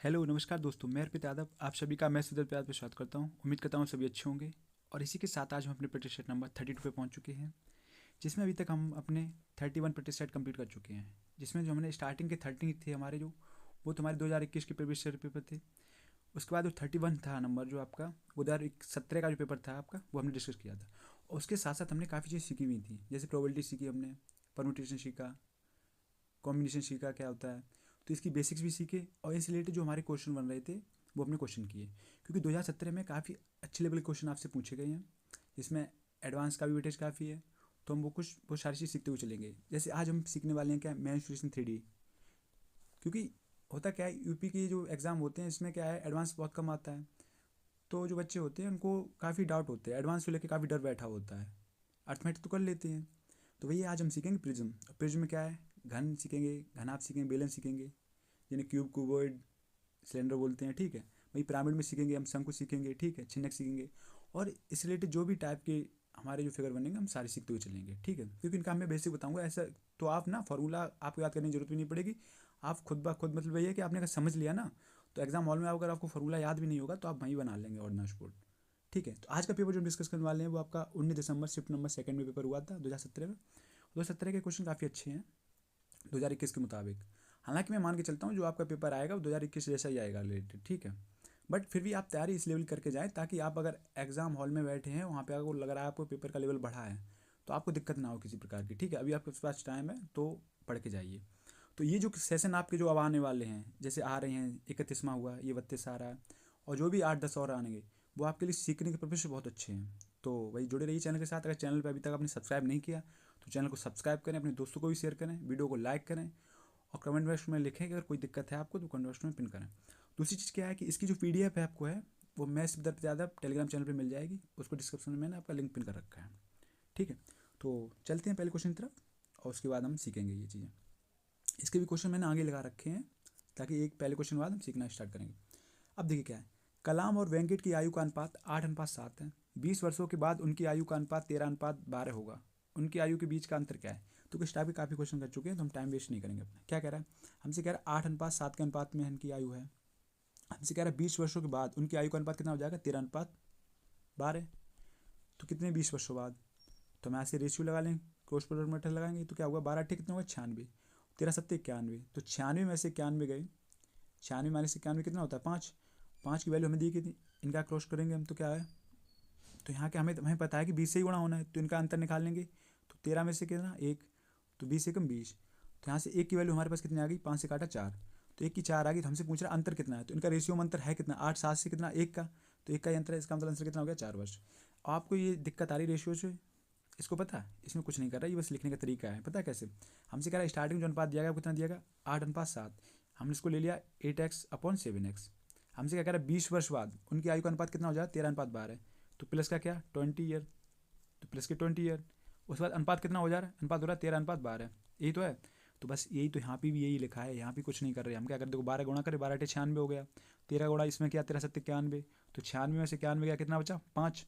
Hello नमस्कार दोस्तों, मैं अर्पित यादव आप सभी का मैं सिद्धल प्यार पे स्वागत करता हूँ। उम्मीद करता हूँ सभी अच्छे होंगे। और इसी के साथ आज हम अपने प्रतिशत नंबर 32 पे पहुँच चुके हैं, जिसमें अभी तक हम अपने 31 प्रतिशत कंप्लीट कर चुके हैं। जिसमें जो हमने स्टार्टिंग के 30 थे हमारे जो, वो तुम्हारे 2021 के प्रीवियस ईयर पेपर थे। उसके बाद जो 31 था नंबर जो आपका, वो 2017 का जो पेपर था आपका, वो हमने डिस्कस किया था। और उसके साथ साथ हमने काफ़ी चीज़ सीखी हुई थी, जैसे प्रोबेबिलिटी सीखी हमने, परमुटेशन सीखा, कॉम्बिनेशन सीखा क्या होता है। तो इसकी बेसिक्स भी सीखे और इससे रिलेटेड जो हमारे क्वेश्चन बन रहे थे वो हमने क्वेश्चन किए, क्योंकि 2017 में काफ़ी अच्छे लेवल के क्वेश्चन आपसे पूछे गए हैं, जिसमें एडवांस का भी वेटेज काफ़ी है। तो हम वो सारी चीज़ सीखते हुए चलेंगे। जैसे आज हम सीखने वाले हैं क्या, मेंस्ट्रुएशन 3D। क्योंकि होता क्या है, यूपी के जो एग्ज़ाम होते हैं इसमें क्या है, एडवांस बहुत कम आता है। तो जो बच्चे होते हैं उनको काफ़ी डाउट होते हैं, एडवांस को लेकर काफ़ी डर बैठा होता है। अर्थमेटिक तो कर लेते हैं। तो वही आज हम सीखेंगे प्रिज्म। प्रिज्म में क्या है, घन सीखेंगे, घनाभ सीखेंगे, बेलन सीखेंगे, जिन्हें क्यूब, क्यूबॉइड, सिलेंडर बोलते हैं, ठीक है। वही पिरामिड में सीखेंगे हम, शंकु सीखेंगे, ठीक है, छिन्नक सीखेंगे। और इस रिलेटेड जो भी टाइप के हमारे जो फिगर बनेंगे हम सारे सीखते हुए चलेंगे, ठीक है। क्योंकि इनका मैं बेसिक बताऊंगा, ऐसा तो आप ना फार्मूला आपको याद करने की जरूरत भी नहीं पड़ेगी। आप खुद ब खुद, मतलब वही है कि आपने अगर समझ लिया ना, तो एग्जाम हॉल में अगर आपको फार्मूला याद भी नहीं होगा तो आप वहीं बना लेंगे ऑन द स्पॉट, ठीक है। तो आज का पेपर जो हम डिस्कस करने वाले हैं वो आपका 19 दिसंबर शिफ्ट नंबर सेकंड में पेपर हुआ था 2017 में। 2017 के क्वेश्चन काफ़ी अच्छे हैं 2021 के मुताबिक। हालांकि मैं मान के चलता हूँ जो आपका पेपर आएगा वो 2021 जैसा ही आएगा रिलेटेड, ठीक है। बट फिर भी आप तैयारी इस लेवल करके जाएँ ताकि आप अगर एग्जाम हॉल में बैठे हैं वहाँ पे आपको लग रहा है आपको पेपर का लेवल बढ़ा है, तो आपको दिक्कत ना हो किसी प्रकार की, ठीक है। अभी आपके पास टाइम है तो पढ़ के जाइए। तो ये जो सेशन आपके जो अब आने वाले हैं, जैसे आ रहे हैं 31वां हुआ, ये 32 आ रहा है, और जो भी 8-10 और आएंगे, वो आपके लिए सीखने के पर्पज से बहुत अच्छे हैं। तो वही जुड़े रहिए चैनल के साथ। अगर चैनल पर अभी तक आपने सब्सक्राइब नहीं किया तो चैनल को सब्सक्राइब करें, अपने दोस्तों को भी शेयर करें, वीडियो को लाइक करें, और कमेंट बॉक्स में लिखें कि अगर कोई दिक्कत है आपको तो कमेंट बॉक्स में पिन करें। दूसरी चीज़ क्या है कि इसकी जो PDF है आपको है, वो मैं सिद्धार्थ ज़्यादा टेलीग्राम चैनल पे मिल जाएगी, उसको डिस्क्रिप्शन में मैंने आपका लिंक पिन कर रखा है, ठीक है। तो चलते हैं पहले क्वेश्चन की तरफ, और उसके बाद हम सीखेंगे ये चीज़ें। इसके भी क्वेश्चन मैंने आगे लगा रखे हैं, ताकि एक पहले क्वेश्चन के बाद हम सीखना स्टार्ट करेंगे। अब देखिए क्या है, कलाम और वेंकट की आयु का अनुपात 8:7 है। 20 वर्षों के बाद उनकी आयु का अनुपात 13:12 होगा। उनकी आयु के बीच का अंतर क्या है। तो कुछ टाइप के काफ़ी क्वेश्चन कर चुके हैं, तो हम टाइम वेस्ट नहीं करेंगे अपना। क्या कह रहा है, हमसे कह रहा है 8:7 के अनुपात में इनकी आयु है। हमसे कह रहा है 20 वर्षों के बाद उनकी आयु का अनुपात कितना हो जाएगा, 13:12। तो कितने 20 वर्षों बाद, तो हम यहाँ से रेशियो लगा लें, क्रॉस प्रोडक्ट मेथड लगाएंगे, तो क्या होगा, 12 कितना होगा, 96। 13 7 91, तो 96 में से 91 गए, 96 माइनस 91 कितना होता है, 5। 5 की वैल्यू हमें दी थी, इनका क्रॉस करेंगे हम तो क्या है, तो यहाँ के हमें पता है कि 20 से ही गुणा होना है, तो इनका अंतर निकाल लेंगे। तो 13 में से कितना, 1, तो 20 एकम 20। तो यहाँ से 1 की वैल्यू हमारे पास कितनी आ गई, 5 से काटा 4, तो 1 की 4 आ गई। तो हमसे पूछ रहा है अंतर कितना है, तो इनका रेशियो में अंतर है कितना, 8-7 से कितना, 1 का, तो 1 का ही अंतर है, इसका मतलब आंसर कितना हो गया, 4 वर्ष। आपको ये दिक्कत आ रही रेशियो से, इसको पता है, इसमें कुछ नहीं कर रहा, ये बस लिखने का तरीका है। पता है कैसे, हमसे कह रहा है स्टार्टिंग जो अनुपात दिया गया कितना दिया गया, 8:7। हमने इसको ले लिया 8x/7x। हमसे क्या कह रहा है 20 वर्ष बाद उनकी आयु का अनुपात कितना हो जाएगा, 13:12। तो प्लस का क्या, 20 ईयर, तो प्लस के 20 ईयर। उसके बाद अनुपात कितना हो जा रहा है, अनुपात हो रहा है 13:12, यही तो है। तो बस यही, तो यहाँ पे भी यही लिखा है, यहाँ पे कुछ नहीं कर रहे हम। क्या कर, देखो 12 गुणा करें, 12×8 = 96 हो गया। 13 गुणा इसमें क्या, 13×7 = 91, तो 96 में से 91 गया, कितना बचा, 5।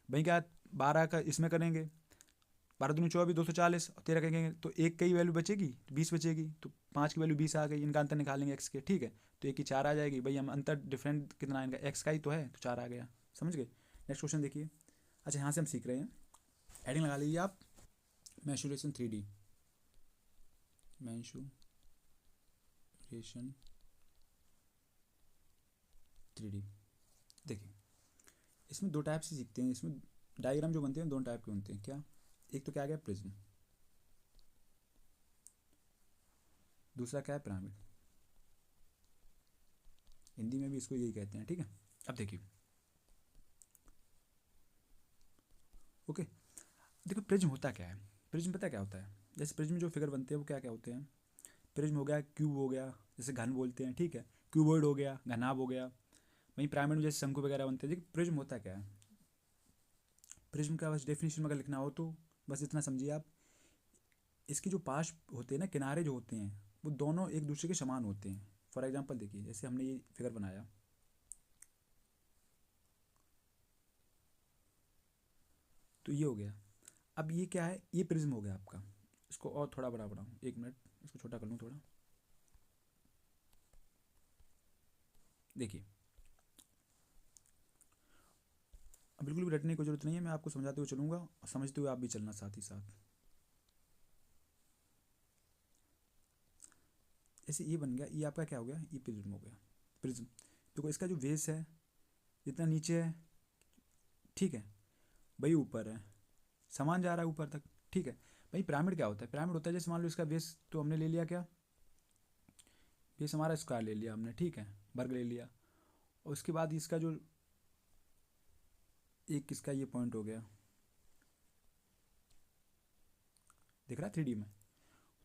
भाई क्या, 12 का इसमें करेंगे, 12×2 = 24, 240, और 13 कहेंगे तो 1 की वैल्यू बचेगी, 20 बचेगी, तो 5 की वैल्यू 20 आ गई। इनका अंतर निकालेंगे एक्स के, ठीक है। तो 1 की 4 आ जाएगी, भाई हम अंतर डिफरेंट कितना है इनका, एक्स का ही तो है, तो 4 आ गया। समझ गए। नेक्स्ट क्वेश्चन देखिए। अच्छा, यहाँ से हम सीख रहे हैं, हेडिंग लगा लीजिए आप, मेंस्ट्रुएशन 3D, मेंस्ट्रुएशन 3D। देखिए, इसमें दो टाइप से सीखते हैं। इसमें डायग्राम जो बनते हैं दोनों टाइप के बनते हैं। क्या, एक तो क्या गया प्रिज्म, दूसरा क्या है पिरामिड। हिंदी में भी इसको यही कहते हैं, ठीक है। अब देखिए, ओके, देखो प्रिज्म होता क्या है। प्रिज्म पता क्या होता है, जैसे प्रिज्म जो फिगर बनते हैं वो क्या क्या होते हैं। प्रिज्म हो गया, क्यूब हो गया, जैसे घन बोलते हैं, ठीक है, क्यूबॉइड हो गया, घनाभ हो गया। वहीं पिरामिड में जैसे शंकु वगैरह बनते हैं। देखिए प्रिज्म होता क्या है, प्रिज्म का बस डेफिनेशन में अगर लिखना हो तो बस इतना समझिए आप, इसके जो पास होते हैं ना, किनारे जो होते हैं, वो दोनों एक दूसरे के समान होते हैं। फॉर एग्जाम्पल देखिए, जैसे हमने ये फिगर बनाया, तो ये हो गया। अब ये क्या है, ये प्रिज्म हो गया आपका। इसको और थोड़ा बड़ा बनाऊँ, 1 मिनट, इसको छोटा कर लूँ थोड़ा। देखिए अब बिल्कुल भी रटने की जरूरत नहीं है, मैं आपको समझाते हुए चलूँगा और समझते हुए आप भी चलना साथ ही साथ। ऐसे ये बन गया, ये आपका क्या हो गया, ये प्रिज्म हो गया। प्रिज्म देखो इसका जो बेस है जितना नीचे है, ठीक है, वही ऊपर है, सामान जा रहा है ऊपर तक, ठीक है। भाई पिरामिड क्या होता है, पिरामिड होता है जैसे मान लो इसका बेस तो हमने ले लिया, क्या बेस हमारा स्क्वायर ले लिया हमने, ठीक है, वर्ग ले लिया, और उसके बाद इसका जो एक इसका ये पॉइंट हो गया, दिख रहा है 3D में,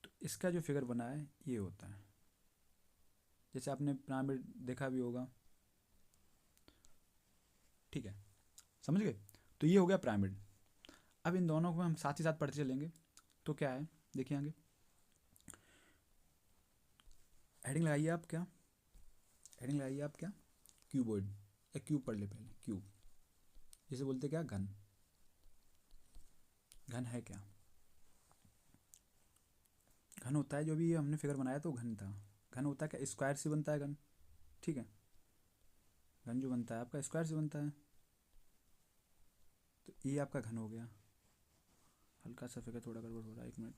तो इसका जो फिगर बना है ये होता है, जैसे आपने पिरामिड देखा भी होगा, ठीक है, समझ गए। तो ये हो गया पिरामिड। अब इन दोनों को हम साथ ही साथ पढ़ते चलेंगे। तो क्या है, देखिए आगे हेडिंग लगाइए आप, क्या हेडिंग लगाइए आप, क्या क्यूबॉइड या क्यूब पढ़ ले पहले, क्यूब जिसे बोलते क्या, घन। घन है क्या, घन होता है जो भी हमने फिगर बनाया तो घन था। घन होता है क्या, स्क्वायर से बनता है घन, ठीक है, घन जो बनता है आपका स्क्वायर से बनता है, तो ये आपका घन हो गया। हल्का सा फिगर थोड़ा गड़बड़ हो रहा है, एक मिनट।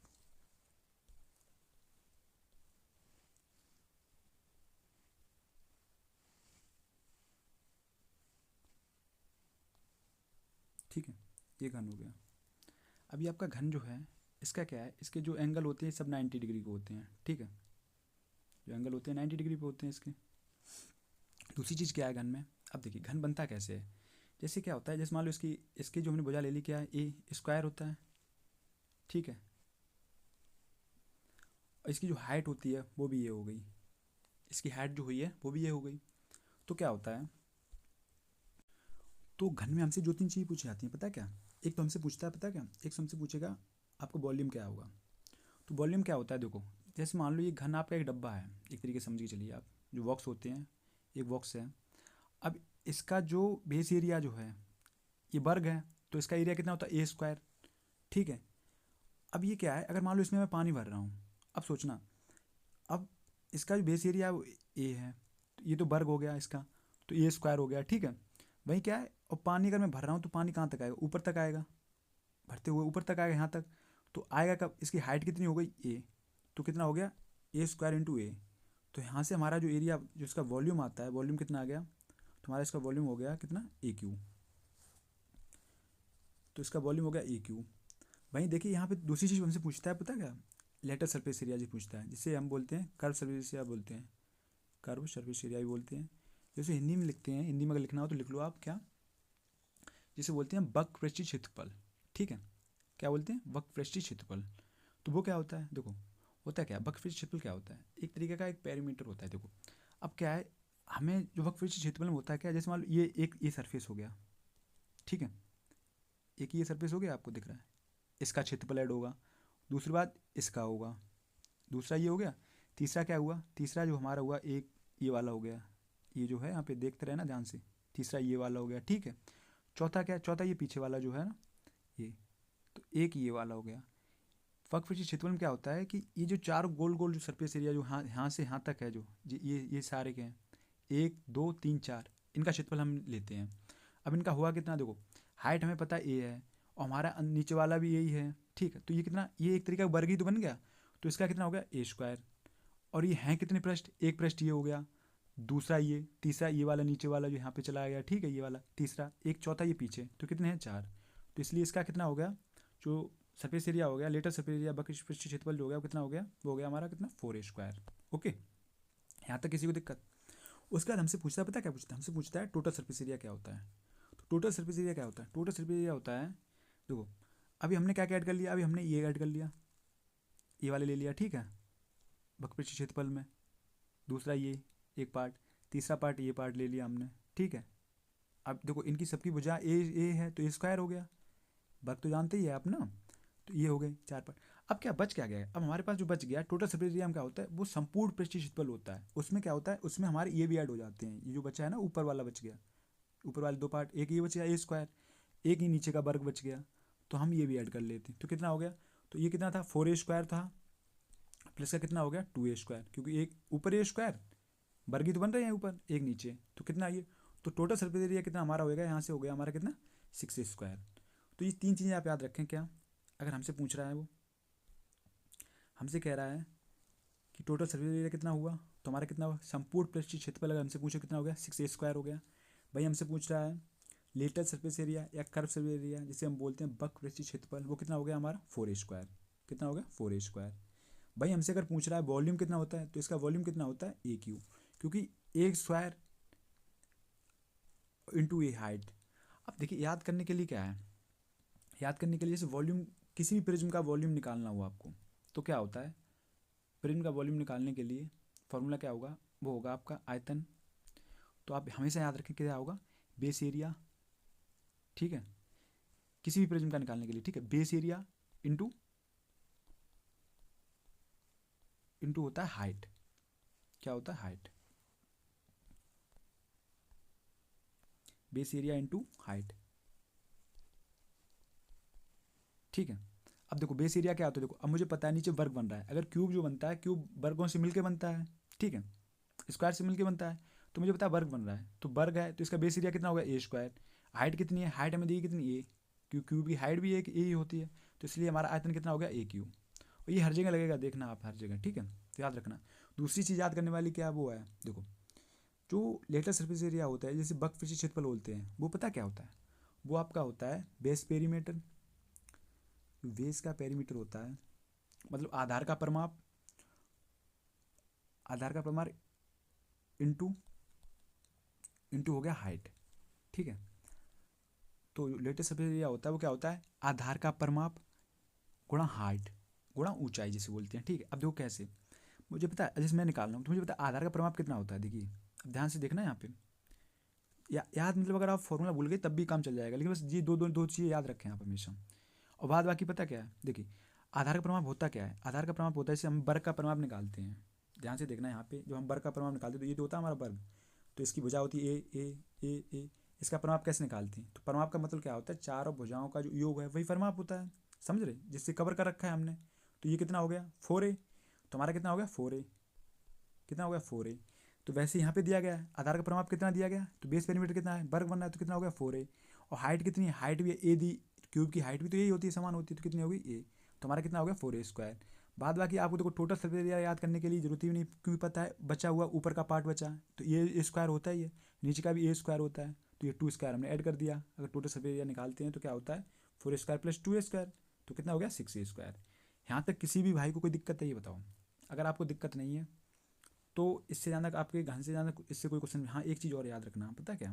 ठीक है, ये घन हो गया। अभी आपका घन जो है इसका क्या है, इसके जो एंगल होते हैं सब 90 डिग्री के होते हैं, ठीक है, जो एंगल होते हैं 90 डिग्री पे होते हैं इसके। दूसरी चीज़ क्या है घन में, अब देखिए घन बनता कैसे है, जैसे क्या होता है, जैसे मान लो इसकी इसकी जो हमने भुजा ले ली, क्या है, ए स्क्वायर होता है, ठीक है, और इसकी जो हाइट होती है वो भी ये हो गई, इसकी हाइट जो हुई है वो भी ये हो गई। तो क्या होता है, तो घन में हमसे 2-3 चीज़ पूछी जाती हैं, पता है क्या, एक तो हमसे पूछता है, पता है क्या, एक तो हमसे पूछेगा आपको वॉल्यूम क्या होगा। तो वॉल्यूम क्या होता है, देखो जैसे मान लो ये घन आपका एक डब्बा है, एक तरीके से समझ के चलिए आप, जो बॉक्स होते हैं, एक बॉक्स है। अब इसका जो बेस एरिया जो है ये वर्ग है, तो इसका एरिया कितना होता है, ए स्क्वायर, ठीक है। अब ये क्या है, अगर मान लो इसमें मैं पानी भर रहा हूँ, अब सोचना, अब इसका जो बेस एरिया वो ए है, तो ये तो वर्ग हो गया इसका, तो ए स्क्वायर हो गया, ठीक है। वही क्या है, और पानी अगर मैं भर रहा हूँ तो पानी कहाँ तक आएगा, ऊपर तक आएगा, भरते हुए ऊपर तक आएगा यहाँ तक, तो आएगा कब, इसकी हाइट कितनी हो गई ए, तो कितना हो गया, ए स्क्वायर इंटू ए। तो यहाँ से हमारा जो एरिया जो इसका वॉल्यूम आता है, वॉल्यूम कितना आ गया, तो हमारा इसका वॉल्यूम हो गया कितना, ए क्यू। तो इसका वॉल्यूम हो गया ए क्यू। वहीं देखिए यहाँ पे दूसरी चीज़ हमसे पूछता है, पता क्या, लेटर सरफेस एरिया जी पूछता है, जिसे हम बोलते हैं कर्व सरफेस एरिया बोलते हैं, कर्व सरफेस एरिया भी बोलते हैं। जैसे हिंदी में लिखते हैं, हिंदी में अगर लिखना हो तो लिख लो आप, क्या जिसे बोलते हैं वक्रपृष्ठीय क्षेत्रफल, ठीक है, क्या बोलते हैं, वक्रपृष्ठीय क्षेत्रफल। तो वो क्या होता है, देखो होता है क्या, वक्रपृष्ठीय क्षेत्रफल क्या होता है, एक तरीके का एक पेरीमीटर होता है। देखो अब क्या है, हमें जो वक्रपृष्ठीय क्षेत्रफल में होता है क्या, जैसे मान लो ये एक ये सरफेस हो गया, ठीक है, एक ये सरफेस हो गया आपको दिख रहा है, इसका क्षेत्रफल ऐड होगा, दूसरी बात इसका होगा, दूसरा ये हो गया, तीसरा क्या हुआ, तीसरा जो हमारा हुआ एक ये वाला हो गया, ये जो है यहाँ पे देखते रहे ना ध्यान से, तीसरा ये वाला हो गया, ठीक है। चौथा क्या, चौथा ये पीछे वाला जो है ना ये, तो एक ये वाला हो गया। वक्रपृष्ठीय क्षेत्रफल में क्या होता है कि ये जो चार गोल गोल जो सरफेस एरिया जो यहाँ से यहाँ तक है, जो ये सारे के हैं, 1 2 3 4, इनका क्षेत्रफल हम लेते हैं। अब इनका हुआ कितना, देखो हाइट हमें पता है ए है, और हमारा नीचे वाला भी यही है, ठीक है, तो ये कितना, ये एक तरीका का वर्ग ही तो बन गया, तो इसका कितना हो गया ए स्क्वायर। और ये हैं कितने पृष्ठ, एक पृष्ठ ये हो गया, दूसरा ये, तीसरा ये वाला नीचे वाला जो यहाँ पे चला गया, ठीक है, ये वाला तीसरा, एक चौथा ये पीछे, तो कितने हैं 4। तो इसलिए इसका कितना हो गया, जो सरफेस एरिया हो गया, लेटर सरफेस एरिया वक्रपृष्ठीय क्षेत्रफल जो हो गया वो कितना हो गया, वो हो गया हमारा कितना, 4 स्क्वायर। ओके, यहाँ तक किसी को दिक्कत। उसके बाद हमसे पूछता है, पता क्या पूछता है, हमसे पूछता है टोटल सरफेस एरिया क्या होता है। तो टोटल सरफेस एरिया क्या होता है, टोटल सरफेस एरिया होता है, देखो अभी हमने क्या क्या ऐड कर लिया, अभी हमने ये ऐड कर लिया, ये वाले ले लिया, ठीक है, वक्रपृष्ठीय क्षेत्रफल में, दूसरा ये एक पार्ट, तीसरा पार्ट ये पार्ट ले लिया हमने, ठीक है। अब देखो इनकी सबकी भुजा ए है तो ए स्क्वायर हो गया, वर्ग तो जानते ही है आप ना, तो ये हो गए 4 पार्ट। अब क्या बच क्या गया, अब हमारे पास जो बच गया टोटल सरफेस एरिया में क्या होता है, वो संपूर्ण पृष्ठीय क्षेत्रफल होता है। उसमें क्या होता है, उसमें हमारे ये भी ऐड हो जाते हैं, ये जो बचा है ना ऊपर वाला बच गया, ऊपर वाले 2 पार्ट, एक ये बच गया ए स्क्वायर, एक ही नीचे का वर्ग बच गया, तो हम ये भी ऐड कर लेते हैं, तो कितना हो गया, तो ये कितना था 4 a स्क्वायर था, प्लस का कितना हो गया 2 a स्क्वायर, क्योंकि एक ऊपर ए स्क्वायर वर्ग ही तो बन रहे हैं ऊपर, एक नीचे, तो कितना ये, तो टोटल सरफेस एरिया कितना हमारा होएगा, यहाँ से हो गया हमारा कितना 6 स्क्वायर। तो ये 3 चीज़ें आप याद रखें। क्या अगर हमसे पूछ रहा है, वो हमसे कह रहा है कि टोटल सरफेस एरिया कितना हुआ, तो हमारा कितना हुआ, संपूर्ण पृष्ठीय क्षेत्रफल अगर हमसे पूछे कितना हो गया 6 स्क्वायर हो गया। भाई हमसे पूछ रहा है लेटरल सरफेस एरिया या कर्व सरफेस एरिया जिसे हम बोलते हैं वक्र पृष्ठीय क्षेत्रफल, वो कितना हो गया हमारा 4 स्क्वायर। कितना हो गया 4 स्क्वायर। भाई हमसे अगर पूछ रहा है वॉल्यूम कितना होता है, तो इसका वॉल्यूम कितना होता है ए क्यू, क्योंकि एक स्क्वायर इंटू ए हाइट। अब देखिए याद करने के लिए क्या है, याद करने के लिए जैसे वॉल्यूम, किसी भी प्रिज्म का वॉल्यूम निकालना हो आपको, तो क्या होता है, प्रिज्म का वॉल्यूम निकालने के लिए फॉर्मूला क्या होगा, वो होगा आपका आयतन। तो आप हमेशा याद रखें क्या होगा, बेस एरिया, ठीक है, किसी भी प्रिज्म का निकालने के लिए, ठीक है, बेस एरिया इंटू इंटू होता है हाइट। क्या होता है height, base area into height, ठीक है। अब देखो बेस एरिया क्या होता है, देखो अब मुझे पता है नीचे वर्ग बन रहा है, अगर क्यूब जो बनता है, क्यूब वर्गों से मिलके बनता है, ठीक है, स्क्वायर से मिलके बनता है, तो मुझे पता है वर्ग बन रहा है, तो वर्ग है तो इसका बेस एरिया कितना होगा ए स्क्वायर। हाइट कितनी है, हाइट हमें दी कितनी ए, क्योंकि क्यूब की हाइट भी एक ए ही होती है, तो इसलिए हमारा आयतन कितना हो गया ए क्यूब। और ये हर जगह लगेगा, देखना आप हर जगह, ठीक है, तो याद रखना। दूसरी चीज़ याद करने वाली क्या वो है, देखो जो लेटर सरफेस एरिया होता है जैसे वक्र पृष्ठीय क्षेत्रफल बोलते हैं, वो पता क्या होता है, वो आपका होता है बेस पेरीमीटर। बेस का पेरीमीटर होता है मतलब आधार का परिमाप, आधार का परिमाप इंटू इंटू हो गया हाइट, ठीक है। तो लेटेस्ट सरफेस एरिया होता है वो क्या होता है, आधार का परिमाप गुणा हाइट गुणा ऊंचाई जिसे बोलते हैं, ठीक है। अब देखो कैसे, मुझे पता है जैसे मैं निकाल रहा हूँ, तो मुझे पता है आधार का परिमाप कितना होता है, देखिए अब ध्यान से देखना यहाँ पे, याद मतलब अगर आप फॉर्मूला भूल गए तब भी काम चल जाएगा, लेकिन बस ये दो चीज़ें याद रखें आप हमेशा। और बाद बाकी पता क्या है, देखिए आधार का परिमाप होता क्या है, आधार का परिमाप होता है जैसे हम वर्ग का परिमाप निकालते हैं, ध्यान से देखना यहाँ पे, जो हम वर्ग का परिमाप निकालते हैं तो ये तो होता है हमारा वर्ग, तो इसकी भुजा होती है ए। इसका परिमाप कैसे निकालते हैं, तो परिमाप का मतलब क्या होता है, चारों भुजाओं का जो योग है वही परिमाप होता है, समझ रहे, जिससे कवर कर रखा है हमने। तो ये कितना हो गया 4a, तो हमारा कितना हो गया 4a, कितना हो गया 4a। तो वैसे यहाँ पे दिया गया है आधार का परिमाप कितना दिया गया, तो बेस पेरीमीटर कितना है, वर्ग बनना है, तो कितना हो गया 4a। और हाइट कितनी है, हाइट भी ए दी, क्यूब की हाइट भी तो यही होती है, समान होती है, तो कितनी होगी ए, तो हमारा कितना हो गया 4a स्क्वायर। बाद बाकी आपको देखो टोटल सरफेस एरिया याद करने के लिए जरूरत ही नहीं, क्योंकि पता है बचा हुआ ऊपर का पार्ट बचा, तो ये स्क्वायर होता ही है, नीचे का भी ए स्क्वायर होता है, तो ये 2 स्क्वायर हमने ऐड कर दिया। अगर टोटल सरफेस एरिया निकालते हैं तो क्या होता है 4 स्क्वायर प्लस 2 स्क्वायर, तो कितना हो गया 6 स्क्वायर। यहाँ तक किसी भी भाई को कोई दिक्कत है ये बताओ, अगर आपको दिक्कत नहीं है तो इससे ज़्यादा आपके घन से ज़्यादा इससे कोई क्वेश्चन। हाँ एक चीज़ और याद रखना, पता क्या,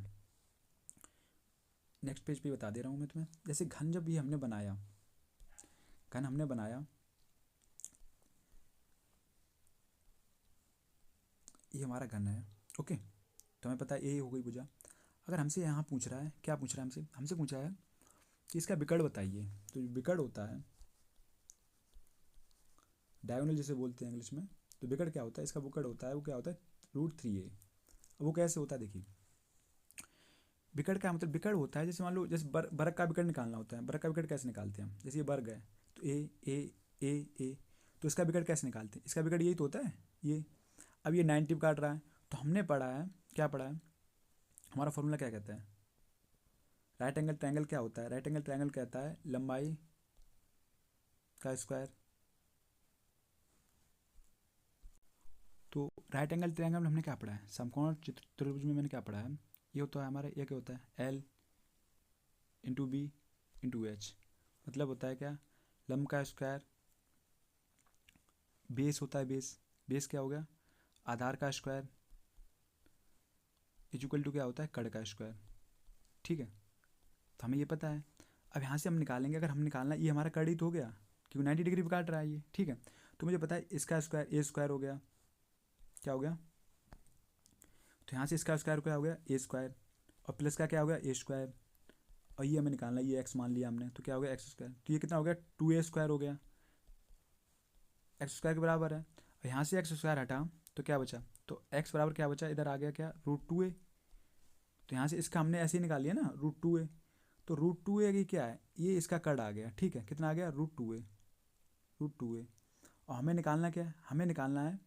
नेक्स्ट पेज पे बता दे रहा हूँ मैं तुम्हें, जैसे घन जब ये हमने बनाया, घन हमने बनाया, ये हमारा घन है, ओके, तो हमें पता है ये हो गई भुजा। अगर हमसे यहाँ पूछ रहा है, क्या पूछ रहा है हमसे, हमसे पूछा है कि इसका विकर्ण बताइए, तो विकर्ण होता है डायगोनल जिसे बोलते हैं इंग्लिश में, तो विकर्ण क्या होता है, इसका विकर्ण होता है वो क्या होता है √3a। अब वो कैसे होता है देखिए, विकर्ण का मतलब विकर्ण होता है जैसे मान लो जैसे वर्ग का विकर्ण निकालना होता है, वर्ग का विकर्ण कैसे निकालते हैं हम, जैसे ये वर्ग है तो ए, तो इसका विकर्ण कैसे निकालते हैं, इसका विकर्ण यही तो होता है ये। अब ये 90 काट रहा है, तो हमने पढ़ा है, क्या पढ़ा है, हमारा फॉर्मूला क्या कहता है, राइट एंगल ट्रायंगल क्या होता है, राइट एंगल ट्रायंगल कहता है लंबाई का स्क्वायर। तो राइट एंगल ट्रायंगल में हमने क्या पढ़ा है, समकोण चतुर्भुज में मैंने क्या पढ़ा है, ये होता है हमारा, ये क्या होता है L into B into H, मतलब होता है क्या, लंब का स्क्वायर, बेस होता है बेस, बेस क्या हो गया आधार का स्क्वायर, इक्वल टू क्या होता है कड़ का स्क्वायर, ठीक है। तो हमें ये पता है, अब यहाँ से हम निकालेंगे, अगर हम निकालना, ये हमारा कड़ ही तो हो गया क्योंकि 90 डिग्री पे काट रहा है ये, ठीक है। तो मुझे पता है इसका स्क्वायर ए स्क्वायर हो गया, क्या हो गया, तो यहाँ से इसका स्क्वायर क्या हो गया ए स्क्वायर, और प्लस का क्या हो गया ए स्क्वायर, और ये हमें निकालना, ये एक्स मान लिया हमने, तो क्या हो गया एक्स स्क्वायर, तो ये कितना हो गया 2a स्क्वायर हो गया, एक्स स्क्वायर के बराबर है। और यहाँ से एक्स स्क्वायर हटा तो क्या बचा, तो एक्स बराबर क्या बचा, इधर आ गया क्या √2a, तो यहाँ से इसका हमने ऐसे ही निकाल लिया ना √2a, तो √2a की क्या है, ये इसका कड़ आ गया, ठीक है, कितना आ गया √2a। और हमें निकालना क्या है, हमें निकालना है,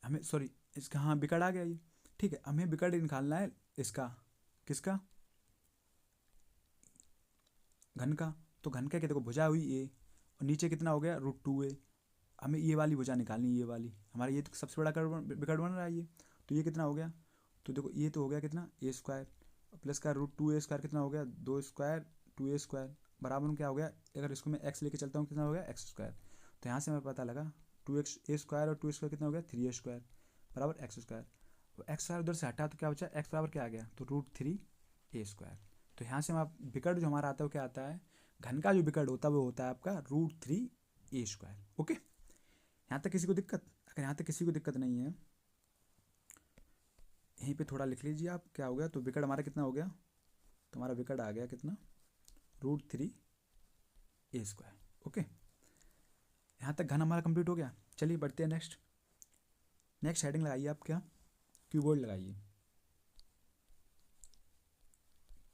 हमें सॉरी इसका, हाँ बिकट आ गया ये, ठीक है। हमें बिकट निकालना है इसका, किसका, घन का। तो घन का क्या, देखो भुजा हुई ए और नीचे कितना हो गया √2a। हमें ये वाली भुजा निकालनी है, ये वाली हमारा, ये तो सबसे बड़ा बिकट बन रहा है ये। तो ये कितना हो गया, तो देखो ये तो हो गया कितना a² प्लस का √2a² कितना हो गया 2² 2a² बराबर में क्या हो गया, अगर इसको मैं x लेके चलता हूँ कितना हो गया x²। तो यहाँ से हमें पता लगा 2a² और 2a² कितना हो गया 3a² बराबर x²। x² उधर से हटा तो क्या बचा, x बराबर क्या आ गया, तो √3a²। तो यहाँ से हम आप विकर्ण जो हमारा आता है वो क्या आता है, घन का जो विकर्ण होता है वो होता है आपका √3a²। ओके, यहाँ तक किसी को दिक्कत, अगर यहाँ तक किसी को दिक्कत नहीं है यहीं पे थोड़ा लिख लीजिए आप, क्या हो गया, तो विकर्ण हमारा कितना हो गया, तो हमारा विकर्ण आ गया कितना √3a²। ओके, यहाँ तक घन हमारा कंप्लीट हो गया। चलिए बढ़ते हैं नेक्स्ट। नेक्स्ट हेडिंग लगाइए आप, क्या, क्यूबॉइड लगाइए।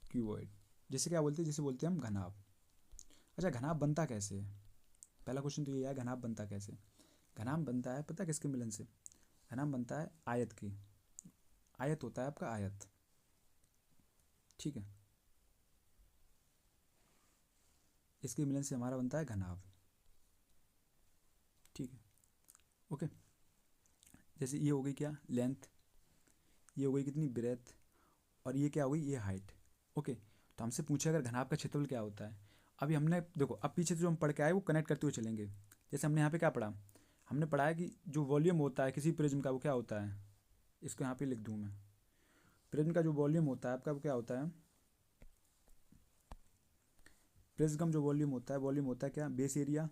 क्यूबॉइड जैसे क्या बोलते हैं, जैसे बोलते हैं हम घनाभ। अच्छा, घनाभ बनता कैसे है, पहला क्वेश्चन तो ये है, घनाभ बनता कैसे। घनाभ बनता है पता किसके मिलन से, घनाभ बनता है आयत की, आयत होता है आपका आयत, ठीक है, इसके मिलन से हमारा बनता है घनाभ, ठीक है। ओके, जैसे ये हो गई क्या लेंथ, ये हो गई कितनी ब्रेथ, और ये क्या हो गई ये हाइट। ओके, तो हमसे पूछे अगर घनाभ का क्षेत्रफल क्या होता है। अभी हमने देखो, अब पीछे जो हम पढ़ के आए वो कनेक्ट करते हुए चलेंगे। जैसे हमने यहाँ पे क्या पढ़ा, हमने पढ़ा है कि जो वॉल्यूम होता है किसी प्रिज्म का वो क्या होता है, इसको यहाँ पे लिख दूँ मैं, प्रिज्म का जो वॉल्यूम होता है आपका वो क्या होता है, प्रिज्म का जो वॉल्यूम होता है क्या, base area,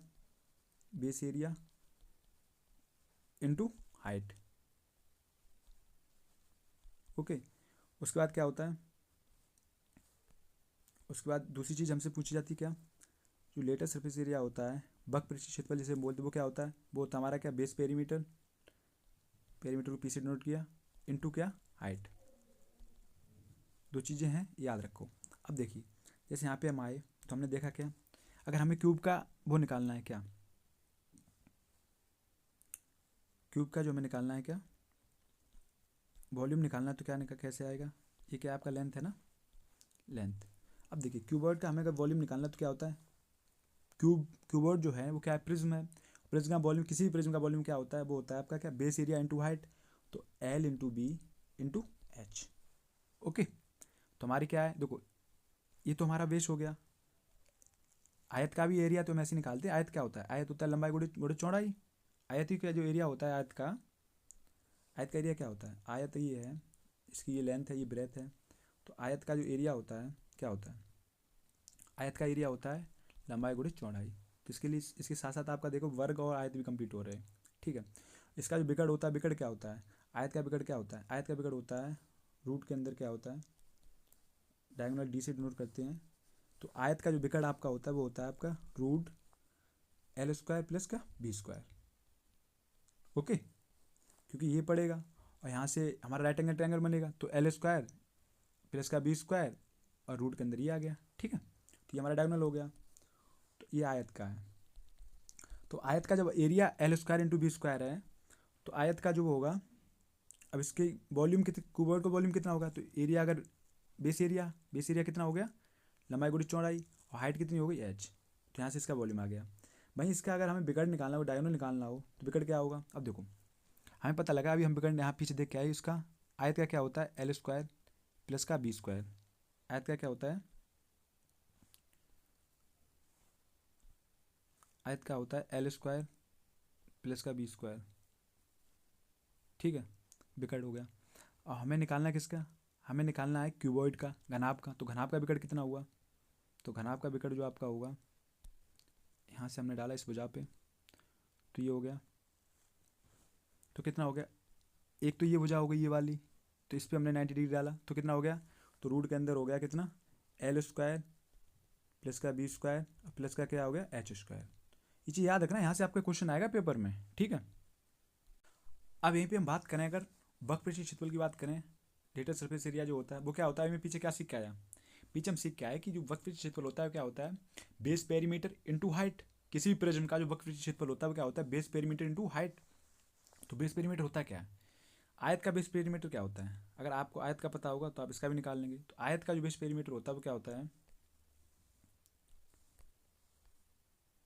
base area into height. Okay, उसके बाद क्या होता है, उसके बाद दूसरी चीज़ हमसे पूछी जाती है क्या, जो लेटेस्ट सरफेस एरिया होता है, वक्र पृष्ठीय क्षेत्रफल जिसे बोलते हैं, वो क्या होता है, वो होता है हमारा क्या बेस पेरीमीटर, पेरीमीटर को पी से डिनोट किया, इनटू क्या हाइट। दो चीज़ें हैं याद रखो। अब देखिए, जैसे यहाँ पे हम आए तो हमने देखा क्या, अगर हमें क्यूब का वो निकालना है क्या, क्यूब का जो हमें निकालना है क्या वॉल्यूम निकालना है, तो क्या कैसे आएगा, ये क्या आपका लेंथ है ना, लेंथ। अब देखिए क्यूबॉइड का हमें अगर वॉल्यूम निकालना है तो क्या होता है, क्यूबॉइड जो है वो क्या है, प्रिज्म है। प्रिज्म का वॉल्यूम, किसी भी प्रिज्म का वॉल्यूम क्या होता है, वो होता है आपका क्या बेस एरिया इंटू हाइट, तो L into B into H. Okay, तो हमारी क्या है, देखो ये तो हमारा बेस हो गया। आयत का भी एरिया तो हम ऐसे निकालते हैं, आयत क्या होता है, आयत होता है लंबाई गुणे गुणे चौड़ाई। आयत ही का जो एरिया होता है आयत का, आयत का एरिया क्या होता है, आयत ये है, इसकी ये लेंथ है, ये ब्रेथ है, तो आयत का जो एरिया होता है क्या होता है, आयत का एरिया होता है लंबाई गुणे चौड़ाई। तो इसके लिए इसके साथ साथ आपका देखो वर्ग और आयत भी कंप्लीट हो रहे हैं, ठीक है। इसका जो विकर्ण होता है, विकर्ण क्या होता है, आयत का विकर्ण क्या होता है, आयत का विकर्ण होता है रूट के अंदर क्या होता है, डायगोनल डी से डिनोट करते हैं। तो आयत का जो विकर्ण आपका होता है वो होता है आपका √L² प्लस का b²। ओके, क्योंकि ये पड़ेगा और यहाँ से हमारा राइट एंगल ट्रायंगल बनेगा, तो L² प्लस का b² और रूट के अंदर ये आ गया, ठीक है। तो ये हमारा डायगोनल हो गया, तो ये आयत का है। तो आयत का जब एरिया L² इंटू b² है, तो आयत का जो होगा, अब इसके वॉल्यूम कितने, क्यूबॉइड का वॉल्यूम कितना होगा, तो एरिया अगर बेस एरिया कितना हो गया लंबाई गुणी चौड़ाई, और हाइट कितनी हो गई h, तो यहाँ से इसका वॉल्यूम आ गया। भाई इसका अगर हमें विकर्ण निकालना हो, डायगोनल निकालना हो, तो विकर्ण क्या होगा, अब देखो हमें पता लगा, अभी हम विकर्ण यहाँ पीछे देख के आए, इसका आयत का क्या होता है L² प्लस का b², आयत का क्या होता है, आयत का होता है L² प्लस का b², ठीक है, विकर्ण हो गया। और हमें निकालना है किसका, हमें निकालना है क्यूबॉइड का, घनाभ का। तो घनाभ का विकर्ण कितना हुआ, तो घनाभ का विकर्ण जो आपका होगा, यहाँ से हमने डाला इस भुजा पे, तो ये हो गया, तो कितना हो गया, एक तो ये भुजा हो गई ये वाली, तो इस पर हमने 90 डिग्री डाला, तो कितना हो गया, तो रूट के अंदर हो गया कितना L² प्लस का b² प्लस का क्या हो गया h²। ये चीज़ याद रखना, यहाँ से आपका क्वेश्चन आएगा पेपर में, ठीक है। अब यहीं पे हम बात करें, अगर वक्र पृष्ठीय क्षेत्रफल की बात करें, लेटेस्ट सरफेस एरिया जो होता है वो क्या होता है, मैं पीछे क्या सीख के आया, पीछे हम सीख के आए कि जो वक्र पृष्ठीय क्षेत्रफल होता है क्या होता है, बेस पेरीमीटर इंटू हाइट। किसी भी प्रिज्म का जो वक्र पृष्ठीय क्षेत्रफल होता है वो क्या होता है, बेस पेरीमीटर इंटू हाइट। तो बेस पेरीमीटर होता है क्या, आयत का बेस पेरीमीटर क्या होता है? अगर आपको आयत का पता होगा तो आप इसका भी निकाल लेंगे। तो आयत का जो बेस पेरीमीटर होता है वो क्या होता है?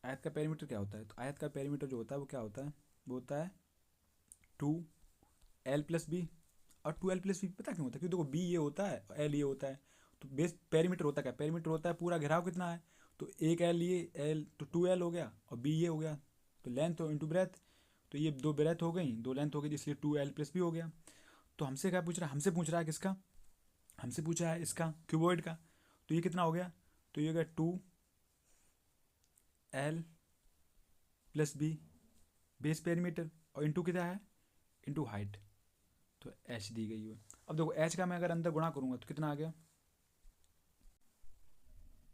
आयत का पेरीमीटर क्या होता है? तो आयत का पेरीमीटर जो होता है वो क्या होता है? वो होता है 2l+b। और 2l+b पता क्यों होता है? क्योंकि देखो b ये होता है और l ये होता है। तो बेस पेरीमीटर होता है क्या? पेरीमीटर होता है पूरा घेराव कितना है। तो एक l ये l तो 2l हो गया और b ये हो गया। तो लेंथ तो इंटू ब्रेथ, तो ये दो ब्रेथ हो गई, दो लेंथ हो गई, इसलिए 2l+b हो गया। तो हमसे क्या पूछ रहा है? हमसे पूछ रहा है किसका? हमसे पूछा है इसका, क्यूबॉइड का। तो ये कितना हो गया? तो ये हो गया 2l+b बेस पेरीमीटर, और इंटू कितना है? Into height. तो h दी गई है। अब देखो h का मैं अगर अंदर गुणा करूँगा तो कितना आ गया?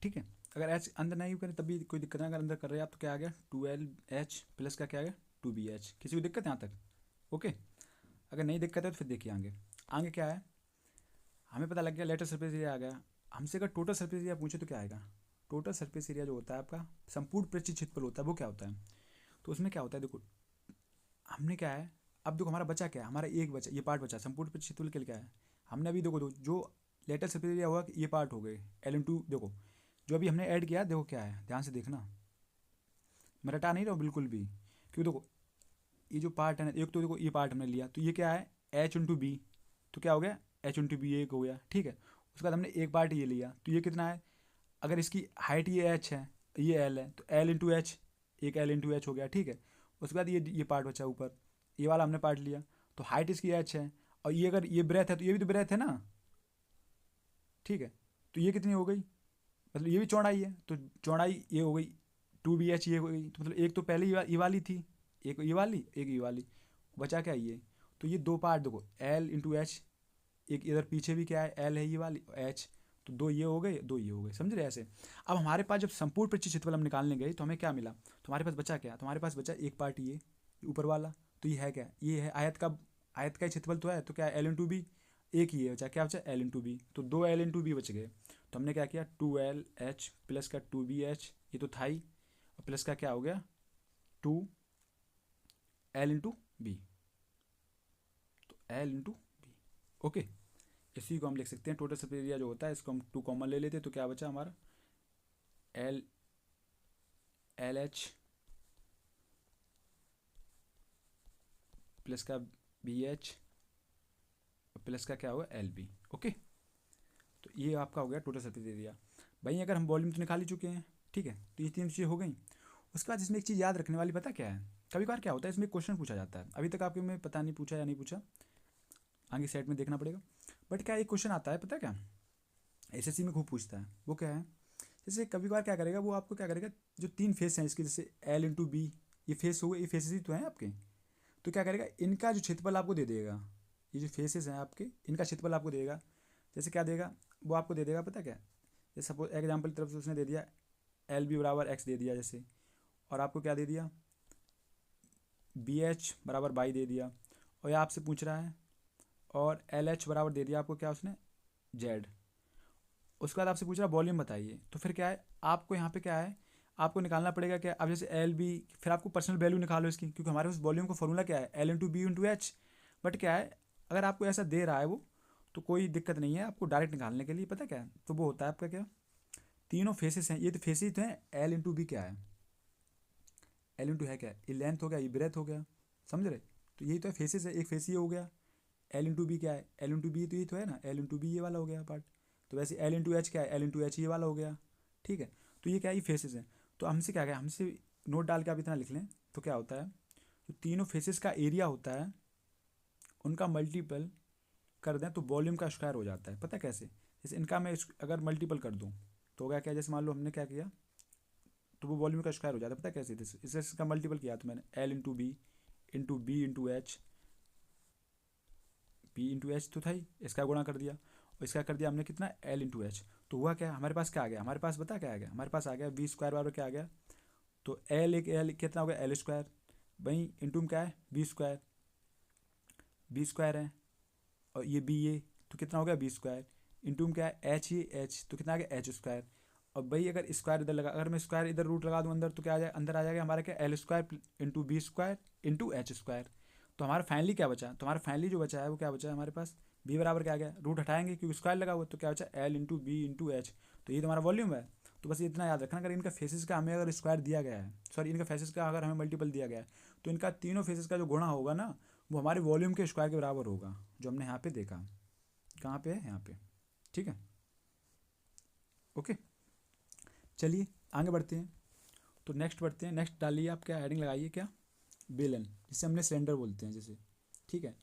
ठीक है, अगर h अंदर नहीं करें तब भी कोई दिक्कत नहीं, अगर अंदर कर रहे हैं आप तो क्या आ गया? 12h प्लस का क्या आ गया? 2bh। किसी को दिक्कत यहाँ तक? ओके। अगर नहीं दिक्कत है तो फिर देखिए आगे। आगे क्या है? हमें पता लग गया लेटर सरफेस एरिया आ गया। हमसे अगर टोटल सरफेस एरिया पूछे तो क्या आएगा? टोटल सरफेस एरिया जो होता है आपका संपूर्ण पृष्ठीय क्षेत्रफल होता है, वो क्या होता है? तो उसमें क्या होता है, देखो हमने क्या है, अब देखो हमारा बचा क्या है? हमारा एक बचा, ये पार्ट बचा संपूर्ण पृष्ठीय क्षेत्रफल के लिए क्या है? हमने अभी देखो जो लेटर सरफेस एरिया हुआ ये पार्ट हो गए l/2। देखो जो अभी हमने ऐड किया, देखो क्या है, ध्यान से देखना, मैं रटा नहीं रहा हूँ बिल्कुल भी। क्योंकि देखो ये जो पार्ट है ना, एक तो देखो ये पार्ट हमने लिया तो ये क्या है? h/b। तो क्या हो गया? h/b एक हो गया, ठीक है। उसके बाद हमने एक पार्ट ये लिया तो ये कितना है? अगर इसकी हाइट ये h है, ये l है, तो l/h, एक l/h हो गया, ठीक है। उसके बाद ये पार्ट बचा ऊपर, ये वाला हमने पार्ट लिया, तो हाइट इसकी h है, और ये अगर ये ब्रेथ है तो ये भी तो ब्रेथ है ना, ठीक है। तो ये कितनी हो गई? मतलब ये भी चौड़ाई है, तो चौड़ाई ये हो गई 2bh, ये हो गई। तो मतलब एक तो पहले ये वाली थी, एक ये वाली, एक ये वाली, बचा क्या ये? तो ये दो पार्ट देखो l/h, एक इधर पीछे भी क्या है, l है ये वाली, h। तो दो ये हो गए, दो ये हो गए, समझ रहे ऐसे। अब हमारे पास जब संपूर्ण पृष्ठीय क्षेत्रफल हम निकालने गए तो हमें क्या मिला? तो हमारे पास बचा क्या? तो हमारे पास बचा एक पार्ट ये ऊपर वाला। तो ये है क्या? ये है आयत का ही क्षेत्रफल तो है, तो क्या है? l/b। एक ही है बचा, क्या बचा? l/b। तो दो l/b बच गए। तो हमने क्या किया? 2lh प्लस का 2bh, ये तो था ही, और प्लस का क्या हो गया? 2l/b। तो l/b, ओके। इसी को हम लिख सकते हैं टोटल सरफेस एरिया जो होता है, इसको हम 2 कॉमन ले लेते हैं तो क्या बचा हमारा? lh प्लस का bh प्लस का क्या होगा? lb, okay. तो ये आपका हो गया टोटल सरफेस एरिया। भाई अगर हम वॉल्यूम तो निकाल ही चुके हैं, ठीक है, तो ये तीन चीज़ें हो गई। उसके बाद इसमें एक चीज़ याद रखने वाली पता क्या है? कभी कभार क्या होता है इसमें क्वेश्चन पूछा जाता है, अभी तक आपके में पता नहीं पूछा या नहीं पूछा, आगे सेट में देखना पड़ेगा। बट क्या एक क्वेश्चन आता है पता क्या, एसएससी में खूब पूछता है, वो क्या है? जैसे कभी कभार क्या करेगा वो, आपको क्या करेगा, जो तीन फेस हैं इसके, जैसे l/b, ये फेस हो गए, ये फेसेस ही तो हैं आपके, तो क्या करेगा, इनका जो क्षेत्रफल आपको दे देगा, ये जो फेसेस हैं आपके इनका क्षेत्रफल आपको देगा। जैसे क्या देगा वो आपको दे देगा पता क्या? जैसे सपोज एग्जाम्पल की तरफ से उसने दे दिया l/b = x दे दिया जैसे, और आपको क्या दे दिया? bh = y दे दिया, और ये आपसे पूछ रहा है, और lh बराबर दे दिया आपको क्या उसने? z। उसके बाद आपसे पूछ रहा है वॉल्यूम बताइए, तो फिर क्या है आपको यहाँ पे क्या है, आपको निकालना पड़ेगा क्या? अब जैसे l/b, फिर आपको पर्सनल वैल्यू निकालो इसकी, क्योंकि हमारे उस वॉल्यूम का फॉर्मूला क्या है? l/b/h। बट क्या है, अगर आपको ऐसा दे रहा है वो, तो कोई दिक्कत नहीं है आपको डायरेक्ट निकालने के लिए, पता क्या है? तो वो होता है आपका क्या, तीनों फेसेस हैं, ये तो फेसेस तो हैं, l/b क्या है? l है क्या? ये लेंथ हो गया, ये ब्रेथ हो गया, समझ रहे? तो यही तो है फेसेस है, एक फेस ये हो गया। l/b क्या है? l/b तो ये तो है ना, l/b ये वाला हो गया पार्ट। तो वैसे l/h क्या है? l/h ये वाला हो गया, ठीक है। तो ये क्या है? ये फेसेस है। तो हमसे क्या गया, हमसे नोट डाल के आप इतना लिख लें तो क्या होता है, जो तीनों फेसेस का एरिया होता है उनका मल्टीपल कर दें तो वॉल्यूम का स्क्वायर हो जाता है। पता कैसे? जैसे इनका मैं अगर मल्टीपल कर दूँ तो हो गया क्या, जैसे मान लो हमने क्या किया, तो वो वॉल्यूम का स्क्वायर हो जाता है। पता कैसे? इसे इसका मल्टीपल किया तो मैंने l/b/b/h, b/h तो था ही, इसका गुणा कर दिया, और इसका कर दिया हमने कितना? l/h। तो हुआ क्या, हमारे पास क्या आ गया? हमारे पास बता क्या आ गया? हमारे पास आ गया v² बराबर क्या आ गया? तो l कितना हो गया? l²। वहीं इंटू में क्या है? b² है, और ये b ये, तो कितना हो गया? b²। इंटू में क्या है? h ये h, तो कितना आ गया? h²। और भाई अगर स्क्वायर इधर लगा, अगर मैं स्क्वायर इधर रूट लगा दूँ अंदर, तो क्या आ जाए? अंदर आ जाएगा हमारा क्या? l² into b² into h²। तो हमारा फाइनली क्या बचा, तो हमारा फाइनली जो बचा है वो क्या बचा है हमारे पास, बी बराबर क्या आ गया, रूट हटाएंगे क्योंकि स्क्वायर लगा हुआ, तो क्या बचा L into B into H. तो ये तो हमारा वॉल्यूम है। तो बस इतना याद रखना, अगर इनका फेसिस का हमें अगर स्क्वायर दिया गया है, सॉरी इनका फेसिस का अगर हमें मल्टीपल दिया गया है, तो इनका तीनों फेसिस का जो गुणा होगा ना, वो हमारे वॉल्यूम के स्क्वायर के बराबर होगा, जो हमने यहाँ पे देखा। कहाँ पे है, यहाँ पे। ठीक है, ओके। चलिए आगे बढ़ते हैं। तो नेक्स्ट बढ़ते हैं, नेक्स्ट डालिए आप, क्या हेडिंग लगाइए, क्या, बेलन, जिसे हमने सिलेंडर बोलते हैं जैसे। ठीक है,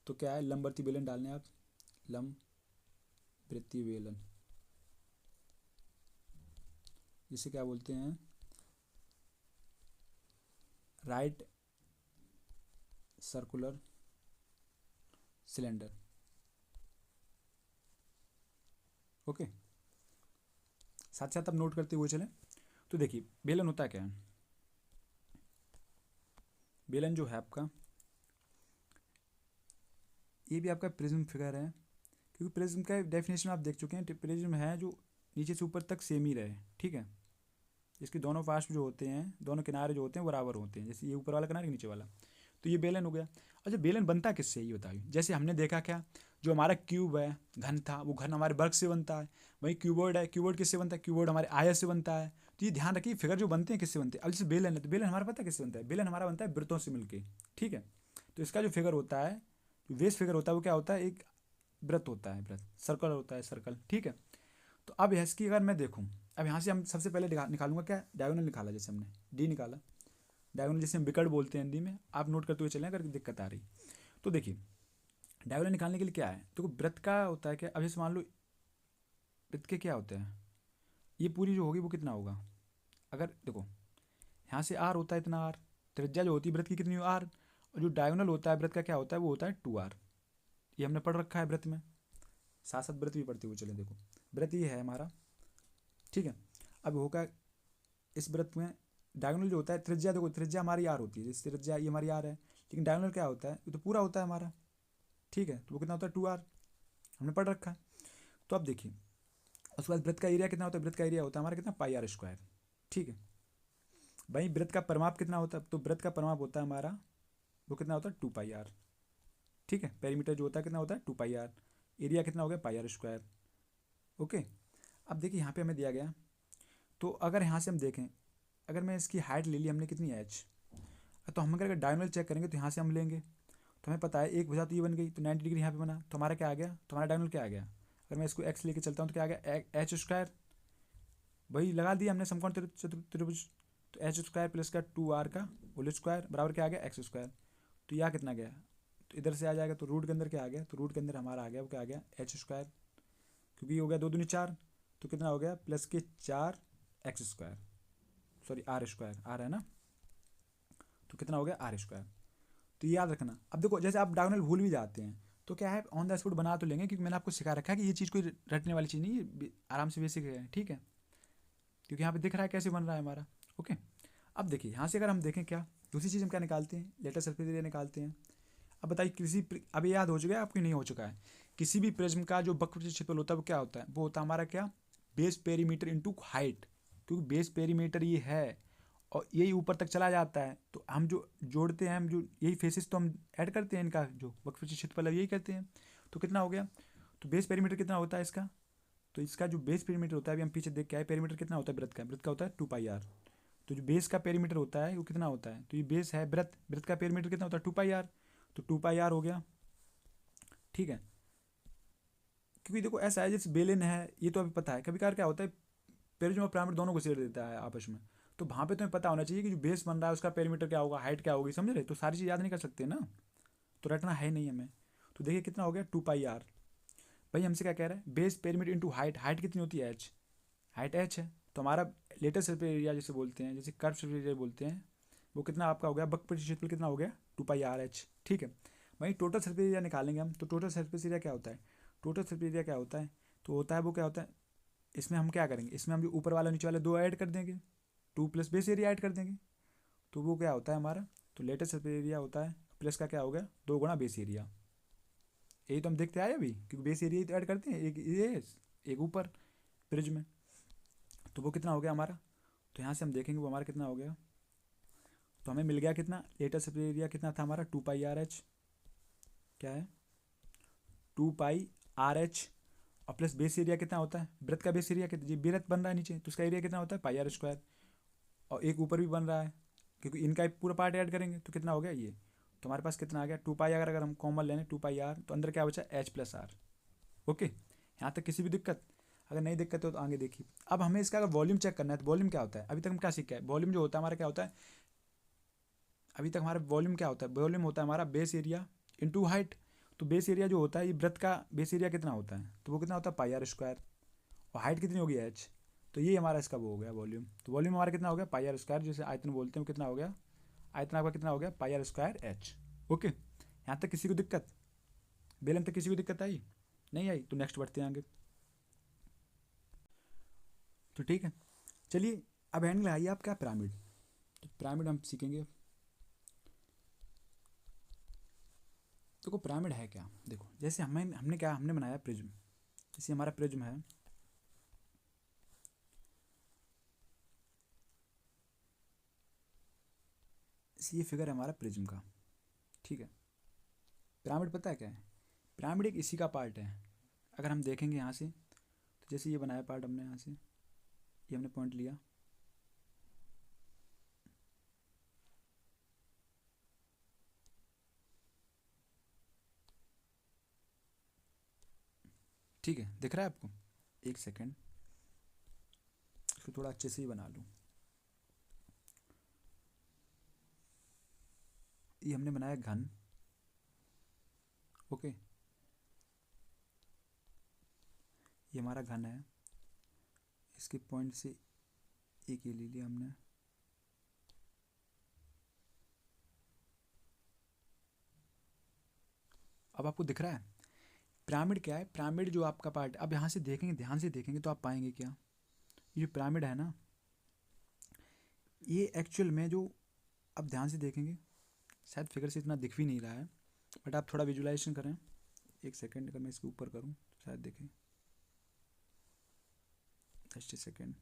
तो क्या है, लंबवर्ती बेलन डालने आप, लंबवृत्तीय बेलन, जिसे क्या बोलते हैं, राइट सर्कुलर सिलेंडर। ओके, साथ साथ आप नोट करते हुए चलें। तो देखिए बेलन होता क्या है, बेलन जो है आपका, ये भी आपका प्रिज्म फिगर है, क्योंकि प्रिज्म का डेफिनेशन आप देख चुके हैं, प्रिज्म है जो नीचे से ऊपर तक सेम ही रहे। ठीक है, इसके दोनों पार्श्व जो होते हैं, दोनों किनारे जो होते हैं बराबर होते हैं, जैसे ये ऊपर वाला किनारा नीचे वाला। तो ये बेलन हो गया। अच्छा बेलन बनता किससे, ये बताइए। जैसे हमने देखा क्या, जो हमारा क्यूब है, घन था, वो घन हमारे वर्ग से बनता है। वही क्यूबोर्ड है, क्यूबोर्ड किससे बनता है, क्यूबोर्ड हमारे आयत से बनता है। तो ये ध्यान रखिए, फिगर जो बनते हैं किससे बनते हैं। अब जैसे बेलन है, तो बेलन हमारा पता है किससे बनता है, बेलन हमारा बनता है वृत्तों से मिलकर। ठीक है, तो इसका जो फिगर होता है, जो बेस फिगर होता है, वो क्या होता है, एक वृत्त होता है, वृत्त, सर्कल होता है, सर्कल। ठीक है, तो अब इसकी अगर मैं देखूँ, अब यहाँ से हम सबसे पहले निकालूंगा क्या, डायगोनल निकाला, जैसे हमने डी निकाला, डायगोनल जैसे हम विकर्ण बोलते हैं हिंदी में, आप नोट करते हुए चलें अगर दिक्कत आ रही। तो देखिए डायगोनल निकालने के लिए क्या है, तो वृत्त का होता है क्या, अब जैसे मान लो वृत्त के क्या होते हैं, ये पूरी जो होगी वो कितना होगा, अगर देखो यहाँ से आर होता है इतना आर, त्रिज्या जो होती है वृत्त की कितनी आर, और जो डायगोनल होता है वृत्त का क्या होता है, वो होता है 2r। ये हमने पढ़ रखा है वृत्त में, साथ साथ वृत्त भी पढ़ते हुए चले। देखो वृत्त ये है हमारा, ठीक है। अब होगा इस वृत्त में डायगोनल जो होता है, त्रिज्या देखो, त्रिज्या हमारी आर होती है, जैसे त्रिज्या ये हमारी आर है, लेकिन डायगोनल क्या होता है, ये तो पूरा होता है हमारा। ठीक है, तो वो कितना होता है 2r, हमने पढ़ रखा है। तो अब देखिए उसके बाद वृत्त का एरिया कितना होता है, वृत्त का एरिया होता है हमारा कितना, पाई आर स्क्वायर। ठीक है, भाई वृत्त का परिमाप कितना होता है, तो वृत्त का परिमाप होता है हमारा, वो कितना होता है 2πr। ठीक है, पेरीमीटर जो होता है कितना होता है 2πr, एरिया कितना हो गया पाई आर स्क्वायर। ओके, अब देखिए यहाँ पे हमें दिया गया, तो अगर यहाँ से हम देखें, अगर मैं इसकी हाइट ले ली हमने कितनी है h, तो हम अगर डायगोनल चेक करेंगे तो यहाँ से हम लेंगे, तो हमें पता है एक भुजा तो ये बन गई, तो 90 डिग्री यहाँ पे बना, तो हमारा क्या आ गया, तो हमारा डायगोनल क्या आ गया, अगर मैं इसको x लेके चलता हूँ तो क्या आ गया, एच स्क्वायर, वही लगा दिया हमने समकोण त्रिभुज, तो एच स्क्वायर प्लस का 2r का होल स्क्वायर बराबर क्या आ गया, एक्स स्क्वायर। तो यह कितना गया, तो इधर से आ जाएगा, तो रूट के अंदर क्या आ गया, तो रूट के अंदर हमारा आ गया, वो क्या आ गया, एच स्क्वायर, क्योंकि ये हो गया 2 दूनी 4, तो कितना हो गया, प्लस के 4 x square, sorry r square, r है ना, तो कितना हो गया आर स्क्वायर। तो ये याद रखना। अब देखो जैसे आप डायगोनल भूल भी जाते हैं तो क्या है, ऑन द स्पॉट बना तो लेंगे, क्योंकि मैंने आपको सिखा रखा है कि ये चीज़ कोई रटने वाली चीज़ नहीं है, आराम से बेसिक है। ठीक है, क्योंकि यहाँ पे दिख रहा है कैसे बन रहा है हमारा। ओके, अब देखिए यहाँ से अगर हम देखें क्या, दूसरी चीज़ हम क्या निकालते हैं, लेटेस्ट सरफेस एरिया निकालते हैं। अब बताइए अब याद हो चुका है आपको, नहीं हो चुका है, किसी भी प्रिज्म का जो वक्र क्षेत्रफल होता है वो क्या होता है, वो होता है हमारा क्या, बेस पेरीमीटर इंटू हाइट, क्योंकि बेस पेरीमीटर ये है और यही ऊपर तक चला जाता है, तो हम जो जोड़ते हैं, हम जो यही फेसेस तो हम ऐड करते हैं, इनका जो वक्र क्षेत्रफल है यही करते हैं। तो कितना हो गया, तो बेस पेरीमीटर कितना होता है इसका, तो इसका जो बेस पेरीमीटर होता है, अभी हम पीछे देख के आए, पेरीमीटर कितना होता है वृत्त का, वृत्त का होता है 2πr। तो जो बेस का पेरीमीटर होता है वो कितना होता है, तो ये बेस है वृत्त, वृत्त का पेरीमीटर कितना होता है 2πr, तो 2πr हो गया। ठीक है, क्योंकि देखो ऐसा है जैसे बेलन है, ये तो अभी पता है, कभी कभार क्या होता है पेरिज्म और पिरामिड दोनों को शेयर देता है आपस में, तो वहाँ पे तुम्हें पता होना चाहिए कि जो बेस बन रहा है उसका पेरीमीटर क्या होगा, हाइट क्या होगी, समझ रहे, तो सारी चीज़ याद नहीं कर सकते ना, तो रटना है नहीं हमें। तो देखिए कितना हो गया 2πr, भाई हमसे क्या कह रहा है, base perimeter into height, height कितनी होती है h, हाइट h है, तो हमारा लेटेस्ट सरफेस एरिया जिसे बोलते हैं, जैसे कर्व सरफेस एरिया बोलते हैं, वो कितना आपका हो गया, वक्र क्षेत्रफल कितना हो गया 2πr/h। ठीक है, वहीं टोटल सरफेस एरिया निकालेंगे हम, तो टोटल सरफेस एरिया क्या होता है, टोटल सरफेस एरिया क्या होता है, तो होता है वो क्या होता है, इसमें हम क्या करेंगे, इसमें हम जो ऊपर वाला नीचे वाले दो ऐड कर देंगे, 2 प्लस बेस एरिया ऐड कर देंगे, तो वो क्या होता है हमारा, तो लेटेस्ट सरफेस एरिया होता है प्लस का क्या हो गया 2 गुणा बेस एरिया। यही तो हम देखते आए अभी, क्योंकि बेस एरिया तो ऐड करते हैं, एक ये एक ऊपर प्रिज्म में, तो वो कितना हो गया हमारा, तो यहाँ से हम देखेंगे वो हमारा कितना हो गया, तो हमें मिल गया कितना, लेटेस्ट सरफेस एरिया कितना था हमारा, 2πr(h), क्या है 2πr(h), और प्लस बेस एरिया कितना होता है, वृत्त का बेस एरिया कितना, जी वृत्त बन रहा है नीचे तो उसका एरिया कितना होता है πr², और एक ऊपर भी बन रहा है क्योंकि इनका पूरा पार्ट ऐड करेंगे तो कितना हो गया ये, तो हमारे पास कितना आ गया 2π, अगर हम कॉमन लें 2πr तो अंदर क्या बचा h+r। ओके, यहाँ तक किसी भी दिक्कत, अगर नहीं दिक्कत हो तो आगे देखिए। अब हमें इसका अगर वॉल्यूम चेक करना है तो वॉल्यूम क्या होता है, अभी तक हम क्या सीखे हैं, वॉल्यूम जो होता है हमारा क्या होता है, अभी तक हमारा वॉल्यूम क्या होता है, वॉल्यूम होता है हमारा बेस एरिया इंटू हाइट। तो बेस एरिया जो होता है, ये वृत्त का बेस एरिया कितना होता है, तो वो कितना होता है πr², और हाइट कितनी होगी h, तो ये हमारा इसका वो हो गया वॉल्यूम। तो वॉल्यूम हमारा कितना हो गया πr², जिसे आयतन बोलते हैं, वो कितना हो गया, आयतन आपका कितना हो गया πr²h। ओके, यहाँ तक किसी को दिक्कत, बेलन तक किसी को दिक्कत आई, नहीं आई, तो नेक्स्ट बढ़ते हैं आगे। तो ठीक है, चलिए अब एंड आइए आप क्या पिरामिड, तो पिरामिड हम सीखेंगे। देखो पिरामिड है क्या, देखो जैसे हमने क्या, हमने बनाया प्रिज्म, जैसे हमारा प्रिज्म है, ये फिगर है हमारा प्रिज्म का, ठीक है। पिरामिड पता है क्या है, पिरामिड एक इसी का पार्ट है। अगर हम देखेंगे यहाँ से, तो जैसे ये बनाया पार्ट हमने यहाँ से, ये हमने पॉइंट लिया, ठीक है, दिख रहा है आपको, एक सेकेंड इसको थोड़ा अच्छे से ही बना लूँ। ये हमने बनाया घन, ओके, ये हमारा घन है, इसके पॉइंट से एक ये ले लिया हमने, अब आपको दिख रहा है पिरामिड क्या है, पिरामिड जो आपका पार्ट, अब यहाँ से देखेंगे, ध्यान से देखेंगे तो आप पाएंगे क्या, ये जो पिरामिड है ना, ये एक्चुअल में जो, अब ध्यान से देखेंगे, शायद फिगर से इतना दिख भी नहीं रहा है, बट आप थोड़ा विजुलाइजेशन करें, एक सेकेंड, अगर मैं इसके ऊपर करूँ तो शायद देखें, जस्ट सेकेंड,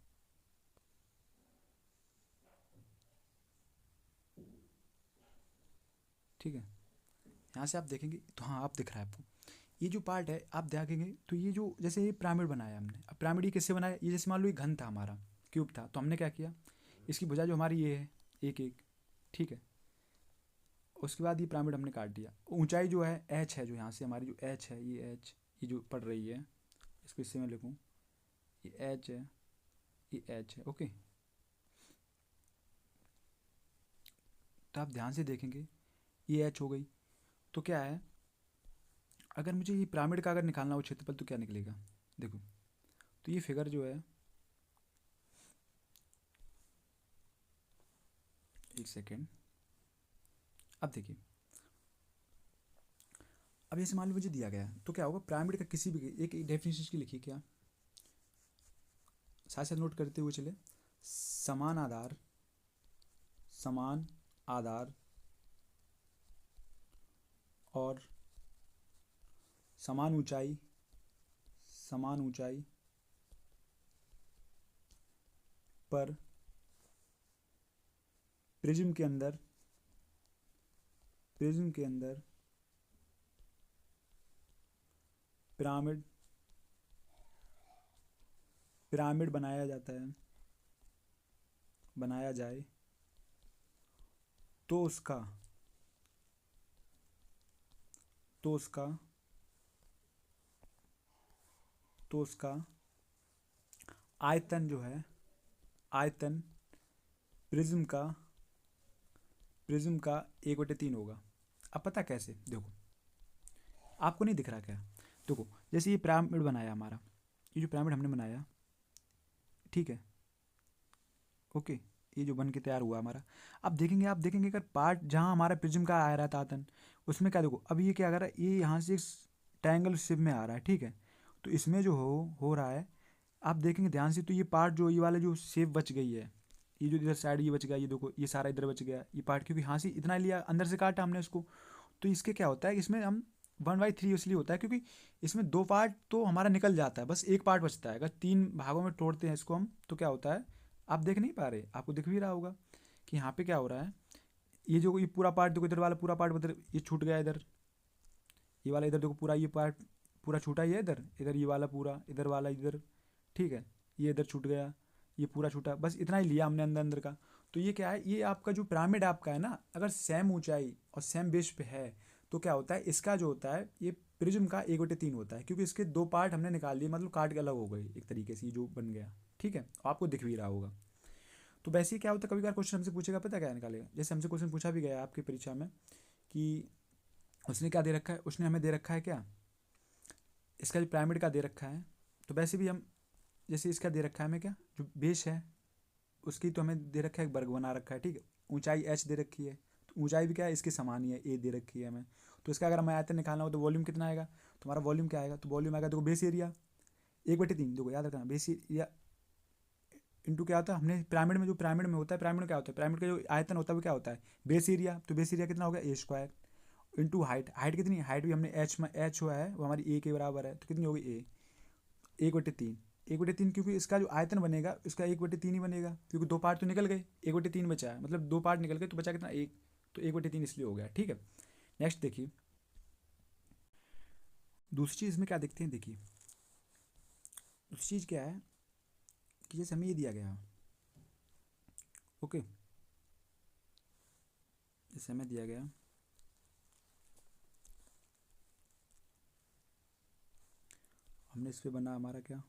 ठीक है, यहाँ से आप देखेंगे तो हाँ आप दिख रहा है आपको, ये जो पार्ट है आप देखेंगे तो ये जो, जैसे ये पिरामिड बनाया हमने, अब पिरामिड ये किससे बनाया, ये जैसे मान लो ये घन था हमारा, क्यूब था, तो हमने क्या किया, इसकी भुजा जो हमारी ये है एक एक, ठीक है, उसके बाद ये पिरामिड हमने काट दिया, ऊंचाई जो है h है, जो यहाँ से हमारी जो h है, ये h, ये जो पड़ रही है, इसको इससे मैं लिखूँ, ये h है, ये h है, ओके। तो आप ध्यान से देखेंगे ये h हो गई, तो क्या है, अगर मुझे ये पिरामिड का अगर निकालना हो क्षेत्रफल तो क्या निकलेगा, देखो, तो ये फिगर जो है, एक सेकेंड, अब देखिए, अब जैसे मान लो मुझे दिया गया है तो क्या होगा, पिरामिड का किसी भी एक डेफिनेशन की लिखिए, क्या, साथ साथ नोट करते हुए चले, समान आधार, समान आधार और समान ऊंचाई, समान ऊंचाई पर प्रिज्म के अंदर, प्रिज्म के अंदर पिरामिड, पिरामिड बनाया जाता है, बनाया जाए तो उसका, तो उसका, तो उसका आयतन जो है, आयतन प्रिज्म का, प्रिज्म का 1/3 होगा। अब पता कैसे, देखो आपको नहीं दिख रहा क्या, देखो जैसे ये पिरामिड बनाया हमारा, ये जो पिरामिड हमने बनाया, ठीक है, ओके, ये जो बन के तैयार हुआ हमारा, अब देखेंगे, आप देखेंगे अगर पार्ट जहाँ हमारा प्रिज्म का आ रहा था आयतन, उसमें क्या, देखो अब ये क्या कर रहा है, ये यहाँ से ट्रायंगल शेप में आ रहा है, ठीक है, तो इसमें जो हो रहा है, आप देखेंगे ध्यान से, तो ये पार्ट जो, ये वाले जो शेप बच गई है, ये जो इधर साइड ये बच गया, ये देखो ये सारा इधर बच गया, ये पार्ट क्योंकि यहाँ से इतना लिया, अंदर से काटा हमने उसको, तो इसके क्या होता है, इसमें हम 1/3 इसलिए होता है क्योंकि इसमें 2 पार्ट तो हमारा निकल जाता है, बस एक पार्ट बचता है, अगर 3 भागों में तोड़ते हैं इसको हम, तो क्या होता है, आप देख नहीं पा रहे, आपको दिख भी रहा होगा कि यहाँ पे क्या हो रहा है ये जो ये पूरा पार्ट देखो, इधर वाला पूरा पार्ट इधर ये छूट गया, इधर ये वाला इधर देखो पूरा ये पार्ट पूरा छूटा ही है, इधर इधर ये वाला पूरा, इधर वाला इधर, ठीक है, ये इधर छूट गया, ये पूरा छूटा, बस इतना ही लिया हमने अंदर अंदर का। तो ये क्या है, ये आपका जो पिरामिड आपका है ना, अगर सेम ऊंचाई और सेम बेस पे है तो क्या होता है, इसका जो होता है ये प्रिज्म का 1/3 होता है, क्योंकि इसके दो पार्ट हमने निकाल लिए, मतलब काट के अलग हो गए एक तरीके से, ये जो बन गया, ठीक है, आपको दिख भी रहा होगा। तो वैसे ही क्या होता है, कभी कभार क्वेश्चन हमसे पूछेगा, पता क्या निकालेगा, जैसे हमसे क्वेश्चन पूछा भी गया आपकी परीक्षा में कि उसने क्या दे रखा है, उसने हमें दे रखा है क्या, इसका जो पिरामिड का दे रखा है, तो वैसे भी हम जैसे इसका दे रखा है हमें क्या, जो बेस है उसकी तो हमें दे रखा है, एक वर्ग बना रखा है, ठीक है, ऊंचाई h दे रखी है, तो ऊंचाई भी क्या है इसके समान ही है, a दे रखी है हमें। तो इसका अगर हमें आयतन निकालना हो तो वॉल्यूम कितना आएगा, तुम्हारा वॉल्यूम क्या आएगा, तो वॉल्यूम आएगा देखो बेस एरिया 1/3, देखो याद रखना, बेस एरिया इंटू क्या होता है, हमने पिरामिड में जो पिरामिड में होता है, पिरामिड में क्या होता है, पिरामिड का जो आयतन होता है वो क्या होता है, बेस एरिया, तो बेस एरिया कितना हो गया a² इंटू हाइट, हाइट कितनी, हाइट भी हमने एच हुआ है वो हमारी a के बराबर है, तो कितनी होगी a 1/3, 1/3, क्योंकि इसका जो आयतन बनेगा उसका 1/3 ही बनेगा, क्योंकि दो पार्ट तो निकल गए, 1/3 बचा है, मतलब दो पार्ट निकल गए तो बचा कितना एक, तो 1/3 इसलिए हो गया, ठीक है। नेक्स्ट देखिए, दूसरी चीज़ में क्या देखते हैं, देखिए दूसरी चीज़ क्या है कि जैसे हमें ये दिया गया, ओके, जैसे हमें दिया गया, हमने इस पर बना हमारा क्या,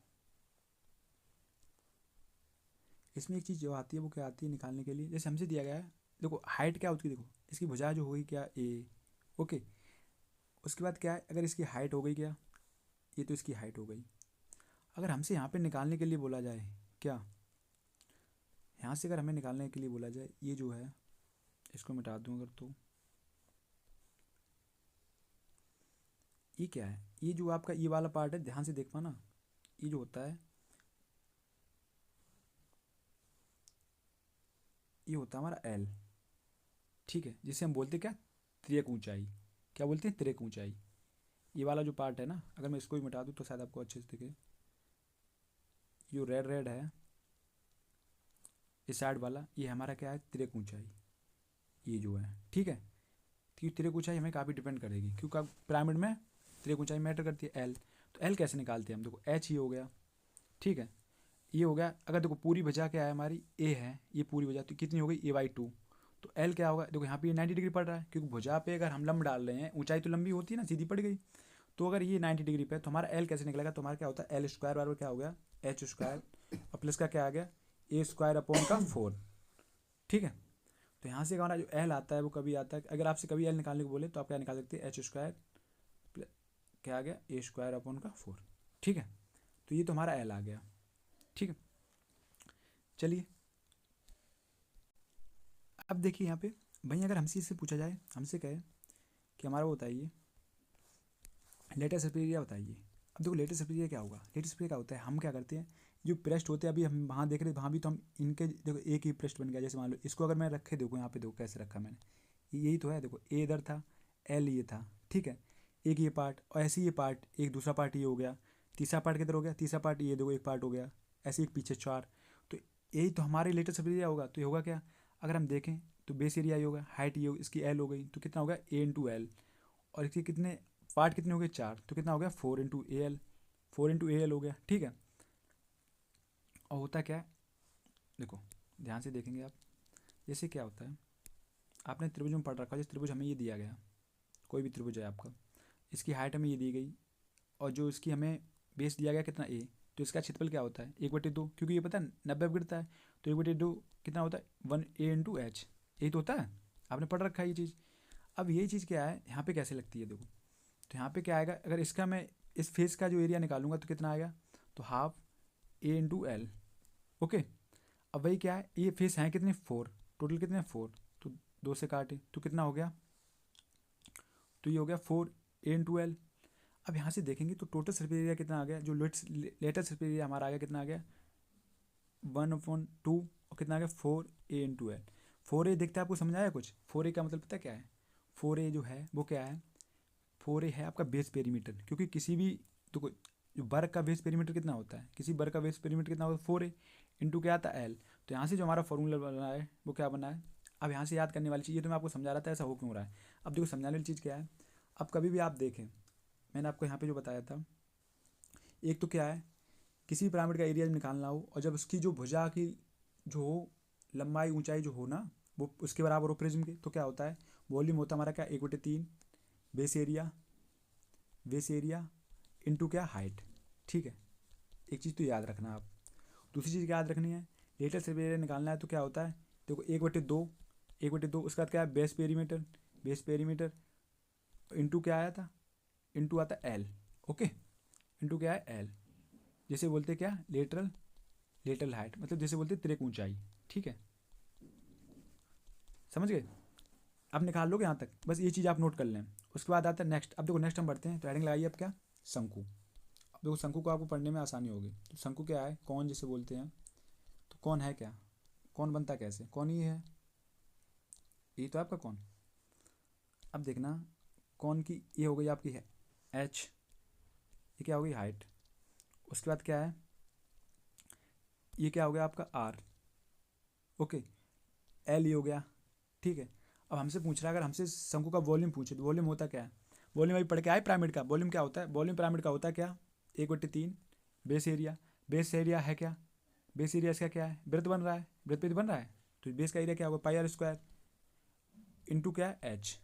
इसमें एक चीज़ जो आती है वो क्या आती है निकालने के लिए, जैसे हमसे दिया गया है, देखो हाइट क्या होती है, देखो इसकी भुजा जो होगी क्या a, ओके, उसके बाद क्या है, अगर इसकी हाइट हो गई क्या, ये तो इसकी हाइट हो गई, अगर हमसे यहाँ पे निकालने के लिए बोला जाए क्या, यहाँ से अगर हमें निकालने के लिए बोला जाए, ये जो है इसको मिटा दूँ अगर, तो ये क्या है, ये जो आपका ये वाला पार्ट है, ध्यान से देख पाना, ये जो होता है ये होता है हमारा एल, ठीक है, जिसे हम बोलते हैं क्या, त्रिक ऊंचाई, क्या बोलते हैं, त्रिक ऊंचाई। ये वाला जो पार्ट है ना, अगर मैं इसको ही मिटा दूँ तो शायद आपको अच्छे से दिखे, जो रेड रेड है इस साइड वाला, ये हमारा क्या है, त्रिक ऊंचाई, ये जो है, ठीक है, क्योंकि त्रिक ऊंचाई हमें काफ़ी डिपेंड करेगी, क्योंकि पिरामिड में त्रिक ऊंचाई मैटर करती है एल, तो एल कैसे निकालते हैं हम, देखो एच ही हो गया, ठीक है, ये हो गया, अगर देखो पूरी वजह क्या है हमारी ए है, ये पूरी वजह तो कितनी हो गई a/2, तो एल क्या होगा, देखो यहाँ पे ये 90 डिग्री पड़ रहा है, क्योंकि भुजा पे अगर हम लंब डाल रहे हैं, ऊंचाई तो लंबी होती है ना, सीधी पड़ गई, तो अगर ये 90 डिग्री पे है तो हमारा एल कैसे निकलेगा, तो हमारा क्या होता है L² बराबर क्या हो गया h², और प्लस का क्या आ गया a²/4, ठीक है। तो यहाँ से हमारा जो एल आता है वो कभी आता है, अगर आपसे कभी एल निकालने को बोले तो आप क्या निकाल सकते हैं, h² क्या आ गया a²/4, ठीक है, तो ये तो हमारा एल आ गया, ठीक है। चलिए अब देखिए यहाँ पे, भाई अगर हमसे इससे पूछा जाए, हमसे कहे कि हमारा वो बताइए लेटेस्ट एरिया बताइए, अब देखो लेटेस्ट एरिया क्या होगा, लेटेस्ट एरिया क्या होता है, हम क्या करते हैं, जो पृष्ठ होते हैं अभी हम वहाँ देख रहे हैं, वहाँ भी तो हम इनके देखो एक ही पृष्ठ बन गया, जैसे मान लो इसको अगर मैं रखे, देखो यहाँ पे देखो कैसे रखा मैंने, यही तो है, देखो ए इधर था, एल ये था, ठीक है, एक ये पार्ट, और ऐसे ये पार्ट, एक दूसरा पार्ट ये हो गया, तीसरा पार्ट किधर हो गया, तीसरा पार्ट ये देखो एक पार्ट हो गया, ऐसे एक पीछे चार, तो यही तो हमारे लेटेस्ट एरिया होगा, तो ये होगा क्या, अगर हम देखें तो बेस एरिया ये होगा, हाइट ये इसकी एल हो गई, तो कितना होगा a/L, और इसके कितने पार्ट कितने हो गए, चार, तो कितना हो गया 4 × AL, 4 × AL हो गया, ठीक है। और होता क्या है, देखो ध्यान से देखेंगे आप, जैसे क्या होता है, आपने त्रिभुज में पढ़ रखा है, जैसे त्रिभुज हमें ये दिया गया, कोई भी त्रिभुज है आपका, इसकी हाइट हमें ये दी गई, और जो इसकी हमें बेस दिया गया कितना a, तो इसका क्षेत्रफल क्या होता है 1/2, क्योंकि ये पता है 90 गिरता है, तो 1/2 कितना होता है 1a/h, यही तो होता है, आपने पढ़ रखा है ये चीज़। अब यही चीज़ क्या है यहाँ पे कैसे लगती है, देखो तो यहाँ पे क्या आएगा, अगर इसका मैं इस फेस का जो एरिया निकालूंगा तो कितना आएगा, तो हाफ a/L, ओके। अब वही क्या है, ये फेस हैं कितने 4, टोटल कितने 4, तो 2 से काटे तो कितना हो गया, तो ये हो गया 4a/L। अब यहाँ से देखेंगे तो टोटल सरफेस एरिया कितना आ गया, जो लेटेस्ट सरफेस एरिया हमारा आ गया, कितना आ गया 1/2, और कितना आ गया 4a/L। 4a देखते हैं आपको समझ आया कुछ, 4a का मतलब पता क्या है, 4a जो है वो क्या है, 4a है आपका बेस पेरीमीटर, क्योंकि किसी भी तो जो वर्ग का बेस पेरीमीटर कितना होता है, किसी वर्ग का बेस पेरीमीटर कितना होता है 4a इंटू क्या आता है एल। तो यहाँ से जो हमारा फॉर्मूला बना है वो क्या बना है, अब यहाँ से याद करने वाली चीज़, ये तो मैं आपको समझा रहा था ऐसा हो क्यों रहा है। अब देखो समझाने वाली चीज़ क्या है, अब कभी भी आप देखें, मैंने आपको यहाँ पे जो बताया था, एक तो क्या है, किसी पिरामिड का एरिया निकालना हो और जब उसकी जो भुजा की जो हो लंबाई ऊंचाई जो हो ना वो उसके बराबर हो प्रिज्म के, तो क्या होता है, वॉल्यूम होता है हमारा क्या 1/3 बेस एरिया इंटू क्या हाइट। ठीक है, एक चीज़ तो याद रखना आप। दूसरी चीज़ याद रखनी है, लेटेस्ट एरिया निकालना है तो क्या होता है, देखो 1/2 उसके बाद क्या है बेस पेरीमीटर इंटू क्या आया था, इंटू आता है एल। ओके, इंटू क्या है एल, जैसे बोलते हैं क्या लेटरल हाइट, मतलब जैसे बोलते हैं तिरक ऊंचाई। ठीक है, समझ गए। अब निकाल लोगे यहाँ तक, बस ये चीज़ आप नोट कर लें। उसके बाद आता है नेक्स्ट। अब देखो नेक्स्ट हम बढ़ते हैं, तो हेडिंग लगाइए अब क्या, शंकु। अब देखो शंकु को आपको पढ़ने में आसानी होगी। तो शंकु क्या है, कौन जिसे बोलते हैं, तो कौन है क्या, कौन बनता कैसे, कौन ही है, ये तो आपका कौन। अब देखना कौन की ये हो गई आपकी है एच, ये क्या हो गई हाइट। उसके बाद क्या है, ये क्या हो गया आपका आर। ओके, एल ये हो गया। ठीक है, अब हमसे पूछ रहा है, अगर हमसे शंकु का वॉल्यूम पूछे तो वॉल्यूम होता क्या है, वॉल्यूम अभी पढ़ के आए पिरामिड का। वॉल्यूम क्या होता है, वॉल्यूम पिरामिड का होता है क्या, 1/3 बेस एरिया है क्या, बेस एरिया इसका क्या है, वृत्त बन रहा है, वृत्त पे तो बन रहा है, तो बेस का एरिया क्या होगा πr² इंटू क्या है एच।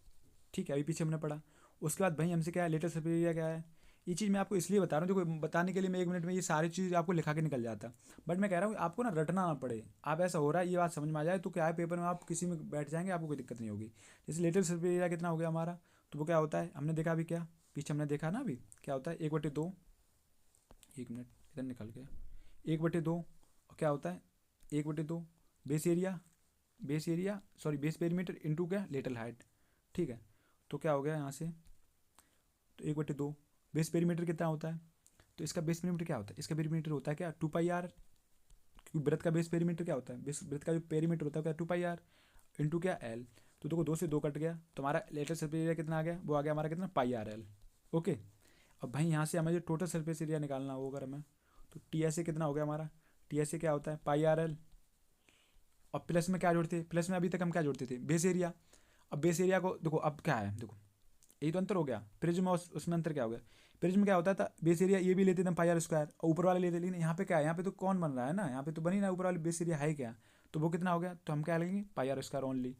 ठीक है, अभी पीछे हमने पढ़ा। उसके बाद भाई हमसे क्या है, लेटेस्ट सरफेस एरिया क्या है। ये चीज़ मैं आपको इसलिए बता रहा हूँ, जो बताने के लिए मैं 1 मिनट में ये सारी चीज़ आपको लिखा के निकल जाता, बट मैं कह रहा हूँ आपको ना रटना ना पड़े। आप ऐसा हो रहा है ये बात समझ में आ जाए तो क्या है, पेपर में आप किसी में बैठ जाएंगे आपको कोई दिक्कत नहीं होगी। जैसे लेटेस्ट सरफेस एरिया कितना हो गया हमारा, तो वो क्या होता है, हमने देखा अभी क्या, पीछे हमने देखा ना अभी क्या होता है 1/2, 1 मिनट इधर निकल गया, 1/2 और क्या होता है 1/2 base area sorry base perimeter into क्या लेटरल हाइट। ठीक है, तो क्या हो गया यहाँ से, तो 1/2 बेस पेरीमीटर कितना होता है, तो इसका बेस पेरीमीटर क्या होता है, इसका पेरीमीटर होता है क्या 2πr, क्योंकि वृत्त का बेस पेरीमीटर क्या होता है, बेस वृत्त का जो पेरीमीटर होता है क्या 2πr इंटू क्या एल। तो देखो 2 से 2 कट गया, तो हमारा लेटेस्ट सरफेस एरिया कितना आ गया, वो आ गया हमारा कितना πrl। ओके, अब भाई यहाँ से हमें जो टोटल सरफेस एरिया निकालना होगा अगर हमें, तो टी एस ए कितना हो गया हमारा, टी एस ए क्या होता है πrl, और प्लस में क्या जोड़ते, प्लस में अभी तक हम क्या जोड़ते थे बेस एरिया। अब बेस एरिया को देखो अब क्या है, देखो यही तो अंतर हो गया, प्रिज्म और उसमें अंतर क्या हो गया, प्रिज्म क्या होता था बेस एरिया ये भी लेते थे हम πr² और ऊपर वाले लेते, लेकिन यहाँ पे क्या है, यहाँ पे तो कौन बन रहा है ना, यहाँ पे तो बनी ना ऊपर वाले बेस एरिया है क्या, तो वो कितना हो गया, तो हम क्या लेंगे πr² ओनली।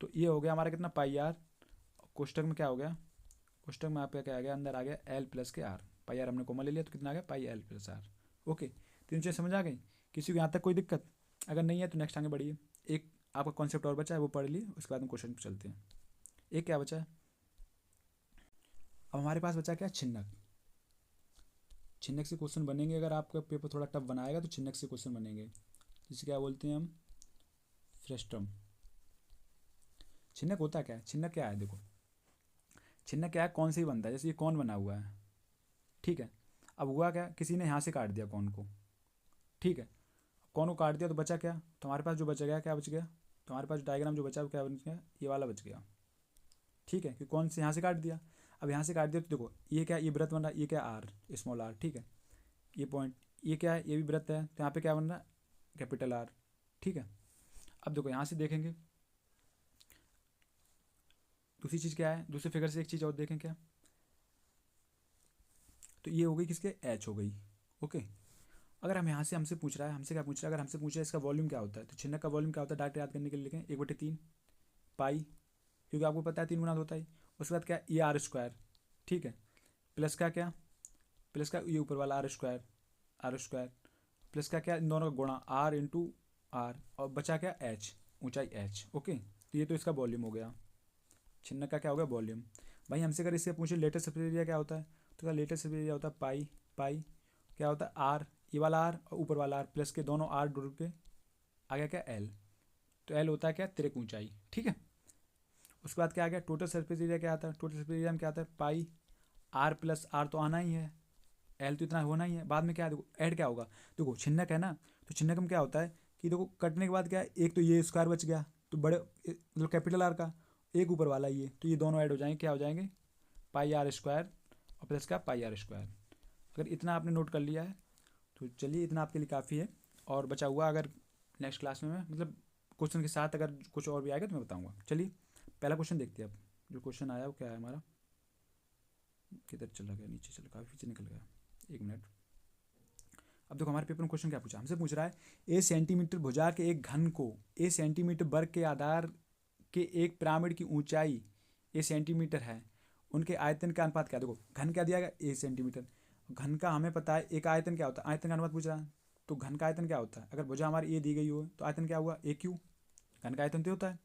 तो ये हो गया हमारा कितना πr, कोष्टक में क्या हो गया, कोष्टक में आप क्या आ गया, अंदर आ गया एल प्लस के आर, πr हमने कॉमन ले लिया तो कितना आ गया πl+r। ओके, तीन चीज़ समझ आ गई, किसी को यहाँ तक कोई दिक्कत, अगर नहीं है तो नेक्स्ट आगे बढ़िए। एक आपका कॉन्सेप्ट और बचा है वो पढ़ लिए, उसके बाद हम क्वेश्चन पर चलते हैं। एक क्या बचा है, अब हमारे पास बचा क्या, छिन्नक। छिन्नक से क्वेश्चन बनेंगे, अगर आपका पेपर थोड़ा टफ बनाएगा तो छिन्नक से क्वेश्चन बनेंगे, जिसे क्या बोलते हैं हम फ्रेस्ट्रम। छिन्नक होता क्या है, छिन्नक क्या है, देखो छिन्नक क्या है, कौन से ही बनता है, जैसे ये कौन बना हुआ है। ठीक है, अब हुआ क्या, किसी ने यहाँ से काट दिया कौन को। ठीक है, कौन को काट दिया तो बचा क्या, तो हमारे पास जो बच गया क्या बच गया, तो हमारे पास डायग्राम जो बचा वो क्या बच गया, ये वाला बच गया। ठीक है, कि कौन से यहाँ से काट दिया, अब यहाँ से काट दिया तो देखो ये क्या, ये वृत्त बन रहा है, ये क्या आर स्मॉल आर। ठीक है, ये पॉइंट ये क्या है, ये भी वृत्त है, तो यहाँ पे क्या बन रहा है कैपिटल आर। ठीक है, अब देखो यहाँ से देखेंगे दूसरी चीज़ क्या है, दूसरे फिगर से एक चीज़ और देखें क्या, तो ये हो गई किसके एच हो गई। ओके, अगर हम यहाँ से हमसे पूछ रहा है, हमसे क्या पूछ रहा है, अगर हमसे पूछ रहा है इसका वॉल्यूम क्या होता है, तो छिन्नक का वॉल्यूम क्या होता है, डायरेक्ट याद करने के लिए लिखें 1/3 पाई, क्योंकि आपको पता है 3 गुना होता है। उसके बाद क्या ये r²। ठीक है, प्लस का क्या, प्लस का ये ऊपर वाला r² प्लस का क्या, इन दोनों का गुणा r इंटू आर, और बचा क्या h, ऊंचाई h। ओके, तो ये तो इसका वॉल्यूम हो गया, छिन्नक का क्या हो गया वॉल्यूम। भाई हमसे अगर इससे पूछे लेटेस्ट सरफेस एरिया क्या होता है, तो क्या लेटेस्ट सरफेस एरिया होता है पाई क्या होता है आर, ये वाला आर और ऊपर वाला आर, प्लस के दोनों आर जुड़ के आ गया क्या एल, तो एल होता है क्या तिरक ऊंचाई। ठीक है, उसके बाद क्या आ गया टोटल सरफेस एरिया, क्या आता है टोटल सरफेस एरिया में क्या आता है पाई आर प्लस आर, तो आना ही है, एल तो इतना होना ही है। बाद में क्या है देखो ऐड क्या होगा, देखो छिन्नक है ना, तो छिन्नक में क्या होता है कि देखो कटने के बाद क्या है, एक तो ये स्क्वायर बच गया, तो बड़े मतलब कैपिटल आर का, एक ऊपर वाला ये, तो ये दोनों ऐड हो जाएंगे, क्या हो जाएंगे πr² और प्लस का πr²। अगर इतना आपने नोट कर लिया है तो चलिए इतना आपके लिए काफ़ी है, और बचा हुआ अगर नेक्स्ट क्लास में मैं मतलब क्वेश्चन के साथ अगर कुछ और भी आएगा तो मैं बताऊँगा। चलिए पहला क्वेश्चन देखते हैं अब। जो क्वेश्चन आया वो क्या है हमारा, किधर चला गया, नीचे चला, काफ़ी पीछे निकल गया, 1 मिनट। अब देखो हमारे पेपर में क्वेश्चन क्या पूछा, हमसे पूछ रहा है ए सेंटीमीटर भुजा के एक घन को ए सेंटीमीटर वर्ग के आधार के एक पिरामिड की ऊंचाई ए सेंटीमीटर है, उनके आयतन का अनुपात क्या। देखो घन क्या दिया गया, ए सेंटीमीटर। घन का हमें पता है, एक आयतन क्या होता है, आयतन का अनुपात पूछ रहा है। तो घन का आयतन क्या होता है, अगर भुजा हमारी ए दी गई हो तो आयतन क्या हुआ, ए क्यू, घन का आयतन तो होता है।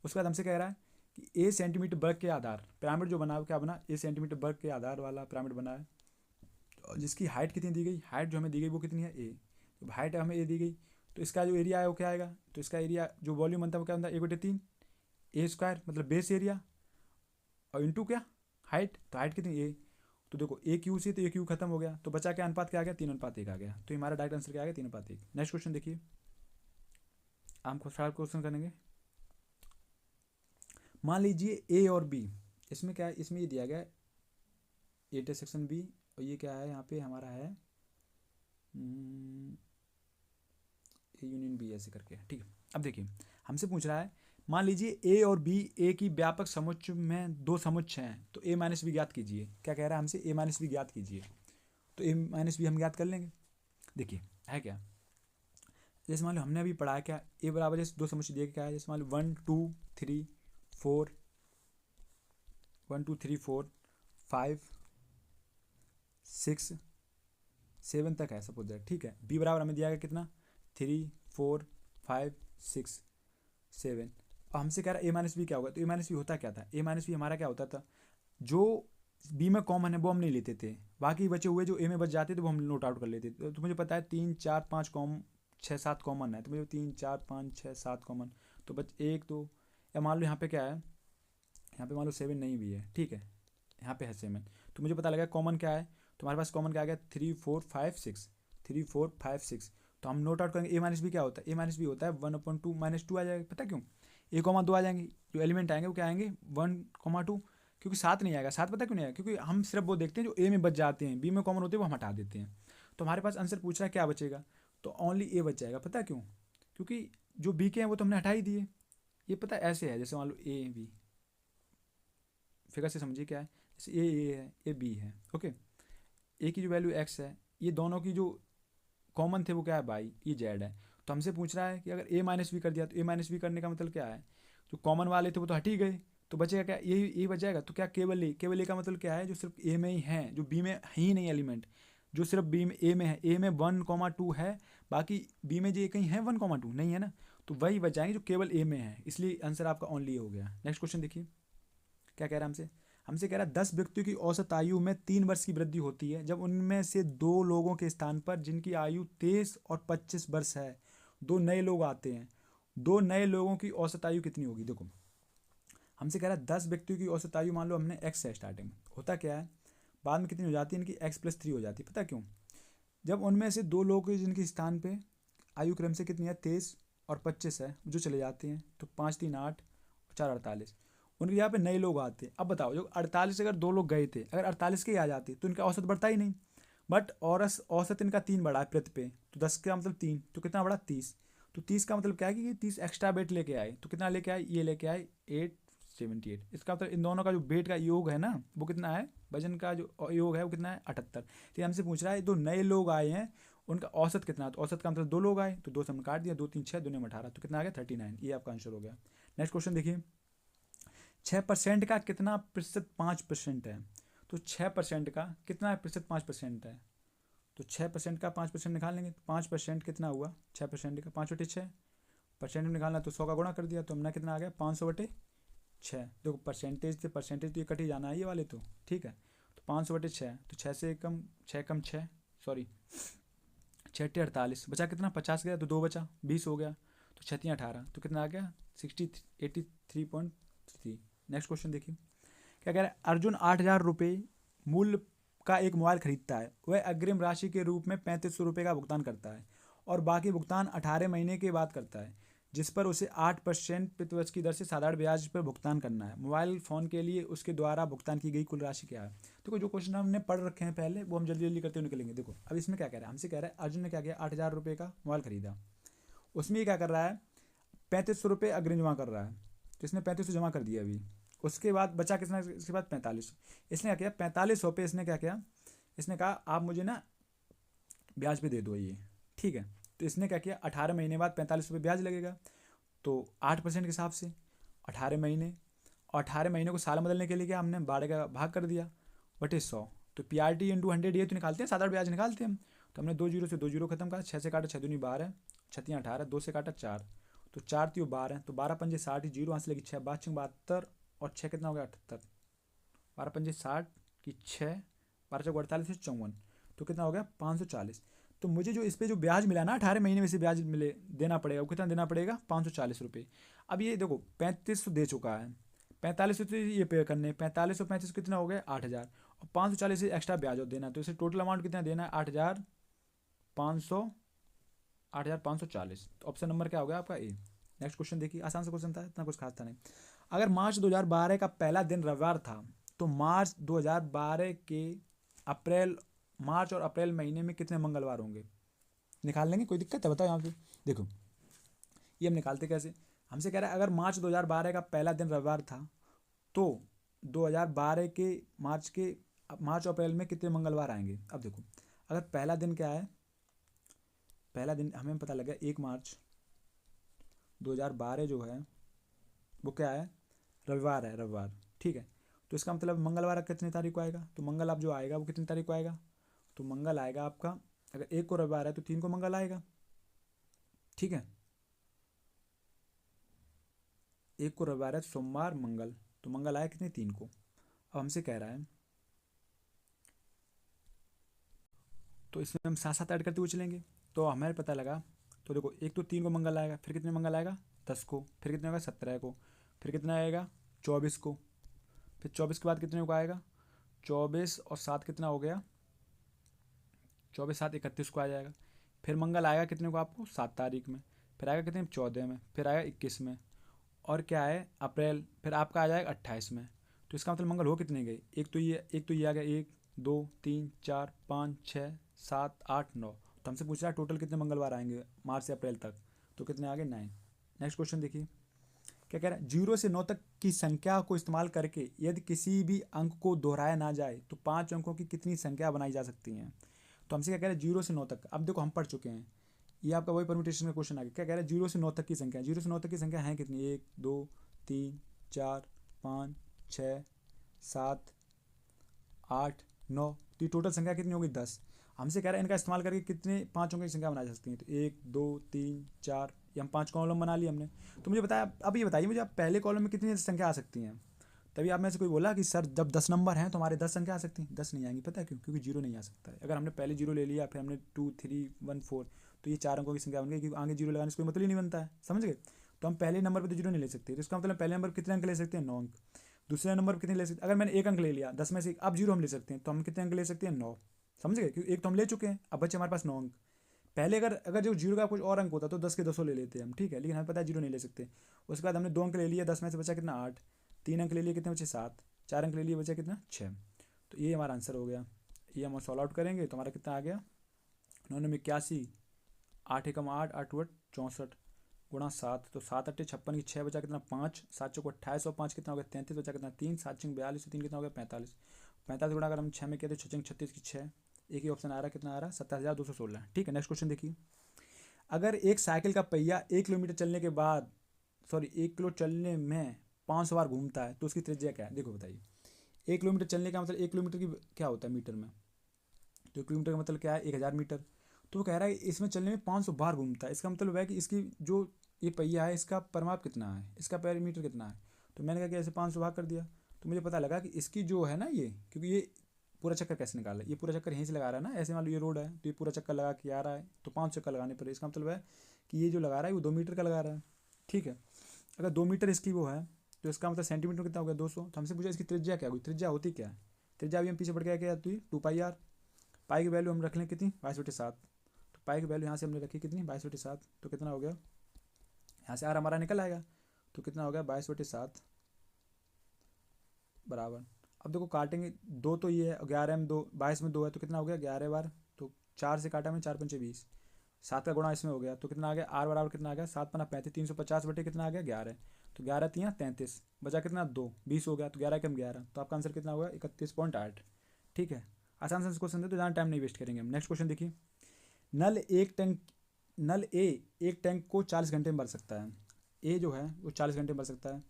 उसके बाद हमसे कह रहा है कि ए सेंटीमीटर वर्ग के आधार, पिरामिड जो बना क्या बना, ए सेंटीमीटर वर्ग के आधार वाला पिरामिड बना है, जिसकी हाइट कितनी दी गई, हाइट जो हमें दी गई वो कितनी है, ए। तो हाइट हमें ए दी गई, तो इसका जो एरिया है वो क्या आएगा, तो इसका एरिया जो वॉल्यूम बनता है वो क्या बनता है, 1/3 ए स्क्वायर, मतलब बेस एरिया, और इंटू क्या, हाइट। तो हाइट कितनी, ए। तो देखो ए क्यू से तो ए क्यू खत्म हो गया, तो बचा क्या, अनुपात क्या आ गया, 3:1 आ गया। तो हमारा डायरेक्ट आंसर क्या आ गया, 3:1। नेक्स्ट क्वेश्चन देखिए, हम क्वेश्चन करेंगे। मान लीजिए ए और बी, इसमें क्या है, इसमें ये दिया गया है इंटरसेक्शन बी, और ये क्या है यहाँ पे हमारा है ए यूनियन बी, ऐसे करके, ठीक है। अब देखिए हमसे पूछ रहा है, मान लीजिए ए और बी ए की व्यापक समुच्चय में दो समुच्चय हैं, तो ए माइनस बी ज्ञात कीजिए। क्या कह रहा है हमसे, ए माइनस बी ज्ञात कीजिए। तो ए माइनस बी हम ज्ञात कर लेंगे। देखिए है क्या, जैसे मान लो हमने अभी पढ़ा है क्या, ए बराबर जैसे दो समुच्चय दिए क्या है, जैसे मान लो 1 2 3 4, 1 2 3 4 5 6 7 तक है सपोज दैट, ठीक है। बी बराबर हमें दिया गया कितना, 3 4 5 6 7। और हमसे कह रहा है ए माइनस बी क्या होगा, तो ए माइनस बी होता क्या था, ए माइनस बी हमारा क्या होता था, जो बी में कॉमन है वो हम नहीं लेते थे, बाकी बचे हुए जो ए में बच जाते थे वो हम नोट आउट कर लेते थे। तो मुझे पता है 3 4 5 6 7 कॉमन है, तो मुझे 3 4 5 6 7 कॉमन, तो बच 1 2, या मान लो यहाँ पे क्या है, यहाँ पे मान लो 7 नहीं भी है, ठीक है, यहाँ पे है 7, तो मुझे पता लगा कॉमन क्या है। तो हमारे पास कॉमन क्या आ गया, 3 4 5 6, 3 4 5 6। तो हम नोट आउट करेंगे ए माइनस बी क्या होता है, ए माइनस बी होता है 1/2 -2 आ जाएगा। पता क्यों, ए कॉमा 2 आ जाएंगे, जो एलिमेंट आएंगे वो क्या आएंगे 1,2, क्योंकि 7 नहीं आएगा। 7 पता क्यों नहीं आएगा, क्योंकि हम सिर्फ वो देखते हैं जो ए में बच जाते हैं, बी में कॉमन होते हैं वो हम हटा देते हैं। तो हमारे पास आंसर पूछ रहा है क्या बचेगा, तो ओनली ए बच जाएगा। पता क्यों, क्योंकि जो बी के हैं वो तो हमने हटा ही दिए। ये पता ऐसे है, जैसे मान लो ए बी, फिगर से समझिए क्या है, जैसे ए है, ए बी है, ओके। ए की जो वैल्यू एक्स है, ये दोनों की जो कॉमन थे वो क्या है वाई, ये जेड है। तो हमसे पूछ रहा है कि अगर ए माइनस बी कर दिया, तो ए माइनस बी करने का मतलब क्या है, जो कॉमन वाले थे वो तो हट ही गए, तो बचेगा क्या, ये बच जाएगा। तो क्या केवल ए, केवल ए का मतलब क्या है, जो सिर्फ ए में ही है, जो बी में है ही नहीं एलिमेंट, जो सिर्फ बी में ए में है, ए में 1,2 है, बाकी बी में जो कहीं है 1,2 नहीं है ना, तो वही बच जाएंगे जो केवल ए में है, इसलिए आंसर आपका ओनली हो गया। नेक्स्ट क्वेश्चन देखिए क्या कह रहा है हमसे, हमसे कह रहा है 10 व्यक्तियों की औसत आयु में 3 वर्ष की वृद्धि होती है जब उनमें से 2 लोगों के स्थान पर जिनकी आयु 23 और 25 वर्ष है 2 नए लोग आते हैं। 2 नए लोगों की औसत आयु कितनी होगी। देखो हमसे कह रहा है 10 व्यक्तियों की औसत आयु, मान लो हमने एक्स है स्टार्टिंग में, होता क्या है बाद में कितनी हो जाती है इनकी, x+3 हो जाती है। पता क्यों, जब उनमें से 2 लोग जिनके स्थान पे आयु क्रम से कितनी है 23 और 25 है जो चले जाते हैं, तो 5 3 8 और 4 48, उनके यहाँ पे नए लोग आते हैं। अब बताओ जो 48 अगर 2 लोग गए थे, अगर 48 के ही आ जाते तो इनका औसत बढ़ता ही नहीं, बट औसत इनका 3 बढ़ा है प्रति पे, तो 10 का मतलब 3, तो कितना बढ़ा 30। तो 30 का मतलब क्या है कि 30 एक्स्ट्रा वेट लेके आए, तो कितना लेके आए, ये लेके आए 878। इसका मतलब इन दोनों का जो वेट का योग है ना वो कितना है, वजन का जो योग है वो कितना है 78। तो हमसे पूछ रहा है 2 नए लोग आए हैं उनका औसत कितना है, तो औसत का मतलब 2 लोग आए, तो 2 से हमने काट दिया, 2 3 6 2 में 18, तो कितना आ गया 39। ये आपका आंसर हो गया। नेक्स्ट क्वेश्चन देखिए, 6% का कितना प्रतिशत 5% है, तो 6% का कितना प्रतिशत 5% है, तो 6% का 5% निकाल लेंगे, 5% कितना हुआ 6% का 5/6 % में निकालना, तो 100 का गुणा कर दिया, तो हमने कितना आ गया 500/6। देखो परसेंटेज से परसेंटेज तो ये कट ही जाना है ये वाले, तो ठीक है। तो 500/6, तो 6 से कम 6 कम 6 सॉरी 6 48, बचा कितना 50 गया, तो 2 बचा 20 हो गया, तो 6 18, तो कितना आ गया 83.3। नेक्स्ट क्वेश्चन देखिए क्या कह रहा है, अर्जुन 8,000 रुपये मूल्य का एक मोबाइल खरीदता है, वह अग्रिम राशि के रूप में 3500 रुपये का भुगतान करता है और बाकी भुगतान 18 महीने के बाद करता है, जिस पर उसे 8% प्रतिवर्ष की दर से साधारण ब्याज पर भुगतान करना है। मोबाइल फ़ोन के लिए उसके द्वारा भुगतान की गई कुल राशि क्या है। देखो जो क्वेश्चन हमने पढ़ रखे हैं पहले वो हम जल्दी जल्दी करते हुए निकलेंगे। देखो अब इसमें क्या कह रहा है, हमसे कह रहा है अर्जुन ने क्या किया 8,000 रुपये का मोबाइल खरीदा, उसमें ये क्या कर रहा है ₹3500 अग्रिम जमा कर रहा है, तो इसने 3500 जमा कर दिया अभी। उसके बाद बचा कितना, इसके बाद 4500। इसने क्या किया, 4500 पे इसने क्या किया, इसने कहा आप मुझे ना ब्याज पे दे दो ये, ठीक है। तो इसने क्या किया, 18 महीने बाद 4500 ब्याज लगेगा, तो 8% के हिसाब से 18 महीने, और 18 महीने को साल बदलने के लिए क्या हमने 12 का भाग कर दिया बटे 100। तो PRT इंटू 100 ये तो निकालते हैं, 7-8 ब्याज निकालते हैं हम। तो हमने 2 जीरो से 2 जीरो खत्म करा, 6 से काटा 6 दूनी 12, 6 18, 2 से काटा 4, तो 4 3 12, तो 12 पंजे 60, जीरो यहाँ से लगी 6, 5 72, और 6 कितना हो गया 78, 12 पंजे 60 की 6, 12 चौक 48 से 54, तो कितना हो गया 540। तो मुझे जो इस पर जो ब्याज मिला ना 18 महीने में से ब्याज मिले देना पड़ेगा, वो कितना देना पड़ेगा 540 रुपये। अब ये देखो 3500 दे चुका है, 4500 तो ये पे करने, 4500 35 कितना हो गया 8000, और 540 से एक्स्ट्रा ब्याज और देना, तो इसे टोटल अमाउंट कितना देना है 8540। तो ऑप्शन नंबर क्या हो गया आपका ए। नेक्स्ट क्वेश्चन देखिए, आसान सा क्वेश्चन था, इतना कुछ खास था नहीं। अगर मार्च 2012 का पहला दिन रविवार था, तो मार्च 2012 के मार्च और अप्रैल महीने में कितने मंगलवार होंगे, निकाल लेंगे, कोई दिक्कत है बताओ। यहाँ पे देखो ये हम निकालते कैसे, हमसे कह रहा है अगर मार्च 2012 का पहला दिन रविवार था, तो 2012 के मार्च और अप्रैल में कितने मंगलवार आएंगे। अब देखो अगर पहला दिन क्या है, पहला दिन हमें पता लगा 1 मार्च 2012 जो है वो क्या है, रविवार है, रविवार, ठीक है। तो इसका मतलब मंगलवार कितनी तारीख को आएगा, तो मंगल आप जो आएगा वो कितनी तारीख को आएगा, तो मंगल आएगा आपका, अगर 1 को रविवार है तो 3 को मंगल आएगा, ठीक है। 1 को रविवार है तो सोमवार मंगल, तो मंगल आया कितने 3 को। अब हमसे कह रहा है, तो इसमें हम साथ साथ ऐड करते हुए चलेंगे, तो हमें पता लगा, तो देखो 1 तो 3 को मंगल आएगा, फिर कितने मंगल आएगा 10 को, फिर कितने होगा 17 को, फिर कितना आएगा 24 को, फिर 24 के बाद कितने को आएगा 24 और 7 कितना हो गया 24 7 31 को आ जाएगा। फिर मंगल आएगा कितने को आपको 7 तारीख में, फिर आएगा कितने 14 में, फिर आएगा 21 में, और क्या है अप्रैल, फिर आपका आ जाएगा 28 में। तो इसका मतलब मंगल हो कितने गए, एक तो ये आ गया 1 2 3 4 5 6 7 8 9। तो हमसे पूछ रहा है टोटल कितने मंगलवार आएंगे मार्च से अप्रैल तक, तो कितने आ गए 9। नेक्स्ट क्वेश्चन देखिए क्या कह रहा है, 0 से 9 तक की संख्या को इस्तेमाल करके यदि किसी भी अंक को दोहराया ना जाए तो 5 अंकों की कितनी संख्या बनाई जा सकती हैं। तो हमसे क्या कह रहे हैं 0 से 9 तक, अब देखो हम पढ़ चुके हैं, ये आपका वही परम्यूटेशन का क्वेश्चन आ गया। क्या कह रहा है 0 से 9 तक की संख्या, 0 से 9 तक की संख्या है कितनी, 1 2 3 4 5 6 7 8 9, तो ये टोटल संख्या कितनी होगी 10। हमसे कह रहा है इनका इस्तेमाल करके कितने 5 अंकों की संख्या बनाई जा सकती है, तो 1 2 3 4, ये हम 5 कॉलम बना लिए हमने। तो मुझे बताया, अब ये बताइए मुझे आप पहले कॉलम में कितनी संख्या आ सकती हैं। तभी आप में से कोई बोला कि सर जब 10 नंबर हैं तो हमारे 10 संख्या आ सकती हैं, 10 नहीं आएंगी, पता है क्यों, क्योंकि 0 नहीं आ सकता है। अगर हमने पहले 0 ले लिया, फिर हमने 2 3 1 4, तो ये 4 अंकों की संख्या बन गई, क्योंकि आगे 0 लगाने से कोई मतलब ही नहीं बनता है, समझ गए। तो हम पहले नंबर पर तो 0 नहीं ले सकते, तो इसका मतलब पहले नंबर कितने अंक ले सकते हैं 9 अंक, दूसरे नंबर पर कितने ले सकते हैं, अगर मैंने 1 अंक ले लिया 10 में से, अब 0 हम ले सकते हैं, तो हम कितने अंक ले सकते हैं 9, समझ गए, क्योंकि 1 तो हम ले चुके हैं, अब बच्चे हमारे पास 9 अंक। पहले अगर जो 0 का कुछ और अंक होता तो 10 के 10 ले लेते हैं हम, ठीक है, लेकिन हमें पता है 0 नहीं ले सकते। उसके बाद हमने 2 अंक ले लिए, 10 में से बचा कितना 8, 3 अंक ले लिए कितने बचे 7, 4 अंक ले लिए बचा कितना 6। तो ये हमारा आंसर हो गया। ये हम सॉल्व आउट करेंगे तो हमारा कितना आ गया 981, 8 एकम 8, 8 8 64 गुणा 7, तो 7 8 56 की 6 बचा कितना 5, 7 चौक 28 और 5 कितना हो गया 33 बचा कितना 3, 7 6 42 3 कितना हो गया 45, 45 गुणा अगर हम 6 में किया तो 6 36 की 6, एक ही ऑप्शन आ रहा है, कितना आ रहा है 27,216। ठीक है, नेक्स्ट क्वेश्चन देखिए, अगर एक साइकिल का पहिया 1 किलोमीटर चलने के बाद 1 किलो चलने में 500 बार घूमता है तो उसकी त्रिज्या क्या है। देखो बताइए 1 किलोमीटर चलने का मतलब 1 किलोमीटर की क्या होता है मीटर में, तो 1 किलोमीटर का मतलब क्या है 1000 मीटर। तो वो कह रहा है इसमें चलने में 500 बार घूमता है, इसका मतलब है कि इसकी जो ये पहिया है इसका परिमाप कितना है, इसका पैरामीटर कितना है। तो मैंने कहा कि ऐसे 500 भाग कर दिया, तो मुझे पता लगा कि इसकी जो है ना ये, क्योंकि ये पूरा चक्कर कैसे निकाला है, ये पूरा चक्कर यहीं से लगा रहा है ना, ऐसे मान लो ये रोड है तो ये पूरा चक्कर लगा के आ रहा है, तो 5 चक्कर लगाने पर इसका मतलब है कि ये जो लगा रहा है वो 2 मीटर का लगा रहा है। ठीक है, अगर 2 मीटर इसकी वो है तो इसका मतलब सेंटीमीटर कितना हो गया 200। तो हमसे पूछा इसकी त्रिज्या क्या होगी, त्रिज्या होती क्या है, त्रिज्या अभी हम पीछे बढ़ के क्या आती है 2πr, पाई की वैल्यू हम रख लें कितनी 22/7, तो पाई की वैल्यू यहाँ से हमने रखी कितनी 22/7, तो कितना हो गया यहाँ से आर हमारा निकल आएगा, तो कितना हो गया 22/7 बराबर। अब देखो काटेंगे 2 तो ये है 11 में 2 22 में 2 है तो कितना हो गया 11 बार, तो 4 से काटा में 4 पंचे 20, 7 का गुणा इसमें हो गया तो कितना आ गया, आर बराबर कितना आ गया, 7×5 = 350 बटे कितना आ गया 11, तो 11×3 = 33, बचा कितना 2, 20 हो गया, तो 11 कम 11, तो आपका आंसर कितना होगा 31.8। ठीक है, आसान से क्वेश्चन दे तो ज़्यादा टाइम नहीं वेस्ट करेंगे हम। नेक्स्ट क्वेश्चन देखिए, नल ए एक टैंक को 40 घंटे में भर सकता है। ए जो है वो 40 घंटे में भर सकता है,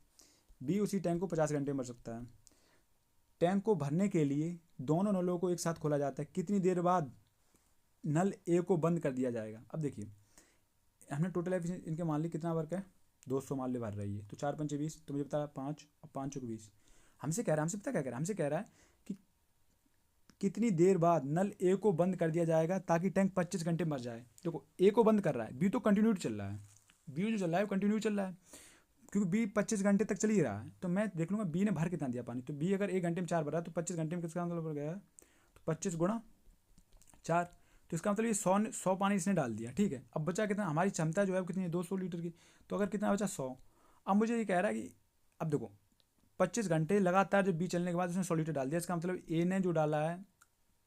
बी उसी टैंक को 50 घंटे में भर सकता है। टैंक को भरने के लिए दोनों नलों को एक साथ खोला जाता है, कितनी देर बाद नल ए को बंद कर दिया जाएगा। अब देखिए हमने टोटल एफिशिएंसी इनके मान ली कितना वर्क है, 200 मान ली भर रही है, तो 4×5 = 20, तो मुझे बता 5 और 5 × 20। हमसे कह रहा है, हमसे पता क्या कह रहा है, हमसे कह रहा है कि कितनी देर बाद नल ए को बंद कर दिया जाएगा ताकि टैंक 25 घंटे में भर जाए। देखो ए को बंद कर रहा है, बी तो कंटिन्यू चल रहा है, बी जो चल रहा है वो कंटिन्यू चल रहा है, क्योंकि बी 25 घंटे तक चल ही रहा है। तो मैं देख लूँगा बी ने भर कितना दिया पानी, तो बी अगर 1 घंटे में 4 भरा तो 25 घंटे में किसका मतलब हो गया, तो 25 × 4, तो इसका मतलब ये 100 पानी इसने डाल दिया। ठीक है, अब बचा कितना, हमारी क्षमता जो है वो कितनी है 200 लीटर की, तो अगर कितना बचा 100। अब मुझे ये कह रहा है कि अब देखो 25 घंटे लगातार जब बी चलने के बाद उसने 100 लीटर डाल दिया, इसका मतलब ए ने जो डाला है,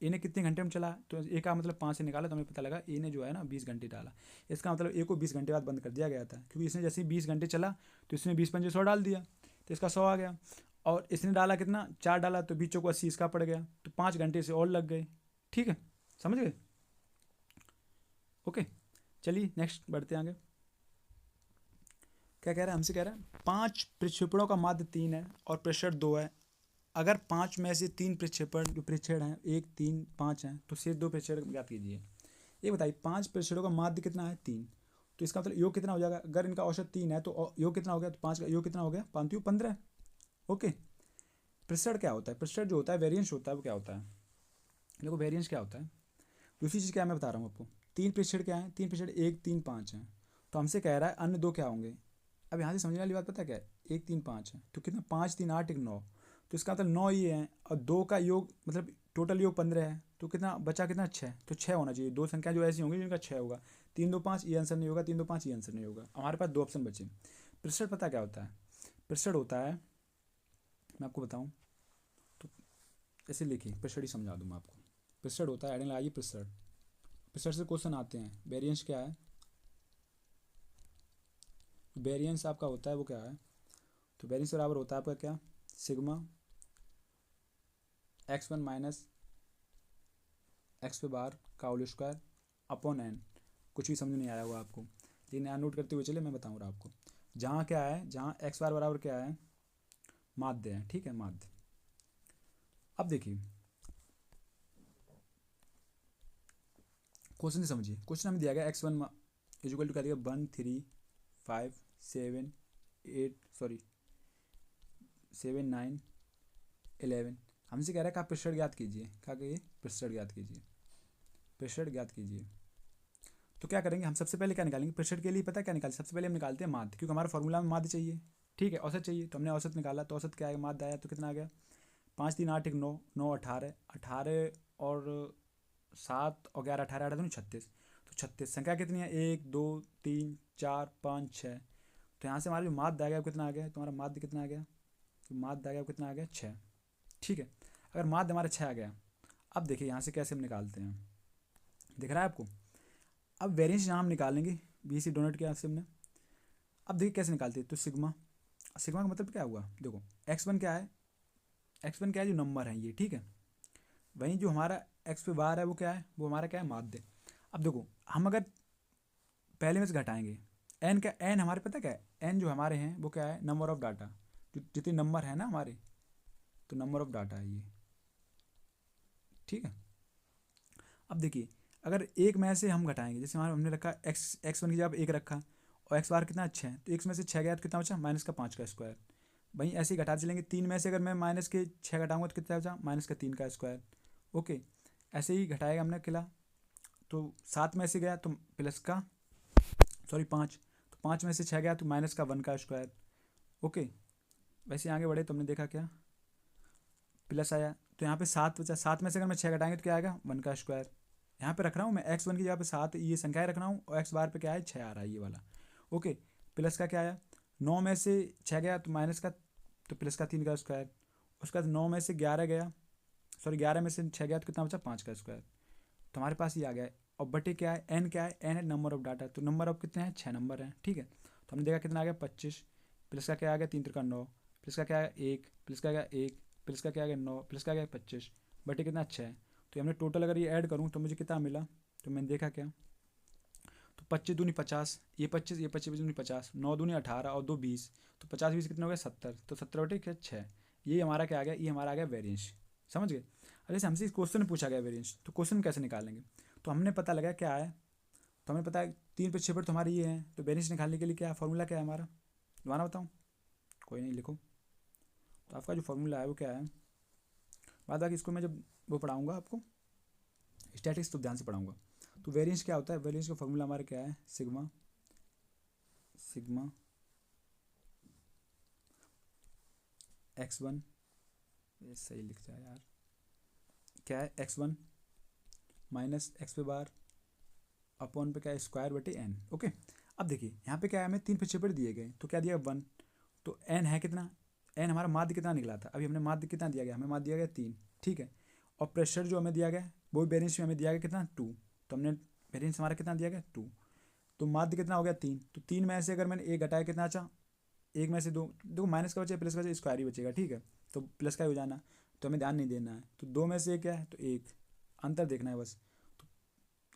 ए ने कितने घंटे में चला, तो ए का मतलब 5 से निकाला तो हमें पता लगा ए ने जो है ना 20 घंटे डाला। इसका मतलब ए को 20 घंटे बाद बंद कर दिया गया था, क्योंकि इसने जैसे ही 20 घंटे चला तो इसने 20×5 = 100 डाल दिया, तो इसका 100 आ गया। और इसने डाला कितना, 4 डाला, तो बीचों को 80 इसका पड़ गया, तो 5 घंटे से और लग गए। ठीक है, समझ गए। ओके, चलिए नेक्स्ट बढ़ते आगे। क्या कह रहा है, हमसे कह रहा है 5 प्रक्षेपणों का माध्य 3 है और प्रेशर 2 है। अगर 5 में से 3 प्रक्षेपण जो प्रेक्षण हैं 1, 3, 5 हैं, तो शेष 2 प्रेक्षण ज्ञात कीजिए। ये बताइए 5 प्रेक्षणों का माध्य कितना है 3, तो इसका मतलब योग कितना हो जाएगा, अगर इनका औसत 3 है तो योग कितना हो गया, तो 5 का योग कितना हो गया, 5×3 = 15। ओके, प्रेक्षण क्या होता है, प्रेक्षण जो होता है वेरिएंस होता है, वो क्या होता है, देखो वेरिएंस क्या होता है। दूसरी चीज़ क्या है मैं बता रहा हूँ आपको, 3 प्रेक्षण क्या है, 3 प्रेक्षण 1, 3, 5 हैं, तो हमसे कह रहा है अन्य 2 क्या होंगे। अब यहाँ से समझने वाली बात पता है क्या है, 1, 3, 5 है, तो कितना 5, 3, 8, 1, 9, तो इसका मतलब 9 ये है, और 2 का योग मतलब टोटल योग 15 है, तो कितना बचा, कितना 6, तो 6 होना चाहिए। 2 संख्या जो ऐसी होंगी जिनका 6 होगा, 3, 2, 5 ये आंसर नहीं होगा, 3, 2, 5 ये आंसर नहीं होगा। हमारे पास 2 ऑप्शन बचे। प्रेक्षण पता क्या होता है, प्रेक्षण होता है, मैं आपको बताऊँ तो ऐसे लिखिए, प्रेक्षण ही समझा दूँ मैं आपको। प्रेक्षण होता है, एडिंग लगाइए प्रेक्षण, प्रेक्षण से क्वेश्चन आते हैं। वेरिएंस क्या है, वेरिएंस आपका होता है वो क्या है, तो वेरिएंस बराबर होता है आपका क्या, सिग्मा x1 - x² का होल स्क्वायर अपॉन n। कुछ भी समझ नहीं आया होगा आपको, लेकिन यहाँ नोट करते हुए चलिए मैं बताऊँ रहा आपको। जहाँ क्या है, जहाँ x² बराबर क्या है, माध्य है। ठीक है, माध्य। अब देखिए क्वेश्चन से समझिए, क्वेश्चन हमें दिया गया x1 = क्या दिया, 1, 3, 5, 7, 9, 11। हमसे कह रहा है कि आप प्रेशर ज्ञात कीजिए, क्या कहिए, प्रेशर ज्ञात कीजिए, प्रेशर ज्ञात कीजिए। तो क्या करेंगे हम, सबसे पहले क्या निकालेंगे, प्रेशर के लिए पता क्या निकालें, सबसे पहले हम निकालते हैं माध्य, क्योंकि हमारा फॉर्मूला में माध्य चाहिए। ठीक है, औसत चाहिए, तो हमने औसत निकाला, तो औसत क्या आया, माध्य आया, तो कितना आ गया, 5, 3, 8, 1, 9, 9, 18, 18 और 7 और 11, 18, 18 36, तो 36 संख्या कितनी है, 1, 2, 3, 4, 5, 6। तो यहाँ से हमारा जो माध्य आ गया वो कितना आ गया, तुम्हारा माध्य कितना आ गया, तो माध्य आ गया कितना आ गया, 6। ठीक है, अगर माध्य हमारा 6 आ गया, अब देखिए यहाँ से कैसे हम निकालते हैं, दिख रहा है आपको। अब वेरिएंस यहाँ हम निकालेंगे, बी सी डोनेट किया आपसे हमने। अब देखिए कैसे निकालते हैं, तो सिग्मा, सिग्मा का मतलब क्या हुआ, देखो x1 क्या है, x1 क्या है, जो नंबर है ये। ठीक है, वहीं जो हमारा x² है वो क्या है, वो हमारा क्या है, माध्य। अब देखो हम अगर पहले में से घटाएंगे, n का n हमारे पता क्या है, n जो हमारे हैं वो क्या है, नंबर ऑफ डाटा, जो जितने नंबर है ना हमारे, तो नंबर ऑफ डाटा है ये। ठीक है, अब देखिए अगर एक में से हम घटाएंगे, जैसे हमारे हमने रखा x1 की जगह 1 रखा और x बार कितना 6, तो x में से 6 गया तो कितना बचा, -5 का स्क्वायर। वहीं ऐसे ही घटाते चलेंगे, 3 में से अगर मैं -6 घटाऊंगा तो कितना बचा, -3 का स्क्वायर। ओके, ऐसे ही घटाएगा हमने किला, तो 7 में से गया तो -5, तो 5 में से 6 गया तो -1 का स्क्वायर। ओके, वैसे आगे बढ़े तो हमने देखा क्या, प्लस आया, तो यहाँ पे 7 बचा, 7 में से अगर मैं 6 घटाएंगे तो क्या आएगा, 1 का स्क्वायर। यहाँ पे रख रहा हूँ मैं x1 की जगह पे 7 ये संख्याएं रख रहा हूँ, और x बार पे क्या है, 6 आ रहा है ये वाला। ओके, प्लस का क्या आया, 9 में से 6 गया तो माइनस का, तो प्लस का 3 का स्क्वायर। उसके बाद 9 में से 11 गया, 11 में से 6 गया तो कितना बचा, 5 का स्क्वायर। तो हमारे पास ये आ गया और बटे क्या है, एन क्या है, एन है नंबर ऑफ डाटा, तो नंबर ऑफ कितने हैं, 6 नंबर हैं, ठीक है। तो हमने देखा कितना आ गया 25, प्लस का क्या आ गया 3 त्रिका 9, प्लस का क्या आ गया 1, प्लस का क्या 1, प्लस का क्या आ गया 9, प्लस का क्या 25, बटे कितना 6। तो हमने टोटल अगर ये ऐड करूँ तो मुझे कितना मिला, तो मैंने देखा क्या, तो 25 दूनी 50, ये 25, ये 25 दूनी 50, 9 दूनी 18 और 2 20, तो 50 20 कितना हो गया 70, तो 70 बटे क्या 6। ये हमारा क्या आ गया, ये हमारा आ गया वेरिएंस, समझ गए। अरे जैसे हमसे इस क्वेश्चन में पूछा गया वेरिएंस, तो क्वेश्चन कैसे निकालेंगे, तो हमने पता लगा क्या है, तो हमें पता है 3 पे 6 पर तो हमारी ये है, तो वेरिएंस निकालने के लिए क्या फॉर्मूला क्या है हमारा, दोबारा बताऊँ, कोई नहीं लिखो। तो आपका जो फॉर्मूला है वो क्या है, बाद बाकी इसको मैं जब वो पढ़ाऊँगा आपको स्टैटिक्स तो ध्यान से पढ़ाऊँगा। तो वेरिएंस क्या होता है, वेरिएंस का फॉर्मूला हमारा क्या है, सिग्मा सिग्मा x1, ये सही लिख जाए यार, क्या है x1 माइनस एक्स पे बार अपॉन पे क्या है स्क्वायर बटे एन, ओके। अब देखिए यहाँ पे क्या है, हमें 3 पे 6 पर दिए गए, तो क्या दिया 1, तो एन है कितना, एन हमारा माध्य कितना निकला था, अभी हमने माध्य कितना दिया गया, हमें माध्य दिया गया 3, ठीक है। और प्रेशर जो हमें दिया गया वो वेरिएंस में हमें दिया गया कितना 2, तो हमने वेरिएंस हमारा कितना दिया गया 2, तो माध्य कितना हो गया 3, तो 3 में से अगर मैंने एक घटाया कितना अच्छा, एक में से दो, देखो माइनस का बचेगा प्लस का बचेगा स्क्वायर ही बचेगा, ठीक है, तो प्लस का ही हो जाना, तो हमें ध्यान नहीं देना है, तो 2 में से एक क्या है, तो एक, अंतर देखना है बस। तो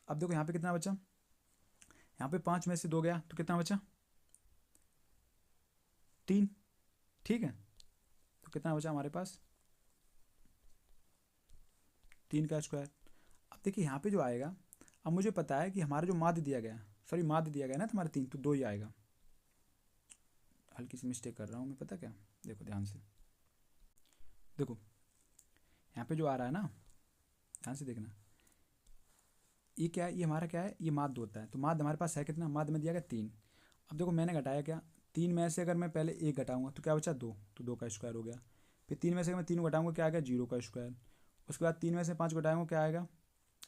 अब देखो यहाँ पे कितना बचा, यहाँ पे 5 में से 2 गया तो कितना बचा 3, ठीक है, तो कितना बचा हमारे पास 3 का स्क्वायर। अब देखिए यहाँ पे जो आएगा, अब मुझे पता है कि हमारा जो माध्य दिया गया, सॉरी माध्य दिया गया ना तुम्हारा 3, तो 2 ही आएगा, हल्की सी मिस्टेक कर रहा हूँ मैं, पता क्या, देखो ध्यान से, देखो यहाँ पे जो आ रहा है ना, ध्यान से देखना, ये क्या है, ये हमारा क्या है, ये माध्य होता है, तो माध्य हमारे पास है कितना, माध्य में दिया गया 3। अब देखो मैंने घटाया क्या, 3 में से अगर मैं पहले एक घटाऊंगा तो क्या बचा 2, तो 2 का स्क्वायर हो गया, फिर 3 में से मैं 3 घटाऊंगा क्या आएगा 0 का स्क्वायर, उसके बाद 3 में से 5 घटाऊंगा क्या आएगा,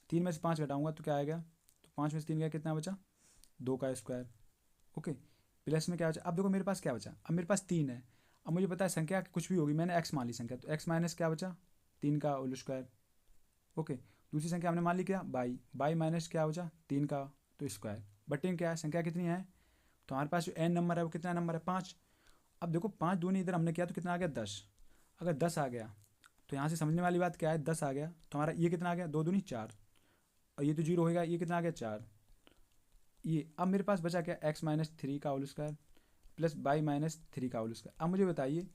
3 में से 5 घटाऊंगा तो क्या आएगा, तो 5 में से 3 गया कितना बचा 2 का स्क्वायर, ओके। प्लस में क्या बचा, अब देखो मेरे पास क्या बचा, अब मेरे पास 3 है, अब मुझे पता है संख्या कुछ भी होगी, मैंने एक्स मान ली संख्या, तो एक्स माइनस क्या बचा 3 का होल स्क्वायर, ओके। दूसरी संख्या हमने मान ली क्या बाई, बाई माइनस क्या बचा 3 का तो स्क्वायर, बटे में क्या है संख्या कितनी है, तो हमारे पास जो एन नंबर है वो कितना नंबर है 5। अब देखो 5 दूनी इधर हमने किया तो कितना आ गया 10, अगर 10 आ गया तो यहाँ से समझने वाली बात क्या है, 10 आ गया तो हमारा ये कितना आ गया 2 दूनी 4, और ये तो 0 होएगा, ये कितना आ गया 4, ये अब मेरे पास बचा क्या x-3 का होल स्क्वायर प्लस y-3 का होल स्क्वायर। अब मुझे बताइए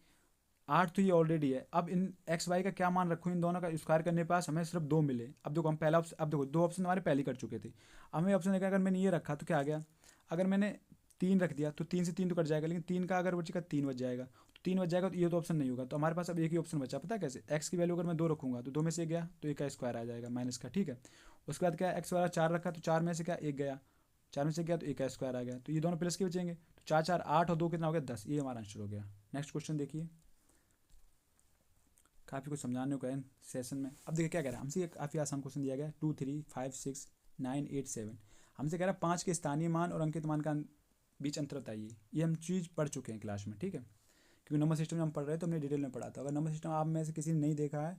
8 तो ये ऑलरेडी है, अब इन एक्स वाई का क्या मान रखूँ, इन दोनों का स्क्वायर करने के पास हमें सिर्फ 2 मिले। अब देखो हम पहला ऑप्शन, अब देखो 2 ऑप्शन हमारे पहले कर चुके थे, अब हमें ऑप्शन देखा अगर मैंने ये रखा तो क्या आ गया, अगर मैंने 3 रख दिया तो 3 से 3 तो कट जाएगा, लेकिन 3 का अगर बचेगा 3 बच जाएगा, तो 3 बच जाएगा तो ये तो ऑप्शन नहीं होगा, तो हमारे पास अब एक ही ऑप्शन बचा, पता है कैसे, एक्स की वैल्यू अगर मैं 2 रखूँगा तो 2 में से एक गया तो एक का स्क्वायर आ जाएगा माइनस का, ठीक है। उसके बाद क्या एक्स वाला 4 रखा तो 4 में से क्या एक गया, 4 में से गया तो एक का स्क्वायर आ गया, तो ये दोनों प्लस के बचेंगे, तो 4 4 8 और 2 कितना हो गया 10, ये हमारा आंसर हो गया। नेक्स्ट क्वेश्चन देखिए, काफ़ी कुछ समझाने को है सेशन में। अब देखिए क्या कह रहा है हमसे, काफ़ी आसान क्वेश्चन दिया गया है 2 3 5 6 9 8 7, हमसे कह रहा है 5 के स्थानीय मान और अंकित मान का बीच अंतर बताइए। ये हम चीज़ पढ़ चुके हैं क्लास में, ठीक है, क्योंकि नंबर सिस्टम में हम पढ़ रहे हैं तो हमने डिटेल में पढ़ा था। अगर नंबर सिस्टम आप में से किसी ने नहीं देखा है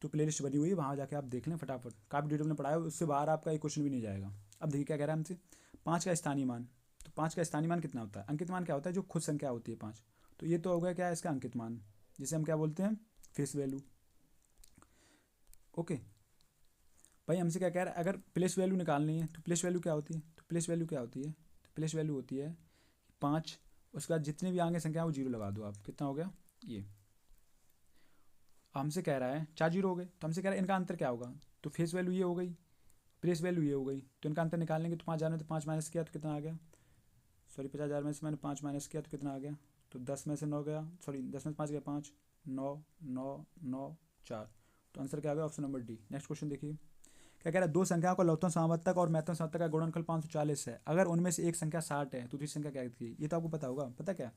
तो प्लेलिस्ट बनी हुई है, वहाँ जाके आप देख लें फटाफट, काफ़ी डिटेल में पढ़ाया है, उससे बाहर आपका एक क्वेश्चन भी नहीं जाएगा। अब देखिए क्या कह रहा है हमसे 5 का स्थानीय मान, तो 5 का स्थानीय मान कितना होता है, अंकित मान क्या होता है जो खुद संख्या होती है 5, तो ये तो हो गया क्या है इसका अंकित मान, जिसे हम क्या बोलते हैं फेस वैल्यू, ओके। भाई हमसे क्या कह रहा है अगर प्लेस वैल्यू निकालनी है तो प्लेस वैल्यू क्या होती है, तो प्लेस वैल्यू क्या होती है, तो प्लेस वैल्यू होती है 5, उसके बाद जितने भी आगे संख्या है वो 0 लगा दो आप, कितना हो गया ये। हमसे कह रहा है 4 0 हो गए, तो हमसे कह रहा है इनका अंतर क्या होगा, तो फेस वैल्यू ये हो गई, प्लेस वैल्यू ये हो गई, तो इनका अंतर निकालेंगे तो 5,000 में तो 5 माइनस किया तो कितना आ गया, सॉरी 50,000 में से मैंने 5 माइनस किया तो कितना आ गया, तो 10 में से 9 गया, सॉरी 10 में से 5 गया 5, 9 9 9 4, तो आंसर क्या आ गया option number D. Next question देखिए क्या कह रहा है, दो संख्याओं का लघुत्तम समावर्तक और महत्तम समावर्तक का गुणनफल 540 है, अगर उनमें से एक संख्या 60 है तो दूसरी संख्या क्या थी, ये तो आपको पता होगा, पता क्या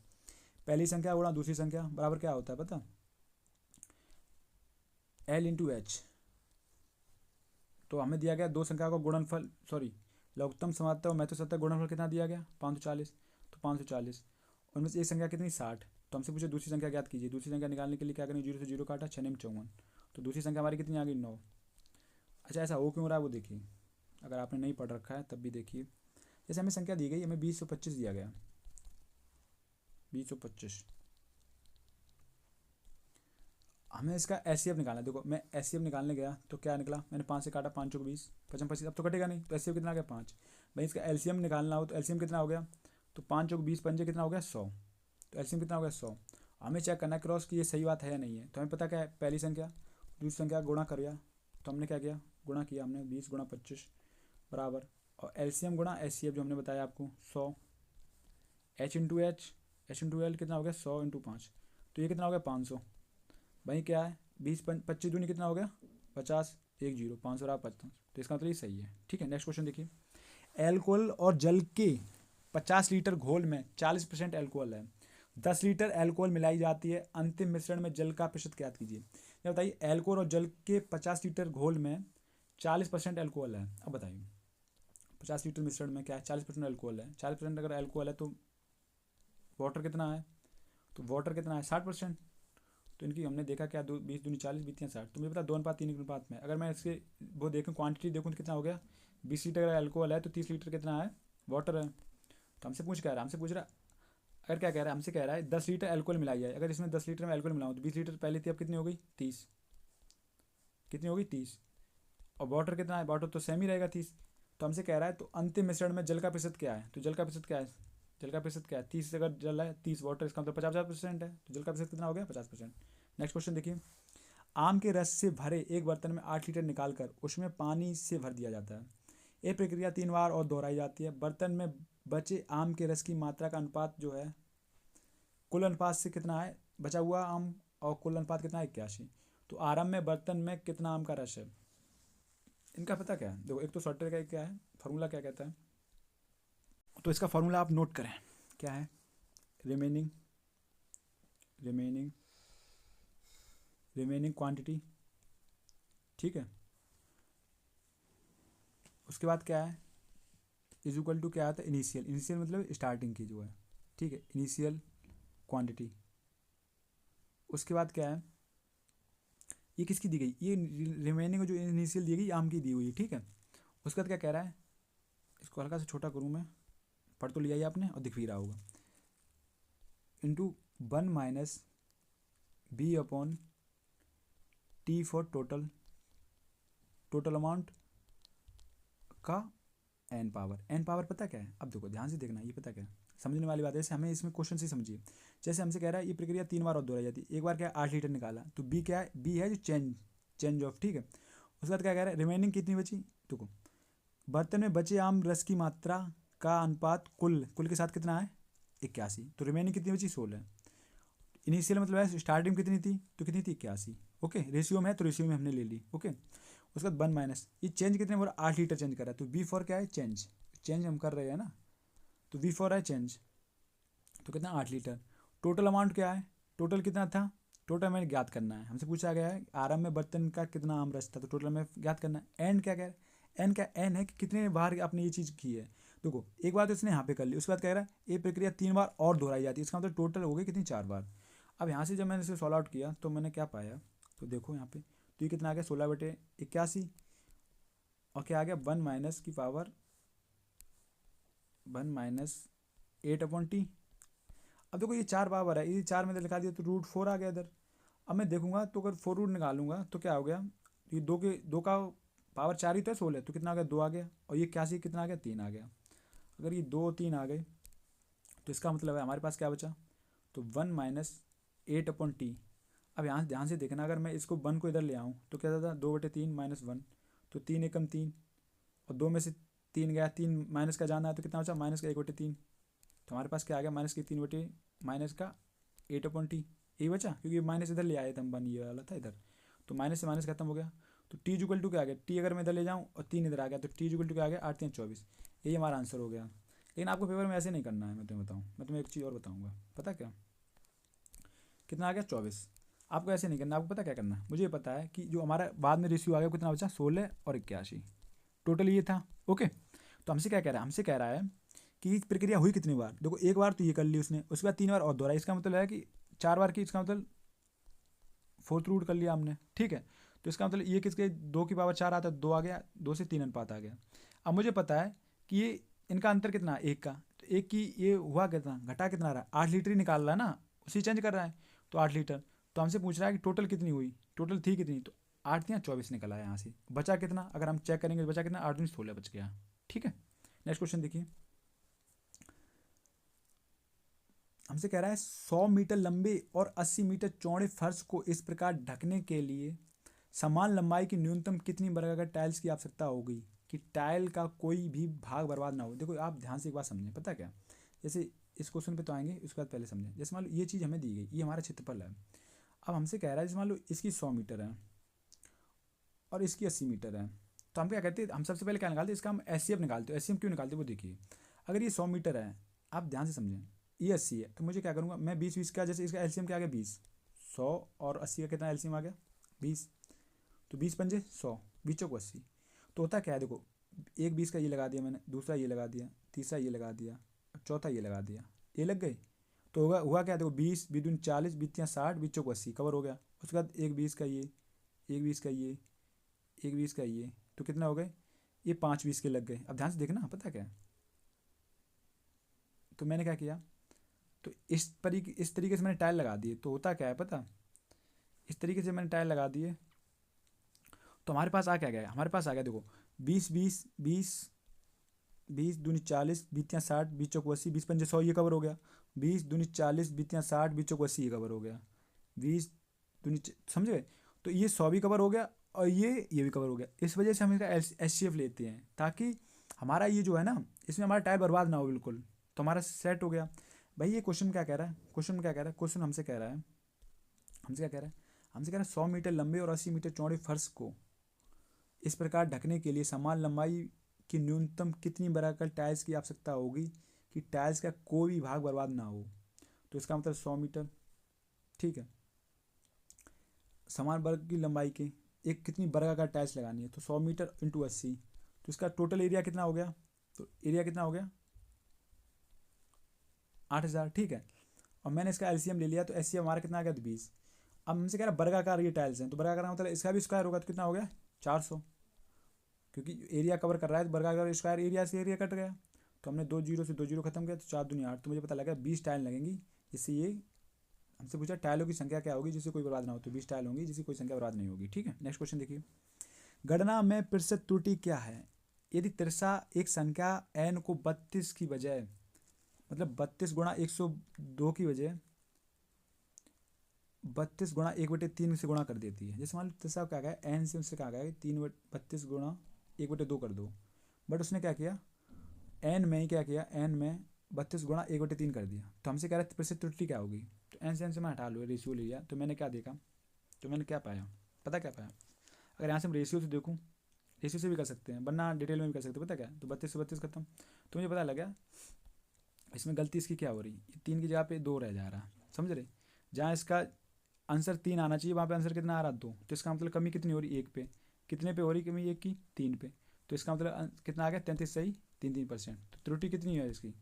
पहली संख्या गुणा दूसरी संख्या बराबर क्या होता है पता, L/H। तो हमें दिया गया दो संख्या का गुणनफल, सॉरी लघुत्तम समावर्तक और महत्तम समावर्तक गुणनफल कितना दिया गया 540, तो 540 उनमें से एक संख्या कितनी 60, तो हमसे पूछे दूसरी संख्या ज्ञात कीजिए। दूसरी संख्या निकालने के लिए क्या करें, 0 से 0 काटा 6 54, तो दूसरी संख्या हमारी कितनी आ गई 9। अच्छा ऐसा हो क्यों रहा है वो देखिए, अगर आपने नहीं पढ़ रखा है तब भी देखिए। जैसे हमें संख्या दी गई, हमें 2025 दिया गया, 2025, हमें इसका एचसीएफ निकालना है। देखो मैं एचसीएफ निकालने गया तो क्या निकला, मैंने 5 से काटा, 5 चौक 20, 55 25, अब तो कटेगा नहीं, तो एचसीएफ कितना आ गया 5। भाई इसका एलसीएम निकालना हो तो एलसीएम कितना हो गया, तो 5 चौक 20 पंजे कितना हो गया 100, तो एलसीएम कितना हो गया 100। हमें चेक करना है क्रॉस कि ये सही बात है या नहीं है। तो हमें पता क्या है, पहली संख्या दूसरी संख्या गुणा कर गया, तो हमने क्या किया, गुणा किया हमने, 20 गुणा 25 बराबर, और एलसीएम गुणा एचसीएफ जो हमने बताया आपको 100, एच इंटू एल कितना हो गया 100 इंटू 5, तो ये कितना हो गया 500। भाई क्या है 20 25 दूनी कितना हो गया 50, 1 0, 500 रहा 55, तो इसका मतलब ये सही है। ठीक है, नेक्स्ट क्वेश्चन देखिए। एल्कोहल और जल के 50 लीटर घोल में 40% एल्कोहल है, 10 लीटर एल्कोहल मिलाई जाती है, अंतिम मिश्रण में जल का प्रतिशत ज्ञात कीजिए। ये बताइए एल्कोहल और जल के 50 लीटर घोल में 40% एल्कोहल है। अब बताइए 50 लीटर मिश्रण में क्या है, 40% एल्कोहल है, 40% अगर एल्कोहल है तो वाटर कितना है, तो वाटर कितना है 60%। तो इनकी हमने देखा क्या, 20 दूनी 40, 20 60, तो मुझे पता 2:3 अनुपात में। अगर मैं इसके वो देखूँ क्वांटिटी देखूँ तो कितना हो गया, 20 लीटर अगर एल्कोहल है तो 30 लीटर कितना है वाटर है। तो हमसे पूछ रहा है अगर क्या कह रहा है, हमसे कह रहा है 10 लीटर एल्कोहल मिलाई जाए। अगर इसमें 10 लीटर में एल्कोहल मिलाऊँ तो 20 लीटर पहले थी, अब कितनी हो गई 30, कितनी हो गई 30, और वाटर कितना है, वाटर तो सेम ही रहेगा 30। तो हमसे कह रहा है तो अंतिम मिश्रण में जल का प्रतिशत क्या है, तो जल का प्रतिशत क्या है, जल का प्रतिशत क्या है 30 अगर जल है 30 वाटर, इसका मतलब 50% है, तो जल का प्रतिशत कितना हो गया 50%। नेक्स्ट क्वेश्चन देखिए। आम के रस से भरे एक बर्तन में 8 लीटर निकालकर उसमें पानी से भर दिया जाता है। ये प्रक्रिया 3 बार और दोहराई जाती है। बर्तन में बचे आम के रस की मात्रा का अनुपात जो है कुल अनुपात से कितना है, बचा हुआ आम और कुल अनुपात कितना है 81। तो आरंभ में बर्तन में कितना आम का रस है, इनका पता क्या है, देखो एक तो शॉर्टर का क्या है फार्मूला क्या कहता है, तो इसका फार्मूला आप नोट करें क्या है, रिमेनिंग क्वांटिटी। ठीक है, उसके बाद क्या है, इज इक्वल टू क्या आता है, इनिशियल मतलब स्टार्टिंग की जो है, ठीक है, इनिशियल क्वांटिटी। उसके बाद क्या है, ये किसकी दी गई, ये रिमेनिंग जो इनिशियल दी गई आम की दी हुई है। ठीक है, उसके बाद क्या कह रहा है, इसको हल्का सा छोटा करूँ मैं, पढ़ तो लिया ही आपने और दिख भी रहा होगा, into 1 minus B upon T for total amount का एन पावर पता क्या है। अब देखो ध्यान से देखना, ये पता क्या है, समझने वाली बात है, जैसे हमें इसमें क्वेश्चन से समझिए। जैसे हमसे कह रहा है ये प्रक्रिया 3 बार और दोहराई जाती है, एक बार क्या 8 लीटर निकाला, तो बी क्या है, बी है जो चेंज ऑफ। ठीक है, उसके बाद क्या कह रहा है, रिमेनिंग कितनी बची, देखो बर्तन में बचे आम रस की मात्रा का अनुपात कुल के साथ कितना है 81, तो रिमेनिंग कितनी बची 16। इनिशियल मतलब है स्टार्टिंग कितनी थी, तो कितनी थी 81। ओके, रेशियो में है तो रेशियो में हमने ले ली। ओके, उसके बाद 1 माइनस ये चेंज कितने बोला 8 लीटर चेंज कर रहा है, तो बी फॉर क्या है चेंज हम कर रहे हैं ना, तो वी फॉर है चेंज, तो कितना 8 लीटर। टोटल अमाउंट क्या है, टोटल कितना था, टोटल हमें ज्ञात करना है, हमसे पूछा गया है आरंभ में बर्तन का कितना आम रस था, तो टोटल हमें ज्ञात करना है। एंड क्या कह रहा है, एन क्या एन है कि कितने बार आपने ये चीज़ की है। देखो एक बार तो इसने यहाँ पे कर ली, उसके बाद कह रहा है ये प्रक्रिया 3 बार और दोहराई जाती है, इसका मतलब टोटल हो गई कितनी 4 बार। अब यहाँ से जब मैंने इसे सॉल्व आउट किया तो मैंने क्या पाया, तो देखो यहाँ पे तो ये कितना आ गया 16/81, और क्या आ गया 1 माइनस की पावर 1 माइनस 8/t। अब देखो ये 4 पावर है, ये 4 में लिखा दिया तो √4 आ गया इधर। अब मैं देखूंगा तो अगर 4 रूट निकालूंगा तो क्या हो गया, ये दो का पावर 4 ही तो है 16, तो कितना आ गया 2 आ गया, और ये 81 कितना आ गया 3 आ गया। अगर ये 2 3 आ गए तो इसका मतलब है हमारे पास क्या बचा, तो 1 माइनस 8/t। अब यहाँ ध्यान से देखना, अगर मैं इसको 1 को इधर ले आऊँ तो क्या था 2/3 माइनस 1, तो 3 एकम 3, और 2 में से 3 गया, 3 माइनस का जाना है तो कितना बचा माइनस का 1/3, तो हमारे पास क्या आ गया माइनस की 3 माइनस का 8/t, यही बचा, क्योंकि माइनस इधर ले आए थे हम, 1 ये वाला था इधर, तो माइनस से माइनस खत्म हो गया। तो टी इक्वल टू क्या आ गया, टी अगर मैं इधर ले जाऊँ और 3 इधर आ गया तो टी इक्वल टू क्या आ गया 8 3 24, यही हमारा आंसर हो गया। लेकिन आपको पेपर में ऐसे नहीं करना है, मैं तुम्हें बताऊँ, मैं तुम्हें एक चीज़ और बताऊँगा, पता क्या, कितना आ गया 24। आपको ऐसे नहीं करना, आपको पता क्या करना है, मुझे पता है कि जो हमारा बाद में रेशियो आ गया कितना बचा 16 और 81, टोटल ये था। ओके, तो हमसे क्या कह रहा है, हमसे कह रहा है कि प्रक्रिया हुई कितनी बार, देखो एक बार तो ये कर ली उसने, उसके बाद 3 बार और दोहराई, इसका मतलब है कि 4 बार की, इसका मतलब 4th रूट कर लिया हमने। ठीक है, तो इसका मतलब ये किसके 2 की पावर 4 आता है, 2 आ गया, 2 से 3 अनुपात आ गया। अब मुझे पता है कि ये इनका अंतर कितना है, एक का, तो एक की ये हुआ कितना, घटा कितना रहा है, 8 लीटर ही निकाल रहा है ना, उसी चेंज कर रहा है, तो 8 लीटर। तो हमसे पूछ रहा है कि टोटल कितनी हुई, टोटल थी कितनी, तो 8 या 24 निकला है यहाँ से। बचा कितना, अगर हम चेक करेंगे बचा कितना, 8 दूनी 16 बच गया। ठीक है, नेक्स्ट क्वेश्चन देखिए। हमसे कह रहा है 100 मीटर लंबे और 80 मीटर चौड़े फर्श को इस प्रकार ढकने के लिए समान लंबाई की न्यूनतम कितनी वर्गाकार टाइल्स की आवश्यकता होगी कि टाइल का कोई भी भाग बर्बाद ना हो। देखो आप ध्यान से एक बात समझें, पता क्या, जैसे इस क्वेश्चन पे तो आएंगे, उसके बाद पहले समझें। जैसे मान लो ये चीज़ हमें दी गई, ये हमारा क्षेत्रफल है। अब हमसे कह रहा है जैसे मान लो इसकी 100 मीटर है और इसकी 80 मीटर है, तो हम क्या करते हैं, हम सबसे पहले क्या निकालते हैं, इसका हम एचसीएफ निकालते हैं। एचसीएफ क्यों निकालते हैं वो देखिए। अगर ये 100 मीटर है, आप ध्यान से समझें, ये 80 है, तो मुझे क्या करूँगा मैं, 20 20 का, जैसे इसका एलसीएम क्या आ गया 20, 100 और 80 का कितना एलसीएम आ गया 20, तो 20 × 5 = 100, 20 × 80। तो होता क्या है, देखो एक 20 का ये लगा दिया मैंने, दूसरा ये लगा दिया, तीसरा ये लगा दिया, चौथा ये लगा दिया, ये लग गए। तो हुआ क्या, देखो 20 20 दूनी 40, 20 × 60, 20 × 80 कवर हो गया। उसके बाद एक 20 का ये, एक 20 का ये, एक 20 का ये, तो कितना हो गए, ये 5 20 के लग गए। अब ध्यान से देखना, पता क्या है, तो मैंने क्या किया, तो इस तरीके से मैंने टाइल लगा दिए। तो होता क्या है पता, इस तरीके से मैंने टाइल लगा दिए, तो हमारे पास आ क्या गया, हमारे पास आ गया देखो 20 20 20, 20 दूनी 40, 20 × 60, 20 × 80, 20 × 5 = 100, ये कवर हो गया। 20 दूनी 40, 20 × 60, 20 × 80, ये कवर हो गया। 20 दूनी समझ गए, तो ये 100 भी कवर हो गया और ये भी कवर हो गया। इस वजह से हम इसका एचसीएफ लेते हैं, ताकि हमारा ये जो है ना, इसमें हमारा टाइल बर्बाद ना हो बिल्कुल। तो हमारा सेट हो गया। भाई ये क्वेश्चन क्या कह रहा है, क्वेश्चन में क्या कह रहा है, क्वेश्चन हमसे कह रहा है, हमसे क्या कह रहा है, हमसे कह रहा है 100 मीटर लंबे और 80 मीटर चौड़े फर्श को इस प्रकार ढकने के लिए समान लंबाई की न्यूनतम कितनी वर्गाकार टाइल्स की आवश्यकता होगी कि टाइल्स का कोई भी भाग बर्बाद ना हो। तो इसका मतलब 100 मीटर, ठीक है, समान वर्ग की लंबाई के एक कितनी वर्गाकार टाइल्स लगानी है, तो 100 मीटर × 80, तो इसका टोटल एरिया कितना हो गया, तो एरिया कितना हो गया 8000। ठीक है, और मैंने इसका एलसीएम ले लिया, तो एलसीएम हमारा कितना आ गया, 20। अब हमसे कह रहा है वर्गाकार ये टाइल्स हैं, तो वर्गाकार का मतलब इसका भी स्क्वायर होगा, तो कितना हो गया 400, क्योंकि एरिया कवर कर रहा है, तो वर्गाकार स्क्वायर एरिया से एरिया कट गया। तो हमने 2 0 से 2 0 खत्म किया, तो 4 दूनी 8, तो मुझे पता लगा 20 टाइल लगेंगी, जिससे ये हमसे पूछा टाइलों की संख्या क्या होगी जिससे कोई बर्बाद ना हो, तो 20 टाइल होंगी जिससे कोई संख्या बर्बाद नहीं होगी। ठीक है, नेक्स्ट क्वेश्चन देखिए। गणना में प्रतिशत त्रुटि क्या है यदि तिरसा एक संख्या n को 32 की बजाय, मतलब 32 × 102 की बजाय 32 × 1/3 से गुणा कर देती है। जैसे मान लो तिरसा क्या गया, n से उससे कहा गया कि 32 × 1/2 कर दो, बट उसने क्या किया, n में ही क्या किया, n में 32 × 1/3 कर दिया। तो हमसे कह रहा है प्रतिशत त्रुटि क्या होगी, तो n से n से मैं हटा लो, रेशियो ले लिया, तो मैंने क्या देखा, तो मैंने क्या पाया, पता क्या पाया, अगर यहाँ से हम रेशियो से देखूँ, रेशियो से भी कर सकते हैं वरना डिटेल में भी कर सकते हैं, पता क्या, तो 32 से 32 खत्म। तो मुझे पता लगा इसमें गलती इसकी क्या हो रही, 3 की जगह पे 2 रह जा रहा, समझ रहे, जहाँ इसका आंसर 3 आना चाहिए वहाँ पे आंसर कितना आ रहा 2, तो इसका मतलब कमी कितनी हो रही 1 पे, कितने पे हो रही कमी 1 की, 3 पे, तो इसका मतलब कितना आ गया 33 सही 3%। तो त्रुटि कितनी है इसकी,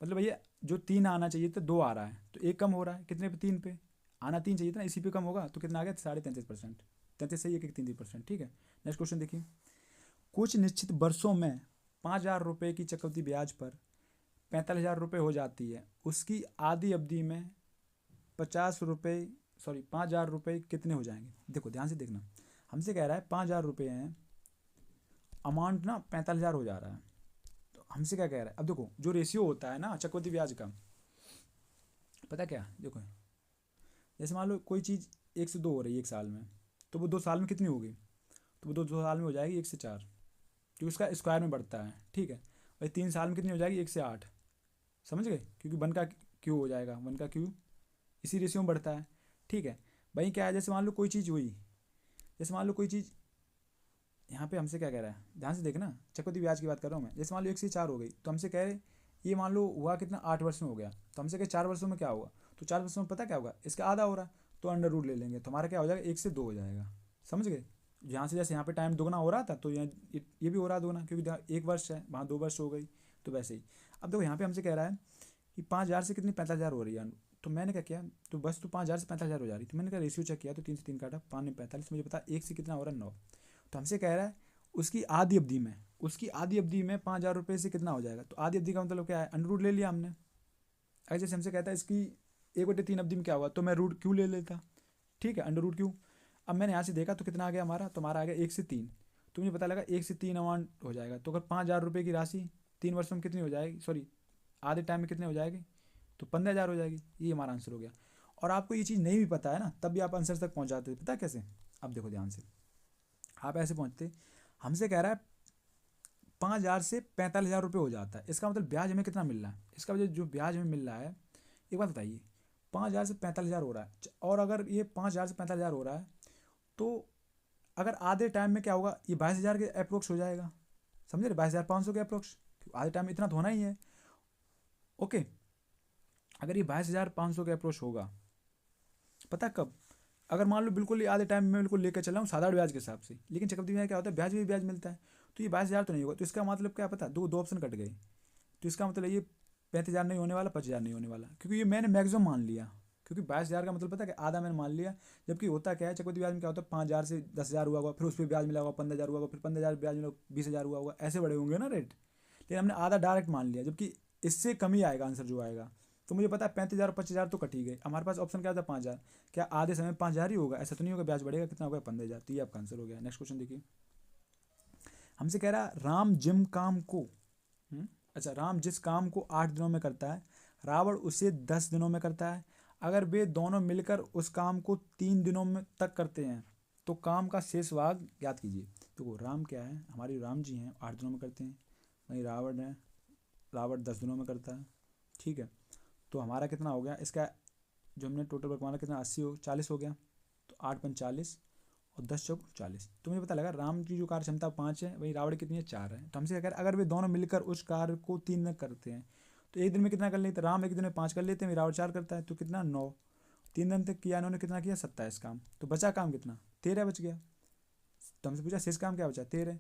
मतलब भैया जो 3 आना चाहिए था 2 आ रहा है, तो 1 कम हो रहा है, कितने पे 3 पे, आना 3 चाहिए था ना, इसी पे कम होगा, तो कितना आ गया 33.5%, 33 सही 1 ठीक है। नेक्स्ट क्वेश्चन देखिए। कुछ निश्चित वर्षों में 5,000 रुपये की चक्रवृद्धि ब्याज पर 45,000 रुपये हो जाती है, उसकी आधी अवधि में 5,000 रुपये कितने हो जाएंगे। देखो ध्यान से देखना, हमसे कह रहा है 5,000 रुपये हैं, अमाउंट ना 45,000 हो जा रहा है, तो हमसे क्या कह रहा है, अब देखो जो रेशियो होता है ना चक्रवृद्धि ब्याज का, पता क्या, देखो जैसे मान लो कोई चीज़ 1 से 2 हो रही है 1 साल में, तो वो 2 साल में कितनी होगी, तो वो 2 साल में हो जाएगी 1 से 4, क्योंकि उसका स्क्वायर में बढ़ता है। ठीक है, और 3 साल में कितनी हो जाएगी 1 से 8, समझ गए, क्योंकि 1 का क्यू हो जाएगा, 1 का क्यू इसी रेशियो में बढ़ता है। ठीक है, भाई क्या है, जैसे मान लो कोई चीज़ हुई, जैसे मान लो कोई चीज़, यहाँ पे हमसे क्या कह रहा है, ध्यान से देखना, चक्रवृद्धि ब्याज की बात कर रहा हूँ मैं, जैसे मान लो 1 से 4 हो गई, तो हमसे कह रहे ये मान लो हुआ कितना 8 वर्ष में हो गया, तो हमसे कहे 4 वर्षों में क्या होगा, तो 4 वर्षों में पता क्या होगा, इसका आधा हो रहा है, तो अंडर रूट ले लेंगे, तो हमारा क्या हो जाएगा 1 से 2 हो जाएगा, समझ गए। यहाँ से जैसे यहाँ पे टाइम दुगना हो रहा था, तो ये भी हो रहा है दुगना, क्योंकि 1 वर्ष है, वहाँ 2 वर्ष हो गई, तो वैसे ही। अब देखो यहाँ पे हमसे कह रहा है कि 5,000 से कितनी 45,000 हो रही है, तो मैंने क्या किया, तो बस तो 5,000 से 45,000 हो जा रही, तो मैंने क्या रेशियो चेक किया, तो 3 से 3 काटा, 5 ने 45, मुझे पता 1 से कितना हो रहा है 9, तो हमसे कह रहा है उसकी आधी अवधि में उसकी आधी अवधि में 5,000 रुपये से कितना हो जाएगा। तो आधी अवधि का मतलब क्या है, अंडर रूट ले लिया हमने। अगर जैसे हमसे कहता है इसकी 1/3 अवधि में क्या हुआ, तो मैं रूट क्यू ले लेता। ठीक है, अंडर रूट क्यू। अब मैंने यहाँ से देखा तो कितना आ गया हमारा, तो हमारा आ गया 1 से 3। तो मुझे पता लगा 1 से 3 अमाउंट हो जाएगा। तो अगर 5,000 रुपये की राशि 3 वर्षों में कितनी हो जाएगी, सॉरी आधे टाइम में कितने हो जाएगी, तो 15,000 हो जाएगी। ये हमारा आंसर हो गया। और आपको ये चीज़ नहीं भी पता है ना, तब भी आप आंसर तक पहुँच जाते हो। पता है कैसे, अब देखो ध्यान से, आप ऐसे पहुँचते, हमसे कह रहा है 5,000 से 45,000 रुपये हो जाता है। इसका मतलब ब्याज हमें कितना मिल रहा है, इसका वजह जो ब्याज हमें मिल रहा है, एक बात बताइए, 5,000 से 45,000 हो रहा है। और अगर ये 5,000 से 45,000 हो रहा है, तो अगर आधे टाइम में क्या होगा, ये 22,000 के अप्रोक्स हो जाएगा। समझे, 22,500 के अप्रोक्स, आधे टाइम में इतना तो होना ही है। ओके, अगर ये 22,500 के अप्रोच होगा, पता कब, अगर मान लो बिल्कुल ही आधे टाइम में बिल्कुल लेकर चला हूँ साधारण ब्याज के हिसाब से, लेकिन चक्रवृद्धि में क्या होता है, ब्याज भी ब्याज मिलता है। तो ये 22,000 तो नहीं होगा। तो इसका मतलब क्या, पता, दो दो ऑप्शन कट गए। तो इसका मतलब ये 35,000 नहीं होने वाला, 25,000 नहीं होने वाला, क्योंकि ये मैंने मैक्सिमम मान लिया। क्योंकि 22,000 का मतलब पता है कि आधा मैंने मान लिया। जबकि होता क्या है, चक्रवृद्धि ब्याज में क्या होता है, 5,000 से 10,000 हुआ होगा, फिर उस पर ब्याज मिला होगा 15,000 हुआ होगा, फिर 15,000 ब्याज मिला 20,000 हुआ होगा, ऐसे बड़े होंगे ना रेट। लेकिन हमने आधा डायरेक्ट मान लिया, जबकि इससे कम ही आएगा आंसर जो आएगा। तो मुझे पता है 35,000 और 25,000 तो कट ही गए। हमारे पास ऑप्शन क्या था, 5,000। क्या आधे समय में 5,000 ही होगा, ऐसा तो नहीं होगा, ब्याज बढ़ेगा, कितना होगा, 15,000। तो ये आपका आंसर हो गया। नेक्स्ट क्वेश्चन देखिए, हमसे कह रहा है राम जिम काम को, अच्छा, राम जिस काम को 8 दिनों में करता है, रावण उसे 10 दिनों में करता है। अगर वे दोनों मिलकर उस काम को 3 दिनों में तक करते हैं, तो काम का शेष भाग ज्ञात कीजिए। तो राम क्या है, हमारे राम जी हैं, 8 दिनों में करते हैं। वहीं रावण है, रावण 10 दिनों में करता है। ठीक है, तो हमारा कितना हो गया, इसका जो हमने टोटल वर्क माना कितना, 40 हो गया। तो 8×5 = 40 और 10×4 = 40। तो मुझे पता लगा राम की जो कार्य क्षमता 5 है, वही रावण कितनी है, 4 है। तो हमसे क्या, अगर वे दोनों मिलकर उस कार्य को 3 दिन करते हैं, तो एक दिन में कितना कर लेते हैं, राम एक दिन में 5 कर लेते हैं, रावण 4 करता है, तो कितना, 9। 3 दिन तक किया इन्होंने, कितना किया, 27 काम। तो बचा काम कितना, 13 बच गया। तो हमसे पूछा शेष काम क्या बचा, 13।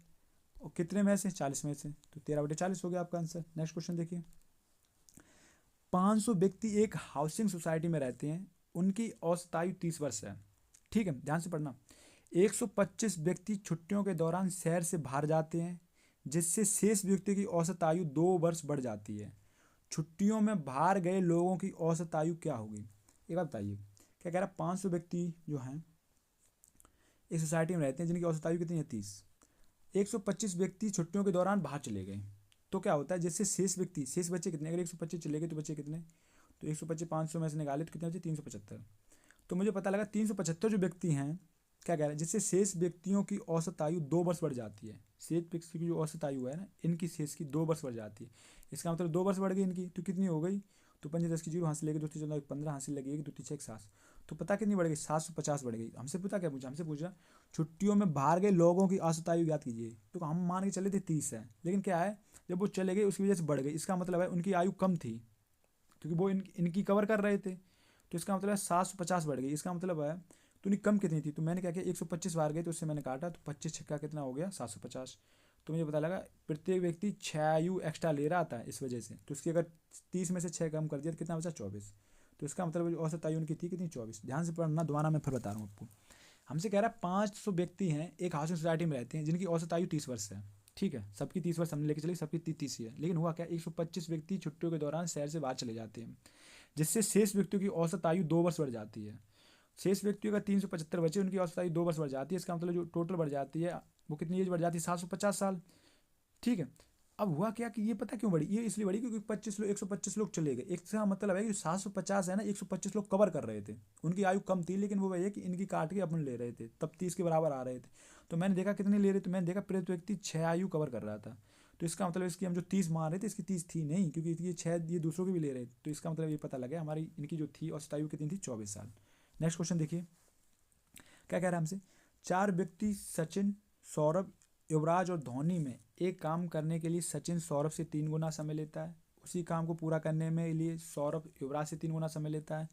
और कितने में से, 40 में से, तो 13/40 हो गया आपका आंसर। नेक्स्ट क्वेश्चन देखिए, 500 व्यक्ति एक हाउसिंग सोसाइटी में रहते हैं, उनकी औसत आयु 30 वर्ष है। ठीक है, ध्यान से पढ़ना। 125 व्यक्ति छुट्टियों के दौरान शहर से बाहर जाते हैं, जिससे शेष व्यक्ति की औसत आयु 2 वर्ष बढ़ जाती है। छुट्टियों में बाहर गए लोगों की औसत आयु क्या होगी। एक बात बताइए, क्या कह रहा है, 500 व्यक्ति जो हैं इस सोसाइटी में रहते हैं, जिनकी औसत आयु कितनी है, 30। 125 व्यक्ति छुट्टियों के दौरान बाहर चले गए, तो क्या होता है, जिससे शेष व्यक्ति, शेष बच्चे कितने, अगर 125 चले गए तो बच्चे कितने, तो 125 500 में से निकाले तो कितने बचे, 375। तो मुझे पता लगा 375 जो व्यक्ति हैं, क्या कह रहे हैं, जिससे शेष व्यक्तियों की औसत आयु 2 वर्ष बढ़ जाती है। शेष व्यक्ति की जो औसत आयु है ना, इनकी शेष की 2 वर्ष बढ़ जाती है। इसका मतलब 2 वर्ष बढ़ गई इनकी, तो कितनी हो गई, तो 5 10 की 0 हाथ से लेके 2 3 14 15 हाथ से लगेगी, 2 3 6 7। तो पता कितनी बढ़ गई, 750 बढ़ गई। हमसे पता क्या पूछा, हमसे पूछा छुट्टियों में बाहर गए लोगों की औसत आयु याद कीजिए। तो हम मान के चले थे 30 है, लेकिन क्या है, जब वो चले गए उसकी वजह से बढ़ गई। इसका मतलब है उनकी आयु कम थी, क्योंकि वो इनकी कवर कर रहे थे। तो इसका मतलब है 750 बढ़ गई। इसका मतलब है तो उनकी कम कितनी थी, तो मैंने क्या किया, 125 बार गए तो उससे मैंने काटा, तो 25 छक्का कितना हो गया, 750। तो मुझे पता लगा प्रत्येक व्यक्ति 6 आयु एक्स्ट्रा ले रहा था इस वजह से। तो उसकी अगर 30 में से 6 कम कर दिया तो कितना बचा, 24। तो इसका मतलब औसत आयु उनकी थी कितनी, 24। ध्यान से पढ़ना, दोबारा मैं फिर बता रहा हूँ आपको। हमसे कह रहा है 500 व्यक्ति हैं एक हाउसिंग सोसाइटी में रहते हैं, जिनकी औसत आयु 30 वर्ष है। ठीक है, सबकी 30 वर्ष हमने लेके चले, सबकी 30 ही है। लेकिन हुआ क्या, 125 व्यक्ति छुट्टियों के दौरान शहर से बाहर चले जाते हैं, जिससे शेष व्यक्तियों की औसत आयु 2 वर्ष बढ़ जाती है। शेष व्यक्तियों का 375 बचे, उनकी औसत आयु 2 वर्ष बढ़ जाती है। इसका मतलब जो टोटल बढ़ जाती है वो कितनी एज बढ़ जाती है, 750 साल। ठीक है, अब हुआ क्या कि ये पता क्यों बढ़ी, ये इसलिए बढ़ी क्योंकि 125 लोग चले गए। इसका मतलब है कि 750 है ना, 125 लोग कवर कर रहे थे, उनकी आयु कम थी, लेकिन वो वही है कि इनकी काट के अपन ले रहे थे, तब 30 के बराबर आ रहे थे। तो मैंने देखा कितने ले रहे थे, मैंने देखा प्रत्येक व्यक्ति 6 आयु कवर कर रहा था। तो इसका मतलब इसकी हम जो 30 मान रहे थे, इसकी 30 थी नहीं, क्योंकि ये 6 ये दूसरों की भी ले रहे थे। तो इसका मतलब ये पता लगा हमारी इनकी जो थी औसत आयु कितनी थी, 24 साल। नेक्स्ट क्वेश्चन देखिए, क्या कह रहा है हमसे, 4 व्यक्ति सचिन, सौरभ, युवराज और धोनी में एक काम करने के लिए सचिन सौरभ से 3 गुना समय लेता है। उसी काम को पूरा करने में लिए सौरभ युवराज से 3 गुना समय लेता है,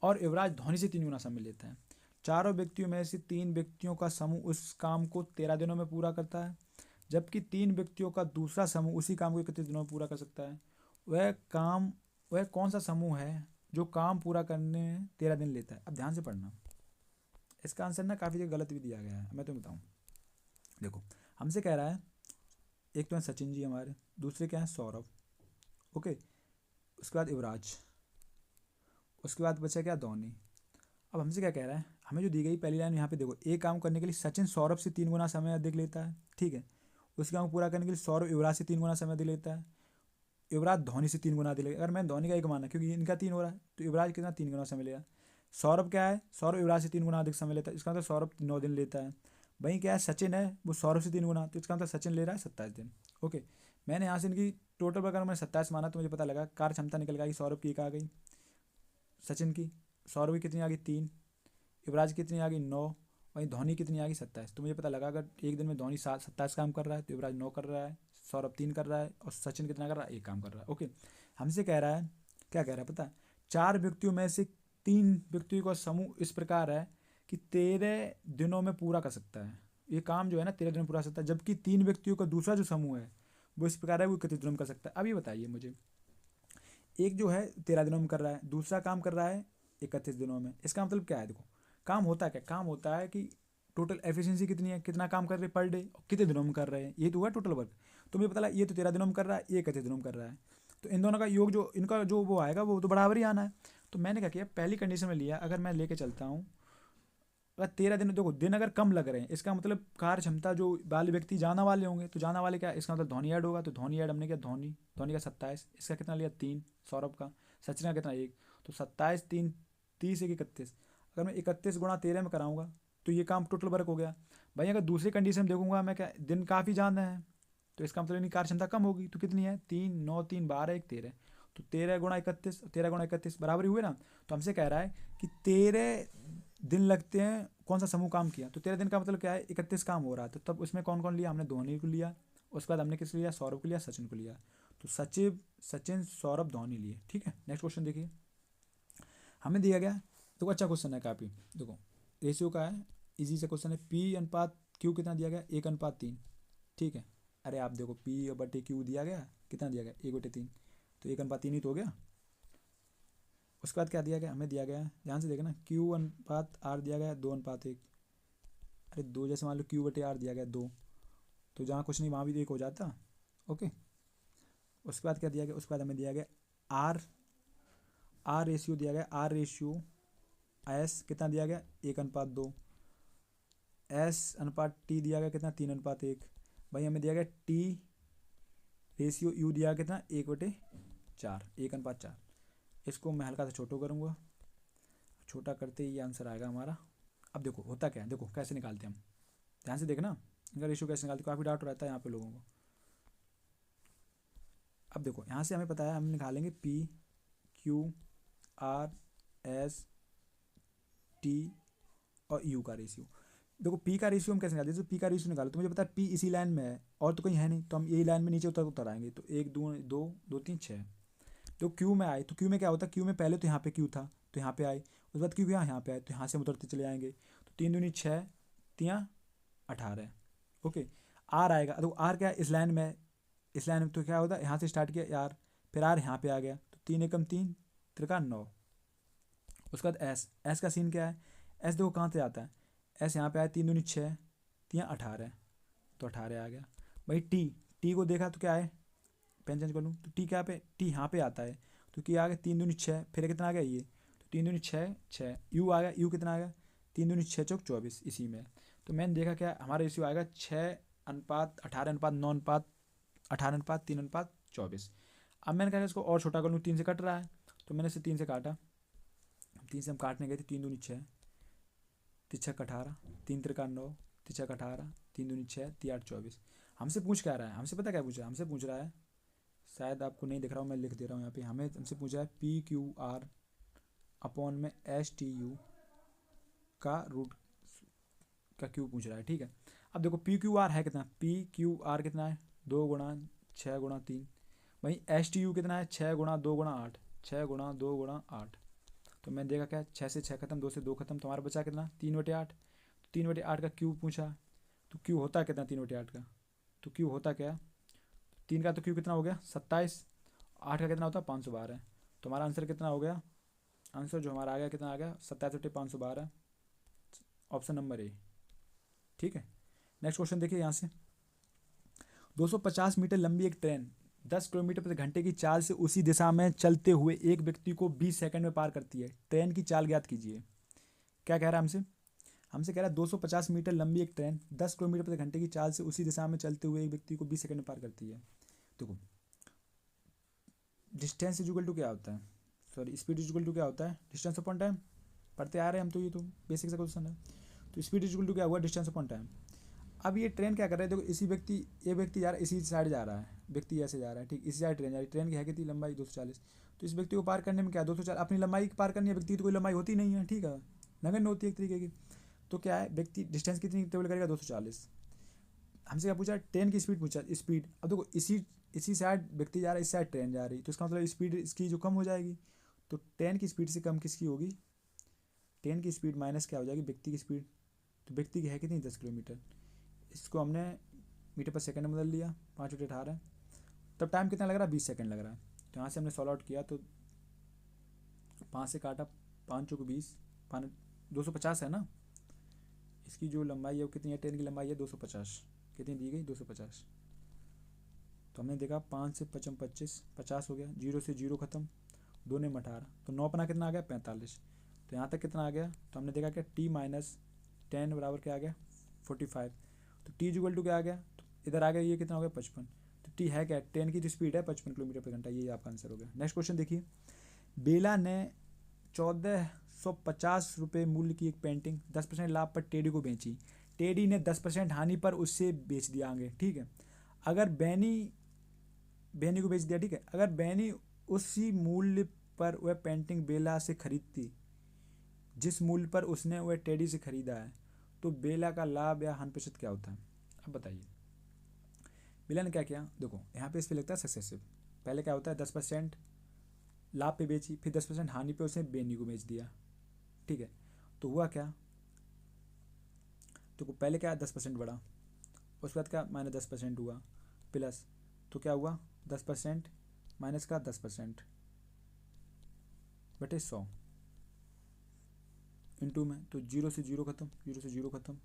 और युवराज धोनी से 3 गुना समय लेता है। चारों व्यक्तियों में से 3 व्यक्तियों का समूह उस काम को 13 दिनों में पूरा करता है, जबकि 3 व्यक्तियों का दूसरा समूह उसी काम को 31 दिनों में पूरा कर सकता है। वह कौन सा समूह है जो काम पूरा करने में 13 दिन लेता है। अब ध्यान से पढ़ना, इसका आंसर ना काफ़ी जगह गलत भी दिया गया है, मैं तुम्हें बताऊँ। देखो, हमसे कह रहा है एक तो हैं सचिन जी हमारे, दूसरे क्या हैं सौरभ, ओके, उसके बाद युवराज, उसके बाद बचा क्या धोनी। अब हमसे क्या कह रहा है, हमें जो दी गई पहली लाइन यहाँ पे देखो, एक काम करने के लिए सचिन सौरभ से 3 गुना समय अधिक लेता है, ठीक है। उस काम को पूरा करने के लिए सौरभ युवराज से 3 गुना समय अधिक लेता है, युवराज धोनी से 3 गुना अधिक लेगा। अगर मैं धोनी का एक माना क्योंकि इनका 3 हो रहा है, तो युवराज कितना 3 गुना समय लेगा। सौरभ क्या है, सौरभ युवराज से 3 गुना अधिक समय लेता है, इसका मतलब सौरभ 9 दिन लेता है। वहीं क्या है सचिन है, वो सौरभ से 3 गुना, तो इसका मतलब सचिन ले रहा है 27 दिन, ओके। मैंने यहाँ से इनकी टोटल पर मैंने 27 माना, तो मुझे पता लगा कार्य क्षमता निकल गई, सौरभ की एक आ गई, सचिन की, सौरभ की कितनी आ गई 3, युवराज की कितनी आ गई 9, वहीं धोनी कितनी आ गई 27। तो मुझे पता लगा अगर एक दिन में धोनी 27 काम कर रहा है तो युवराज 9 कर रहा है, सौरभ 3 कर रहा है, और सचिन कितना कर रहा है, 1 काम कर रहा है, ओके। हमसे कह रहा है, क्या कह रहा है पता है, 4 व्यक्तियों में से 3 व्यक्तियों का समूह इस प्रकार है कि 13 दिनों में पूरा कर सकता है, ये काम जो है ना 13 दिनों में पूरा कर सकता है, जबकि 3 व्यक्तियों का दूसरा जो समूह है वो इस प्रकार है, वो 31 दिनों में कर सकता है। अब ये बताइए मुझे, एक जो है 13 दिनों में कर रहा है, दूसरा काम कर रहा है 31 दिनों में, इसका मतलब क्या है, देखो काम होता है क्या, काम होता है कि टोटल एफिशिएंसी कितनी है, कितना काम कर रहे हैं पर डे और कितने दिनों में कर रहे हैं, ये तो हुआ टोटल वर्क। तो मुझे पता लगा ये तो 13 दिनों में कर रहा है, ये 31 दिनों में कर रहा है, तो इन दोनों का योग जो इनका जो वो आएगा वो तो बराबर ही आना है। तो मैंने क्या किया, पहली कंडीशन में लिया, अगर मैं लेके चलता हूँ, अगर 13 दिन, देखो दिन अगर कम लग रहे हैं इसका मतलब कार्य क्षमता जो वाले व्यक्ति जाना वाले होंगे, तो जाना वाले क्या, इसका मतलब धोनी ऐड होगा, तो धोनी ऐड हमने किया, धोनी धोनी का 27, इसका कितना लिया 3, सौरभ का, सचिन का कितना 1, तो 27 3 30 1 31, अगर मैं 31 गुणा 13 में कराऊंगा तो ये काम टोटल वर्क हो गया। भाई अगर दूसरी कंडीशन में देखूंगा मैं, क्या दिन काफ़ी ज़्यादा है, तो इसका मतलब इनकी कार्य क्षमता कम होगी, तो कितनी है 3 9 3 12 1 13, तो 13 गुणा 31, 13 गुणा 31 बराबर ही हुए ना। तो हमसे कह रहा है कि 13 दिन लगते हैं कौन सा समूह काम किया, तो 13 दिन का मतलब क्या है 31 काम हो रहा है, तो तब उसमें कौन कौन लिया, हमने धोनी को लिया, उसके बाद हमने किस लिया, सौरभ को लिया, सचिन को लिया, तो सचिव सचिन सौरभ धोनी लिए, ठीक है। नेक्स्ट क्वेश्चन देखिए, हमें दिया गया, देखो अच्छा क्वेश्चन है काफ़ी, देखो रेशियो का है, इजी से क्वेश्चन है, पी अनुपात क्यू कितना दिया गया, 1:3, ठीक है। अरे आप देखो पी बटे क्यू दिया गया, कितना दिया गया 1/3, तो 1:3 ही तो हो गया। उसके बाद क्या दिया गया, हमें दिया गया है, ध्यान से देखना, क्यू अनुपात आर दिया गया 2:1, अरे 2 जैसे मान लो क्यू बटे आर दिया गया 2, तो जहाँ कुछ नहीं वहाँ भी तो 1 हो जाता, ओके। उसके बाद क्या दिया गया, उसके बाद हमें दिया गया आर, आर रेशियो दिया गया, आर रेशियो एस कितना दिया गया 1:2, एस अनुपात टी दिया गया कितना 3:1, भाई हमें दिया गया टी रेशियो यू दिया गया कितना 1/4, 1:4। इसको मैं हल्का सा छोटा करूँगा, छोटा करते ही ये आंसर आएगा हमारा। अब देखो होता क्या है, देखो कैसे निकालते हैं हम, ध्यान से देखना इनका रेशियो कैसे निकालते, काफ़ी डाउट रहता है यहाँ पे लोगों को। अब देखो यहाँ से हमें पता है, हम निकालेंगे P Q R S T और यू का रेशियो। देखो पी का रेशियो हम कैसे निकालते हैं, तो पी का रेशियो निकालो तो मुझे पता है पी इसी लाइन में है और तो कहीं है नहीं, तो हम यही लाइन में नीचे उतर उतर आएंगे, तो 1 2 2 2 3 6। तो क्यू में आए, तो क्यू में क्या होता है, क्यू में पहले तो यहाँ पे क्यू था तो यहाँ पे आए, उसके बाद क्यू यहाँ पे आए, तो यहाँ से हम उतरते चले आएंगे, तो 3 दूनी 6 3 18, ओके। आर आएगा, तो आर क्या है इस लाइन में, इस लाइन में तो क्या होता है यहाँ से स्टार्ट किया यार, फिर आर यहाँ पे आ गया, तो 3 एकम 3 त्रिका 9। उसके बाद एस, एस का सीन क्या है, एस देखो कहाँ से आता है, एस यहाँ पे आया 3 दूनी 6 3 18, तो 18 आ गया। भाई टी, टी को देखा तो क्या है, पेन चेंज कर लूँ, तो टी क्या पे, टी यहाँ पे आता है, तो क्या आ गया 3 दूनी 6, फिर कितना आ गया ये, तो 3 दूनी 6 6, यू आ गया, यू कितना आ गया 3 दूनी 6 चौक 24 इसी में। तो मैंने देखा क्या हमारा रेशियो आएगा 6:18:9:18:3:24। अब मैंने कहा इसको और छोटा कर लूँ, 3 से कट रहा है, तो मैंने इसे 3 से काटा, 3 से हम काटने गए थे, 3 दूनी 6 तिछक 18 3 त्रिका 9 तिछक 18 3 दूनी 6 3 8 24। हमसे पूछ क्या रहा है, हमसे पता क्या पूछ रहा है, हमसे पूछ रहा है, शायद आपको नहीं दिख रहा हूँ मैं लिख दे रहा हूँ यहाँ पे, हमें हमसे पूछा है पी क्यू आर अपॉन में एस टी यू का रूट का क्यू पूछ रहा है, ठीक है। अब देखो पी क्यू आर है कितना, पी क्यू आर कितना है 2 × 6 × 3, वहीं एस टी यू कितना है 6 × 2 × 8, 6 × 2 × 8, तो मैंने देखा क्या 6 से 6 खत्म, 2 से 2 खत्म, तुम्हारा बचा कितना 3/8, 3/8 का क्यू पूछा, तो क्यू होता कितना 3/8 का, तो क्यू होता क्या, 3 का तो क्यू कितना हो गया 27, 8 का कितना होता है 512, तो हमारा आंसर कितना हो गया, आंसर जो हमारा आ गया कितना आ गया 27/512, ऑप्शन नंबर ए, ठीक है। नेक्स्ट क्वेश्चन देखिए यहाँ से, 250 मीटर लंबी एक ट्रेन 10 किलोमीटर प्रति घंटे की चाल से उसी दिशा में चलते हुए एक व्यक्ति को 20 सेकंड में पार करती है। ट्रेन की चाल ज्ञात कीजिए। क्या कह रहा है हमसे? हमसे कह रहा है 250 मीटर लंबी एक ट्रेन 10 किलोमीटर प्रति घंटे की चाल से उसी दिशा में चलते हुए एक व्यक्ति को 20 सेकंड में पार करती है। देखो, डिस्टेंस इज इक्वल टू क्या होता है, sorry speed is equal to क्या होता है, डिस्टेंस अपॉन टाइम। पढ़ते आ रहे हैं हम तो, ये तो बेसिक सा क्वेश्चन है। तो स्पीड इज इक्वल टू क्या हुआ, डिस्टेंस अपॉन टाइम। अब ये ट्रेन क्या कर रहा है, देखो इसी व्यक्ति, ये व्यक्ति जा रहा है इसी साइड जा रहा है, व्यक्ति ऐसे जा रहा है, ठीक, इसी साइड ट्रेन जा रही है। ट्रेन की है कितनी लंबाई 240। तो इस व्यक्ति को पार करने में क्या 240 अपनी लंबाई पार करनी है, व्यक्ति की तो कोई लंबाई होती नहीं है, ठीक है, नगण्य होती है एक तरीके की। तो क्या है, व्यक्ति डिस्टेंस कितनी टेबल करेगा 240। हमसे क्या पूछा, ट्रेन की स्पीड पूछा, स्पीड। अब देखो इसी साइड व्यक्ति जा रहा है, इस साइड ट्रेन जा रही है, तो इसका मतलब स्पीड इसकी जो कम हो जाएगी। तो ट्रेन की स्पीड से कम किसकी होगी, ट्रेन की स्पीड माइनस क्या हो जाएगी, व्यक्ति की स्पीड। तो व्यक्ति की है कितनी 10 किलोमीटर, इसको हमने मीटर पर सेकंड में बदल लिया, 5/18। तब टाइम कितना लग रहा है, 20 सेकंड लग रहा है। तो यहाँ से हमने सॉल्व आउट किया तो 5 से काटा, 5 चौक 20, 250 है ना। इसकी जो लंबाई है वो कितनी है, ट्रेन की लंबाई है 250, कितनी दी गई 250। तो हमने देखा 5 से 55 25, 50 हो गया, 0 से 0 खत्म, 2 ने 18, तो 9 अपना कितना आ गया 45। तो यहाँ तक कितना आ गया, तो हमने देखा क्या t माइनस 10 बराबर क्या आ गया 45। तो t इक्वल टू क्या आ गया, तो इधर आ गया ये कितना हो गया 55। तो t है क्या, ट्रेन की जो स्पीड है 55 किलोमीटर प्रति घंटा, ये आपका आंसर हो गया। नेक्स्ट क्वेश्चन देखिए, बेला ने 1450 रुपये मूल्य की एक पेंटिंग 10% लाभ पर टेडी को बेची। टेडी ने 10% हानि पर उससे बेच दिया आगे, ठीक है। अगर बेनी को बेच दिया, ठीक है। अगर बेनी उसी मूल्य पर वह पेंटिंग बेला से खरीदती जिस मूल्य पर उसने वह टेडी से खरीदा है, तो बेला का लाभ या हानि प्रतिशत क्या होता है। अब बताइए, बेला ने क्या किया, देखो यहाँ पे इस पर लगता है सक्सेसिव। पहले क्या होता है 10% लाभ पे बेची, फिर 10% हानि पे उसने बेनी को बेच दिया, ठीक है। तो हुआ क्या, तो पहले क्या 10% बढ़ा, उसके बाद क्या -10% हुआ, प्लस तो क्या हुआ 10% माइनस का 10% बटे 100 इंटू में, तो 0 से 0 खत्म, 0 से 0 खत्म,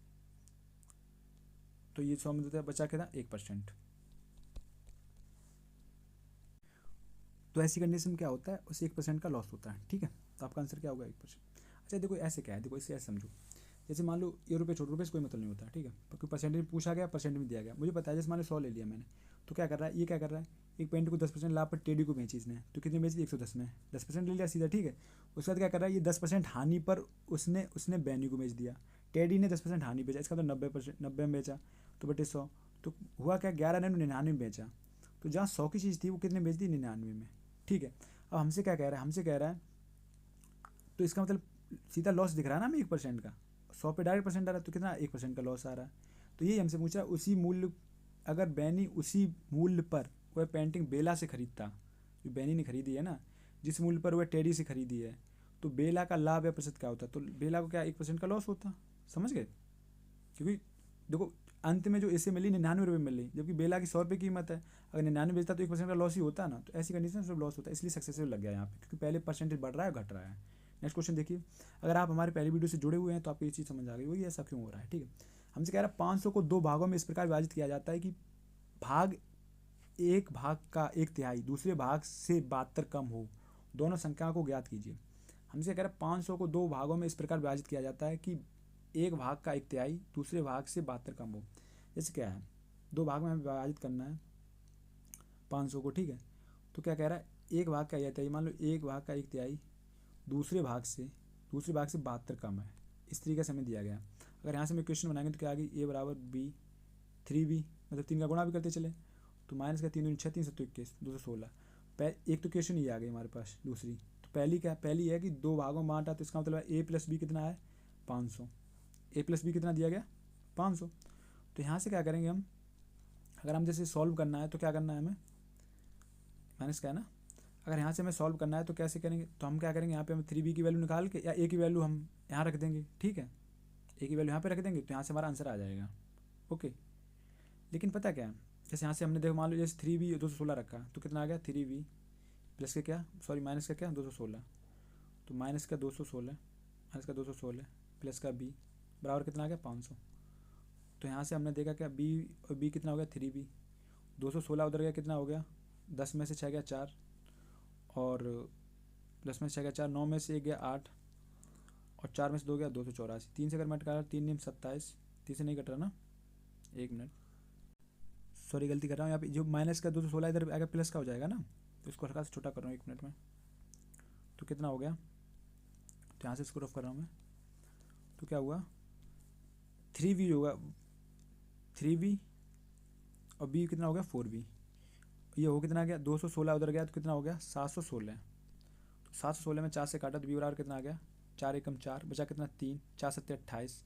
तो ये 100 में देता है, बचा कितना 1%। तो ऐसी कंडीशन में क्या होता है, उस 1% का लॉस होता है, ठीक है। तो आपका आंसर क्या होगा 1%। अच्छा देखो ऐसे क्या है, देखो इसे ऐसे समझो, जैसे मान लो ये रुपये छोटे रुपये से कोई मतलब नहीं होता, ठीक है, क्योंकि परसेंटेज पूछा गया, परसेंट में दिया गया, मुझे पता है। जैसे मान लो 100 ले लिया मैंने, तो क्या कर रहा है, ये क्या कर रहा है, एक पेंट को 10% लाभ पर टेडी को बेची इसने, तो कितनी बेची 110 में, 10% ले लिया सीधा, ठीक है। उसके बाद क्या कर रहा है, ये 10% हानि पर उसने बैनी को बेच दिया। टेडी ने 10% हानि बेचा, इसका तो 90 में बेचा, तो बटे 100। तो हुआ क्या, 11 ने 99 में बेचा। तो जहाँ 100 की चीज़ थी वो कितने बेच दी 99 में, ठीक है। अब हमसे क्या कह रहा है, हमसे कह रहा है, तो इसका मतलब सीधा लॉस दिख रहा है ना हमें 1% का, 100 पे डायरेक्ट परसेंट आ रहा है, तो कितना 1% का लॉस आ रहा है। तो यही हमसे पूछा, उसी मूल्य, अगर बैनी उसी मूल्य पर वह पेंटिंग बेला से खरीदता, जो बैनी ने खरीदी है ना, जिस मूल्य पर वह टेडी से खरीदी है, तो बेला का लाभ या प्रतिशत क्या होता, तो बेला को क्या 1% का लॉस होता, समझ गए। क्योंकि देखो अंत में जो इसे मिली 99 रुपये मिली, जबकि बेला की 100 रुपये कीमत है, अगर 99 बेचता तो 1% का लॉस ही होता ना। तो ऐसी कंडीशन सब लॉस होता है, इसलिए सक्सेसफुल लग गया यहाँ पे, क्योंकि पहले परसेंटेज बढ़ रहा है घट रहा है। नेक्स्ट क्वेश्चन देखिए, अगर आप हमारे पहली वीडियो से जुड़े हुए हैं तो आपको ये चीज़ समझ आ गई होगी ऐसा क्यों हो रहा है, ठीक है। हमसे कह रहा है 500 को 2 भागों में इस प्रकार विभाजित किया जाता है कि भाग एक भाग का 1/3 दूसरे भाग से 72 कम हो, दोनों संख्याओं को ज्ञात कीजिए। हमसे कह रहा है 500 को 2 भागों में इस प्रकार विभाजित किया जाता है कि एक भाग का 1/3 दूसरे भाग से 72 कम हो। जैसे क्या है, 2 भाग में हमें विभाजित करना है 500 को, ठीक है। तो क्या कह रहा है, एक भाग का 1/3, मान लो एक भाग का 1/3 दूसरे भाग से 72 कम है, इस तरीके से हमें दिया गया। अगर यहाँ से हम क्वेश्चन बनाएंगे तो क्या आ गई, ए बराबर बी 3b, मतलब 3 का गुणा भी करते चले, तो माइनस का 3 दूनी 6, 3 7 21 216। एक तो क्वेश्चन ये आ गई हमारे पास। दूसरी तो पहली है कि 2 भागों में बांटा, तो इसका मतलब है a प्लस बी कितना है 500, a प्लस बी कितना दिया गया 500। तो यहाँ से क्या करेंगे हम, अगर हम जैसे सॉल्व करना है तो क्या करना है हमें, माइनस का है ना, अगर यहाँ से हमें सॉल्व करना है तो कैसे करेंगे, तो हम क्या करेंगे, यहाँ पे हम 3b की वैल्यू निकाल के, या a की वैल्यू हम यहाँ रख देंगे, ठीक है, a की वैल्यू यहाँ पे रख देंगे, तो यहाँ से हमारा आंसर आ जाएगा, ओके। लेकिन पता क्या है, जैसे यहाँ से हमने देखो मान लो जैसे 3b 216 रखा, तो कितना आ गया 3b प्लस के क्या, सॉरी माइनस का क्या 216, तो माइनस का 216 प्लस का b बराबर कितना आ गया 500। तो यहाँ से हमने देखा क्या b और b कितना हो गया 3b, 216 उधर गया, कितना हो गया, 10 में से 6 गया 4, और 10 में से 6 गया 4, 9 में से 1 गया 8, और 4 में से 2 गया 284। 3 से अगर मैं कटा 3 नीम 27, 3 से नहीं कट रहा ना, 1 मिनट, सॉरी गलती कर रहा हूँ यहाँ पे, जो माइनस का 216 इधर आएगा प्लस का हो जाएगा ना, तो इसको हल्का से छोटा कर रहा हूँ 1 मिनट में। तो कितना हो गया, तो यहाँ से इसको रफ कर रहा हूँ मैं, तो क्या हुआ 3v होगा, 3v, और b कितना हो गया 4v, ये हो कितना आ गया 216 उधर गया तो कितना हो गया 716। तो 716 में 4 से काटा तो b बराबर कितना आ गया 4 एकम 4, बचा कितना 3, 4 सत्ते 28,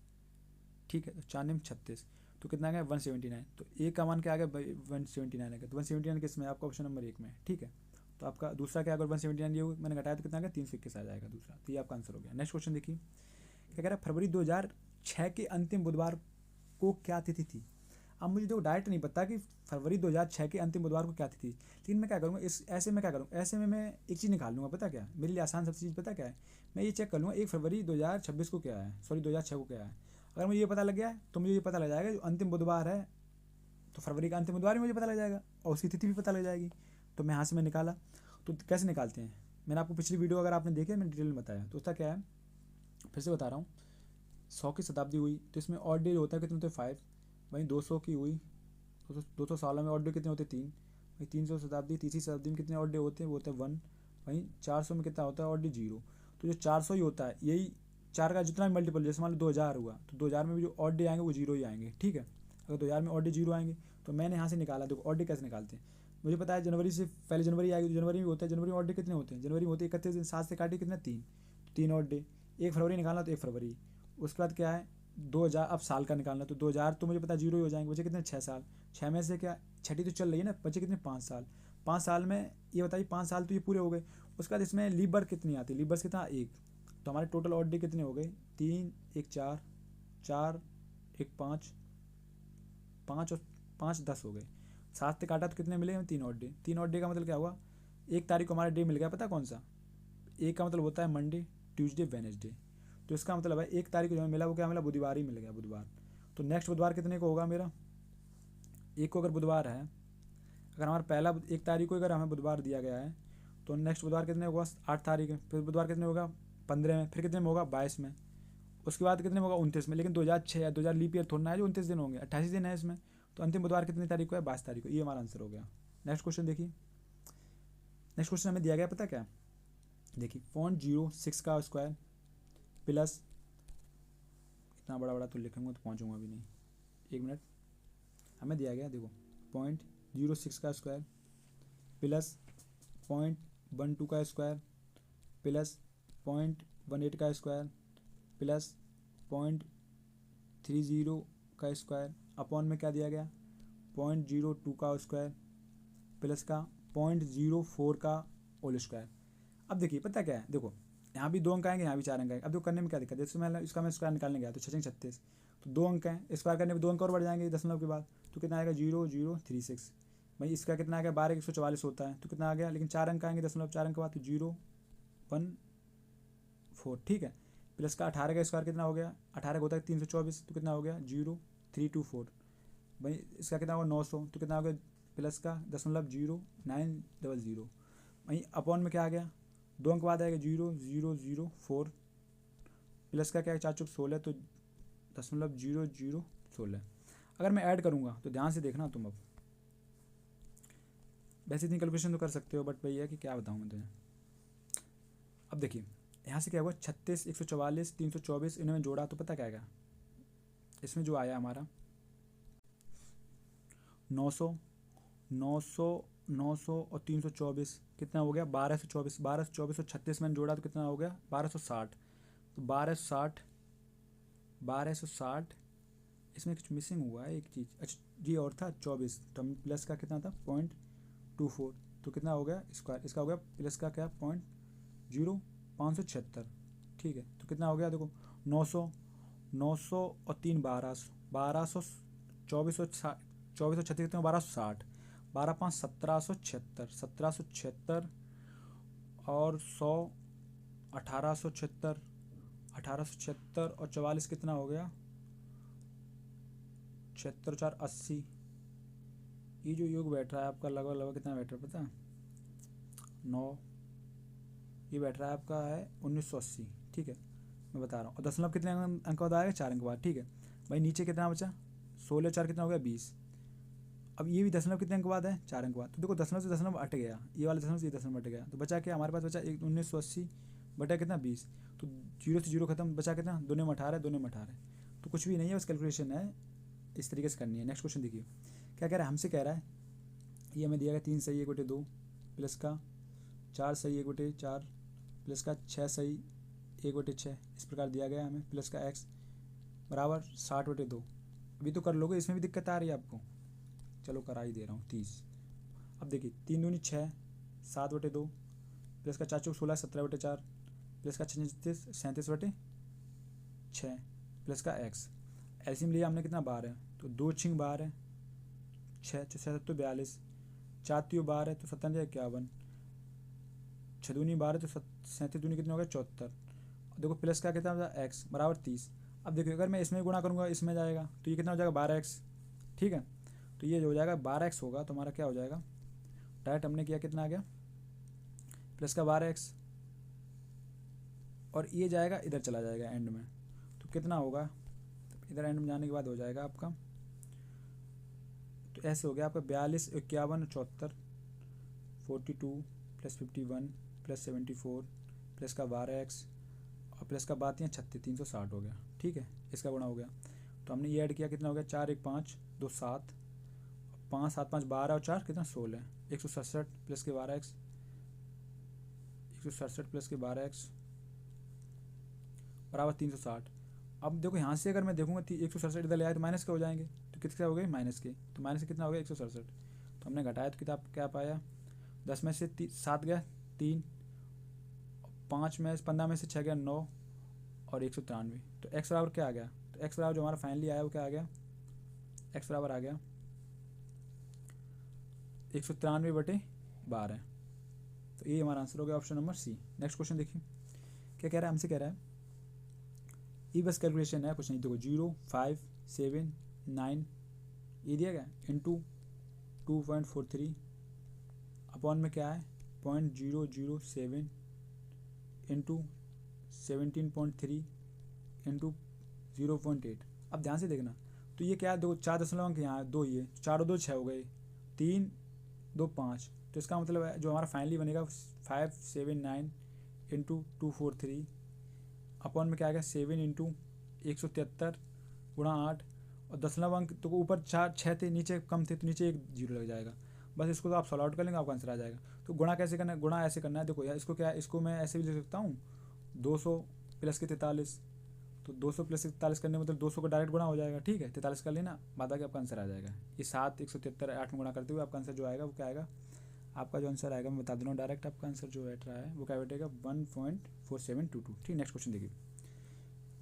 ठीक है, तो 4 निम 36, तो कितना आ गया 179। तो ए का मान क्या आ गया 179 आ गया, तो 179 किस में, आपका ऑप्शन नंबर 1 में है, ठीक है। तो आपका दूसरा क्या, अगर 179 ये मैंने घटाया तो कितना आ गया 321 आ जाएगा दूसरा, तो ये आपका आंसर हो गया। नेक्स्ट क्वेश्चन देखिए, क्या कह रहा है, फरवरी 2006 के अंतिम बुधवार को क्या तिथि थी। अब मुझे तो डायरेक्ट नहीं पता कि फरवरी 2006 के अंतिम बुधवार को क्या तिथि थी, लेकिन मैं क्या करूँगा, इस ऐसे में क्या करूँगा, ऐसे में मैं एक चीज़ निकाल लूँगा, पता क्या मेरे लिए आसान सबसे चीज़ पता क्या है, मैं ये चेक कर लूँगा 1 फरवरी 2026 को क्या है, सॉरी 2006 को क्या है। अगर मुझे ये पता लग गया है तो मुझे ये पता लग जाएगा जो अंतिम बुधवार है, तो फरवरी का अंतिम बुधवार ही मुझे पता लग जाएगा, और उसकी तिथि भी पता लग जाएगी। तो मैं यहाँ से मैं निकाला, तो कैसे निकालते हैं, मैंने आपको पिछली वीडियो अगर आपने देखी मैंने डिटेल में बताया, तो उसका क्या है फिर से बता रहा हूँ। 100 की शताब्दी हुई तो इसमें ऑड डे होता है कितने होते हैं 5, वहीं 200 की हुई, 200 सालों में ऑड डे कितने होते हैं 3, वहीं 300 शताब्दी, तीसरी शताब्दी में कितने ऑड डे होते हैं, वो होते हैं 1, वहीं 400 में कितना होता है ऑड डे 0। तो जो 400 ही होता है, यही 4 का जितना भी मल्टीपल, जैसे मान लो 2000 हुआ तो 2000 में भी जो ऑड डे आएंगे वो 0 ही आएंगे, ठीक है। अगर 2000 में ऑड डे 0 आएंगे तो मैंने यहाँ से निकाला, देखो ऑड डे कैसे निकालते हैं, मुझे पता है जनवरी से पहले जनवरी आएगी, तो जनवरी में होता है, जनवरी में ऑड डे कितने होते हैं, जनवरी में होते हैं 31 दिन, 7 से काटे कितना 3, 3 ऑड डे। 1 फरवरी निकालना तो 1 फरवरी, उसके बाद क्या है 2000, अब साल का निकालना तो 2000 तो मुझे पता है 0 ही हो जाएंगे, बचे कितने 6 साल, 6 में से क्या छठी तो चल रही है ना, बचे कितने 5 साल, 5 साल में ये बताइए 5 साल तो ये पूरे हो गए। उसके बाद इसमें लीप बर्थ कितनी आती है, लीप बर्थ कितना 1, तो हमारे टोटल ऑड डे कितने हो गए 3 1 4, 4 1 5, 5 और 5 10 हो गए, 7 से काटा तो कितने मिले हमें 3 ऑड डे। 3 ऑड डे का मतलब क्या हुआ, 1 तारीख को हमारा डे मिल गया, पता कौन सा, 1 का मतलब होता है मंडे ट्यूसडे वेडनेसडे, तो इसका मतलब है 1 तारीख को जो हमें मिला वो क्या मिला बुधवार ही मिल गया, बुधवार। तो नेक्स्ट बुधवार कितने को होगा मेरा, 1 को अगर बुधवार है, अगर हमारा पहला 1 तारीख को अगर हमें बुधवार दिया गया है तो नेक्स्ट बुधवार कितने होगा 8 तारीख है, फिर बुधवार कितने होगा 15 में, फिर कितने में होगा 22 में, उसके बाद कितने में होगा 29 में, लेकिन 2006 या 2000 लीप ईयर थोड़ा ना है जो 29 दिन होंगे, 28 दिन है इसमें। तो अंतिम बुधवार कितनी तारीख को है 22 तारीख को, ये हमारा आंसर हो गया। नेक्स्ट क्वेश्चन देखिए, नेक्स्ट क्वेश्चन हमें दिया गया पता क्या, देखिए 0.06 का स्क्वायर प्लस, इतना बड़ा बड़ा तो लिखूंगा तो पहुँचूंगा भी नहीं, 1 मिनट, हमें दिया गया देखो 0.06 का स्क्वायर प्लस 0.12 का स्क्वायर प्लस 0.18 का स्क्वायर प्लस 0.30 का स्क्वायर अपॉन में क्या दिया गया 0.02 का स्क्वायर प्लस का 0.04 का होल स्क्वायर। अब देखिए पता क्या है, देखो यहाँ भी 2 अंक आएंगे, यहाँ भी 4 अंक आएंगे, अब देखो करने में क्या दिक्कत है, जैसे मैं इसका मैं स्क्वायर निकालने गया तो 6 36, तो 2 अंक हैं, स्क्वायर करने में 2 अंक और बढ़ जाएंगे दशमलव के बाद, तो कितना आएगा 0036, भाई इसका कितना आ गया 12 144 होता है, तो कितना आ गया, लेकिन 4 अंक आएंगे दशमलव 4 अंक के बाद तो 014, ठीक है। प्लस का 18 का स्क्वायर कितना हो गया, 18 का होता है 324, तो कितना हो गया 0324, भाई इसका कितना होगा 900, तो कितना हो गया प्लस का 0.0900, वहीं अपॉन में क्या आ गया 2 अंक बाद आएगा 0004, प्लस का क्या है 4 चौक 16, तो 0.0016। अगर मैं ऐड करूँगा तो ध्यान से देखना तुम, अब वैसे इतनी कैलकुलेशन तो कर सकते हो बट भैया कि क्या बताऊँ मैं तुम्हें। अब देखिए यहाँ से क्या हुआ 36 144 324 इन्होंने जोड़ा तो पता क्या आएगा, इसमें जो आया हमारा 900 900 900 और 324 कितना हो गया 1224, 1224 और 36 मैंने जोड़ा तो कितना हो गया 1260, तो 1260 इसमें कुछ मिसिंग हुआ है एक चीज़, अच्छा जी और था 24, तो प्लस का कितना था 0.24, तो कितना हो गया स्क्वायर, इसका हो गया प्लस का क्या 0.0576, ठीक है। तो कितना हो गया देखो 900 900 और 3 1200 1200 24 और 24 और 36 कितने 1260, 12 5 1776 1776 और 100 1876 1876 और 44 कितना हो गया 76 4 80, ये जो योग बैठ रहा है आपका लगभग लगभग कितना बैठ रहा है पता, 9, ये बैठ रहा है आपका है 1980, ठीक है मैं बता रहा हूँ। और दशमलव कितने अंक बाद आएगा, 4 अंक बाद, ठीक है भाई। नीचे कितना बचा, 16 4 कितना हो गया, 20। अब ये भी दशमलव कितने अंक बाद है, 4 अंक बाद। तो देखो दशमलव से दशमलव हट गया, ये वाला दशमलव से ये दशमलव हट गया, तो बचा क्या हमारे पास, बचा 1980 बटा कितना 20। तो 0 से 0 खत्म, बचा कितना, 2 में 18, 2 में 18। तो कुछ भी नहीं है, बस कैलकुलेशन है, इस तरीके से करनी है। नेक्स्ट क्वेश्चन देखिए क्या कह रहा है, हमसे कह रहा है ये हमें दिया गया 3 सही 1 बटे 2 प्लस का 4 सही 1 बटे 4 प्लस का 6 सही 1 बटे 6, इस प्रकार दिया गया हमें, प्लस का x बराबर 60 बटे 2। अभी तो कर लोगे, इसमें भी दिक्कत आ रही है आपको, चलो करा ही दे रहा हूँ 30। अब देखिए 3 दूनी 6 7 बटे 2 प्लस का 4 चौक 16 17 बटे 4 प्लस का 37 बटे 6 प्लस का x। एलसीएम लिया हमने कितना 12 है, तो 2 छिंग 12 है, 6 6 तो 42, 4 3 12 है तो 57 51, 6 दूनी 12 तो 37 दूनी कितना हो गया 74। देखो प्लस का कितना होगा x बराबर 30। अब देखिए अगर मैं इसमें गुणा करूँगा इसमें जाएगा तो ये कितना हो जाएगा 12x, ठीक है। तो ये जो हो जाएगा 12x होगा, तो हमारा क्या हो जाएगा, डायरेक्ट हमने किया कितना आ गया प्लस का 12x, और ये जाएगा इधर चला जाएगा एंड में, तो कितना होगा, तो इधर एंड में जाने के बाद हो जाएगा आपका, तो ऐसे हो गया आपका 42 51 74 42 प्लस 51 प्लस 74 प्लस का 12x और प्लस का बात 36 360 हो गया, ठीक है। इसका गुणा हो गया, तो हमने ये ऐड किया कितना हो गया 4 1 5 2 7 5 7 5 12 और 4 कितना 16 167 प्लस के 12x 167 प्लस के 12x बराबर 360। अब देखो यहाँ से अगर मैं देखूँगा 167 इधर ले आए तो माइनस के हो जाएंगे, तो कितने हो गए माइनस के, तो माइनस के कितना हो गया 167। तो हमने घटाया तो किताब क्या पाया, 10 में से 7 गया 3, 5 में 15 में से 6 गया 9 और 193। तो x बराबर क्या आ गया, तो x बराबर जो हमारा फाइनली आया वो क्या आ गया, x बराबर आ गया 193 बटे 12। तो ये हमारा आंसर हो गया option number C. Next question देखिए क्या कह रहा है, हमसे कह रहा है ये बस कैलकुलेशन है कुछ नहीं, देखो 0 5 7 9 ये दिया गया इंटू 2.43 अपॉन में क्या है 0.007 इंटू 17.3 इंटू 0.8। अब ध्यान से देखना, तो ये क्या है, दो 4 दशमलव अंक यहाँ है, 2 ये 4 और 2 6 हो गए, 3 2 5, तो इसका मतलब है जो हमारा फाइनली बनेगा 579 इंटू 243 अपॉन में क्या आएगा 7 इंटू 173 गुणा 8, और दशमलव अंक तो ऊपर 4 6 थे नीचे कम थे तो नीचे 1 0 लग जाएगा। बस इसको तो आप सॉल्व आउट कर लेंगे आपका आंसर आ जाएगा। तो गुणा कैसे करना है, गुणा ऐसे करना है, देखो यार इसको क्या है, इसको मैं ऐसे भी लिख सकता हूँ 200 प्लस के 43, तो 200 प्लस 43 करने मतलब 200 का डायरेक्ट गुणा हो जाएगा, ठीक है 43 कर लेना, बाद आके आपका आंसर आ जाएगा। ये 7 173 8 में गुणा करते हुए आपका आंसर जो आएगा वो क्या आएगा, आपका जो आंसर आएगा मैं बता दूँ डायरेक्ट, आपका आंसर जो बैठ रहा है वो क्या बैठेगा 1.4722, ठीक। नेक्स्ट क्वेश्चन देखिए,